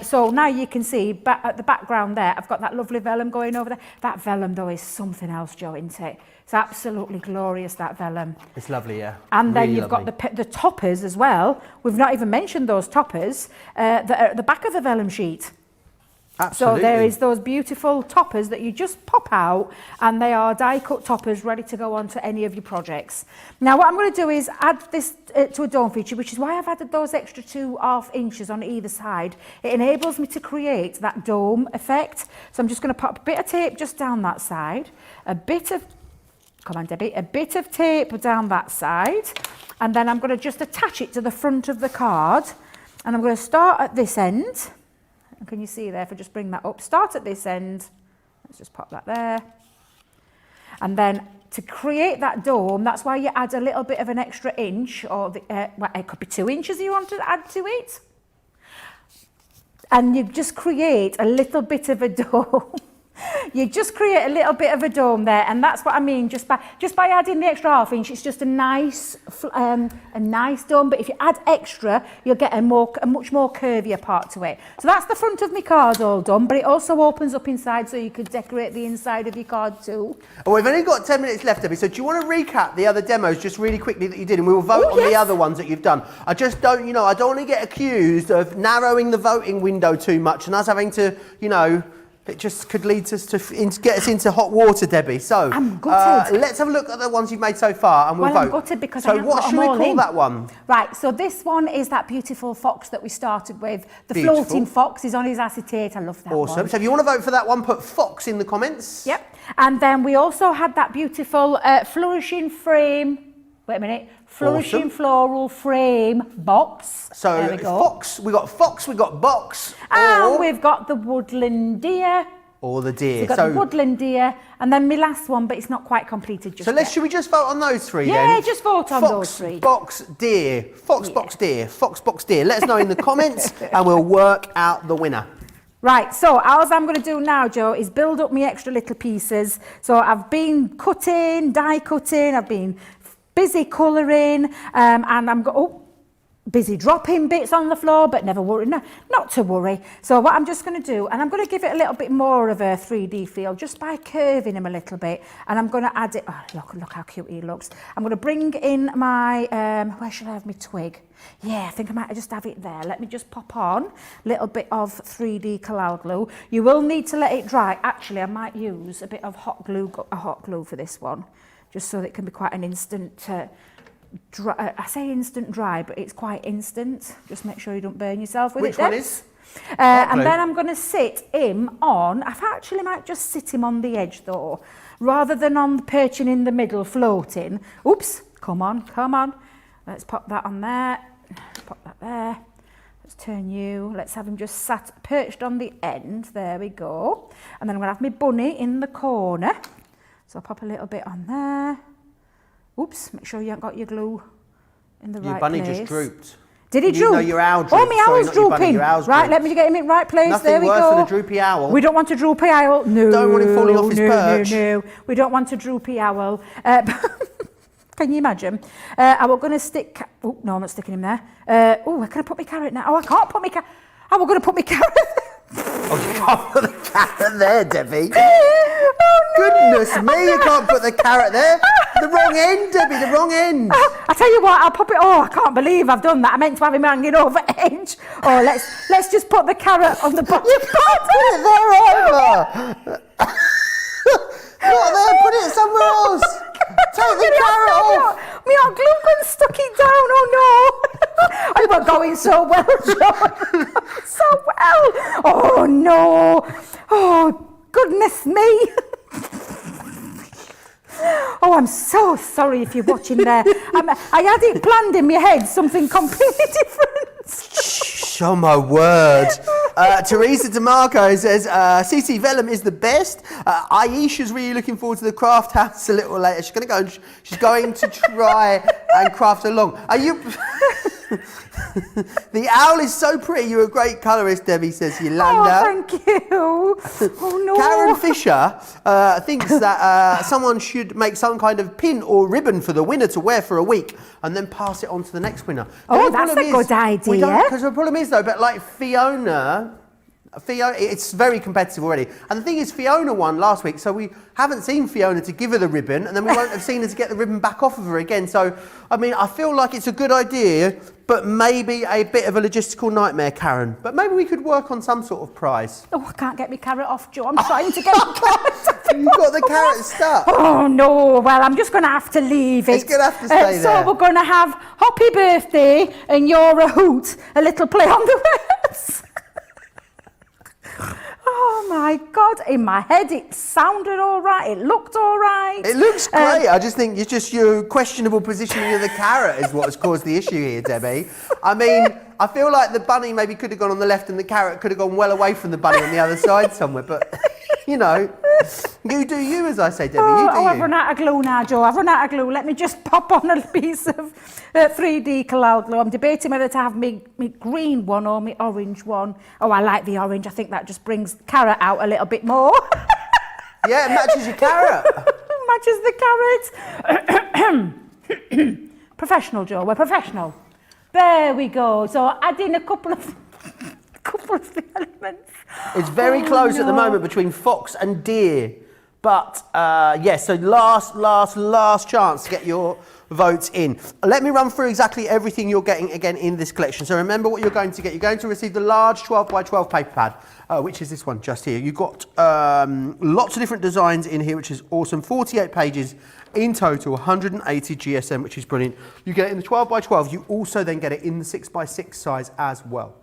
So now you can see at the background there, I've got that lovely vellum going over there. That vellum, though, is something else, Joe, isn't it? It's absolutely glorious, that vellum. It's lovely, yeah. And then Really you've lovely. got the toppers as well. We've not even mentioned those toppers that are at the back of the vellum sheet. Absolutely. So there is those beautiful toppers that you just pop out, and they are die-cut toppers ready to go on to any of your projects. Now, what I'm going to do is add this to a dome feature, which is why I've added those extra 2.5 inches on either side. It enables me to create that dome effect. So I'm just going to pop a bit of tape just down that side, a bit of tape down that side, and then I'm going to just attach it to the front of the card, and I'm going to start at this end. Can you see there, if I just bring that up, start at this end, let's just pop that there. And then to create that dome, that's why you add a little bit of an extra inch, or well, it could be 2 inches you want to add to it. And you just create a little bit of a dome. You just create a little bit of a dome there, and that's what I mean. Just by adding the extra 1/2 inch, it's just a nice dome. But if you add extra, you'll get a much more curvier part to it. So that's the front of my card all done, but it also opens up inside, so you could decorate the inside of your card too. Oh, we've only got 10 minutes left, Debbie, so do you want to recap the other demos just really quickly that you did, and we will vote on the other ones that you've done. I just don't, I don't want to get accused of narrowing the voting window too much and us having to, it just could lead us to get us into hot water, Debbie. So I'm gutted. Let's have a look at the ones you've made so far, and we'll vote. I'm gutted because I haven't what got should them we all call in. that one? Right, so this one is that beautiful fox that we started with. The Beautiful. floating fox. He's on his acetate. I love that Awesome. one. So if you want to vote for that one, put Fox in the comments. Yep. And then we also had that beautiful flourishing frame. Wait a minute. Flourishing Awesome. floral frame box. So there we go. Fox, we got box, And or we've got the woodland deer. the deer. We've got the woodland deer, and then my last one, but it's not quite completed just yet. Should we just vote on those three then? Yeah, just vote on those three. Box, deer. Fox, box, deer. Fox, box, deer. Let us know in the comments and we'll work out the winner. Right, so all I'm going to do now, Joe, is build up my extra little pieces. So I've been cutting, die cutting, I've been busy colouring, and I'm going... Oh, busy dropping bits on the floor, but never worry, no, not to worry. So what I'm just going to do, and I'm going to give it a little bit more of a 3D feel just by curving him a little bit, and I'm going to add it, oh, look how cute he looks. I'm going to bring in my, where should I have my twig? Yeah, I think I might just have it there. Let me just pop on a little bit of 3D Collal glue. You will need to let it dry. Actually, I might use a bit of hot glue for this one, just so that it can be quite an instant dry. I say instant dry, but it's quite instant. Just make sure you don't burn yourself with Which it. one is? And then I'm going to sit him on, I actually might just sit him on the edge though, rather than on perching in the middle floating. Oops, come on. Let's pop that on there. Pop that there. Let's turn you. Let's have him just perched on the end. There we go. And then I'm going to have my bunny in the corner. So I'll pop a little bit on there. Oops, make sure you haven't got your glue in the right place. Your bunny just drooped. Did he droop? No, your owl drooped. Oh, my owl's drooping. Right, Right, let me get him in right place. Nothing there we worse go. than a droopy owl. We don't want a droopy owl. No. Don't want him falling off his perch. No. We don't want a droopy owl. Can you imagine? I was going to stick... Oh, no, I'm not sticking him there. Oh, where can I put my carrot now? Oh, I can't put my carrot... I was going to put my carrot Oh, you can't put the carrot there, Debbie. Oh, no. Goodness me, you can't put the carrot there. The wrong end, Debbie, the wrong end. I tell you what, I'll pop it... Oh, I can't believe I've done that. I meant to have him hanging over edge. Oh, let's just put the carrot on the bottom. You can't put it there either. Not there, put it somewhere else. Take the carrot off. Me hot glue gun stuck it down, oh no. I was going so well, John. So well. Oh no. Oh, goodness me. Oh, I'm so sorry if you're watching there. I had it planned in my head, something completely different. Shh, oh my word. Teresa DeMarco says, CC Vellum is the best. Aisha's really looking forward to the craft house a little later. She's going to go and she's going to try and craft along. Are you... The owl is so pretty. You're a great colourist, Debbie, says Yolanda. Oh, thank you. Oh, no. Karen Fisher thinks that someone should make some kind of pin or ribbon for the winner to wear for a week and then pass it on to the next winner. Oh, that's a good idea. Because the problem is, though, but like Fiona, it's very competitive already. And the thing is, Fiona won last week, so we haven't seen Fiona to give her the ribbon, and then we won't have seen her to get the ribbon back off of her again. So, I mean, I feel like it's a good idea, but maybe a bit of a logistical nightmare, Karen. But maybe we could work on some sort of prize. Oh, I can't get my carrot off, Joe. I'm trying to get my carrot. You've got the carrot stuck. Oh, no. Well, I'm just going to have to leave it. It's going to have to stay there. So we're going to have Happy Birthday and You're a Hoot, a little play on the words. Oh my God, in my head it sounded all right, it looked all right. It looks great, I just think it's just your questionable positioning of the carrot is what has caused the issue here, Debbie. I mean, I feel like the bunny maybe could have gone on the left and the carrot could have gone well away from the bunny on the other side somewhere, but, you know, you do you, as I say, Debbie, you do you. I've run out of glue now, Joe, I've run out of glue. Let me just pop on a piece of 3D Collal glue. I'm debating whether to have me green one or me orange one. Oh, I like the orange. I think that just brings carrot out a little bit more. Yeah, it matches your carrot. Matches the carrot. Professional, Joe, we're professional. There we go. So add in a couple of the elements. It's very close at the moment between fox and deer. But, yes, so last chance to get your votes in. Let me run through exactly everything you're getting again in this collection. So remember what you're going to get. You're going to receive the large 12 by 12 paper pad, which is this one just here. You've got lots of different designs in here, which is awesome. 48 pages in total, 180 GSM, which is brilliant. You get it in the 12 by 12. You also then get it in the 6 by 6 size as well.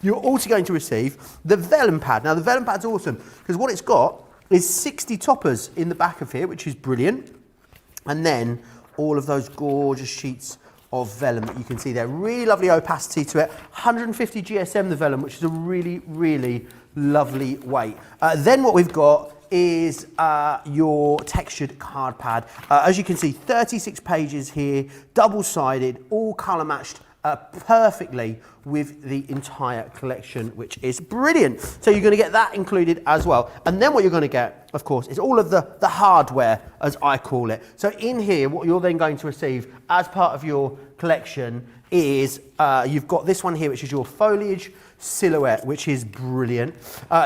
You're also going to receive the vellum pad. Now, the vellum pad's awesome because what it's got is 60 toppers in the back of here, which is brilliant. And then all of those gorgeous sheets of vellum that you can see there. Really lovely opacity to it. 150 GSM, the vellum, which is a really, really lovely weight. Then what we've got is your textured card pad. As you can see, 36 pages here, double-sided, all colour matched perfectly with the entire collection, which is brilliant. So you're going to get that included as well. And then what you're going to get, of course, is all of the hardware, as I call it. So in here, what you're then going to receive as part of your collection is you've got this one here, which is your foliage silhouette, which is brilliant.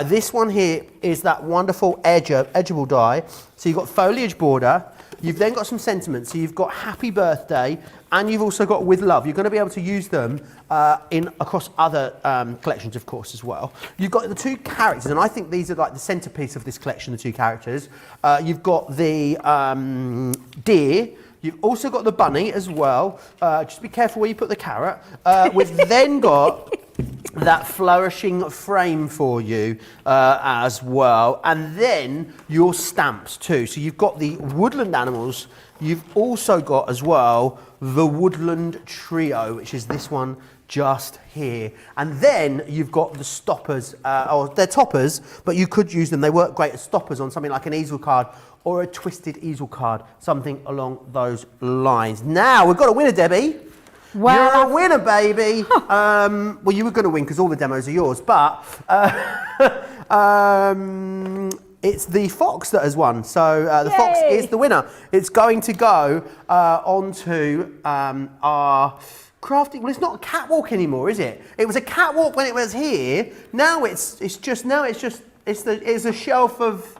This one here is that wonderful edgeable die. So you've got foliage border. You've then got some sentiments. So you've got happy birthday, and you've also got with love. You're going to be able to use them across other collections, of course, as well. You've got the two characters, and I think these are like the centerpiece of this collection, the two characters. You've got the deer. You've also got the bunny as well. Just be careful where you put the carrot. We've then got that flourishing frame for you as well. And then your stamps too. So you've got the woodland animals. You've also got as well the woodland trio, which is this one just here. And then you've got the stoppers, or they're toppers, but you could use them. They work great as stoppers on something like an easel card or a twisted easel card, something along those lines. Now, we've got a winner, Debbie. Well, you're a winner, baby. Well, you were going to win because all the demos are yours, but it's the fox that has won. So the fox is the winner. It's going to go onto our crafty. Well, it's not a catwalk anymore, is it? It was a catwalk when it was here. Now it's a shelf of.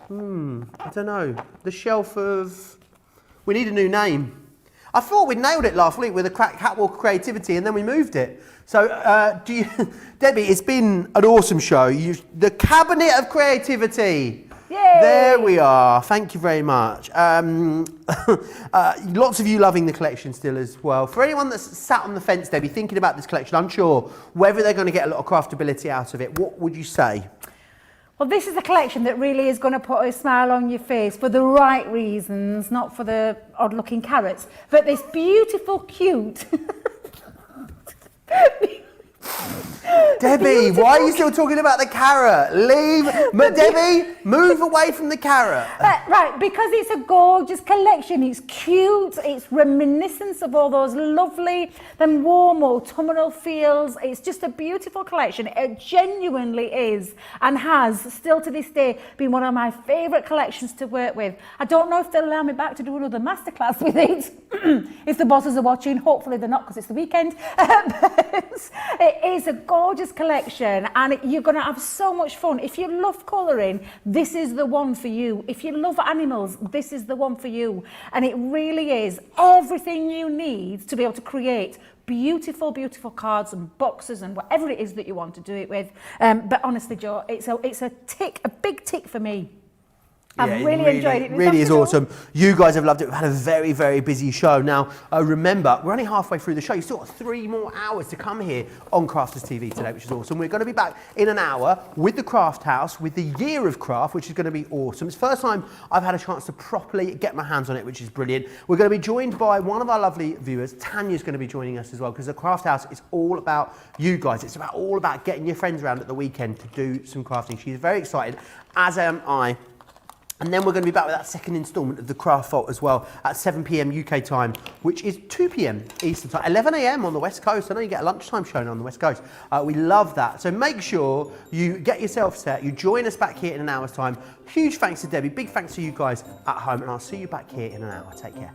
I don't know. The shelf of. We need a new name. I thought we nailed it last week with a catwalk creativity, and then we moved it. So, Debbie, it's been an awesome show. The Cabinet of Creativity. Yay! There we are. Thank you very much. Lots of you loving the collection still as well. For anyone that's sat on the fence, Debbie, thinking about this collection, unsure whether they're going to get a lot of craftability out of it, what would you say? Well, this is a collection that really is going to put a smile on your face for the right reasons, not for the odd-looking carrots. But this beautiful, cute... Debbie, why are you still talking about the carrot? Leave, Debbie, move away from the carrot. Right, because it's a gorgeous collection. It's cute. It's reminiscent of all those lovely, them warm autumnal feels. It's just a beautiful collection. It genuinely is and has still to this day been one of my favourite collections to work with. I don't know if they'll allow me back to do another masterclass with it. If the bosses are watching, hopefully they're not because it's the weekend. But it is a gorgeous collection and you're going to have so much fun. If you love colouring, this is the one for you. If you love animals, this is the one for you. And it really is everything you need to be able to create beautiful, beautiful cards and boxes and whatever it is that you want to do it with. But honestly, Joe, it's a big tick for me. I've really enjoyed it. It really is awesome. You guys have loved it. We've had a very, very busy show. Now, remember, we're only halfway through the show. You've still got 3 more hours to come here on Crafters TV today, which is awesome. We're going to be back in an hour with the Craft House, with the Year of Craft, which is going to be awesome. It's the first time I've had a chance to properly get my hands on it, which is brilliant. We're going to be joined by one of our lovely viewers. Tanya's going to be joining us as well, because the Craft House is all about you guys. It's all about getting your friends around at the weekend to do some crafting. She's very excited, as am I. And then we're going to be back with that second instalment of the Craft Vault as well at 7 p.m. UK time, which is 2 p.m. Eastern time, 11 a.m. on the West Coast. I know you get a lunchtime show on the West Coast. We love that. So make sure you get yourself set. You join us back here in an hour's time. Huge thanks to Debbie. Big thanks to you guys at home. And I'll see you back here in an hour. Take care.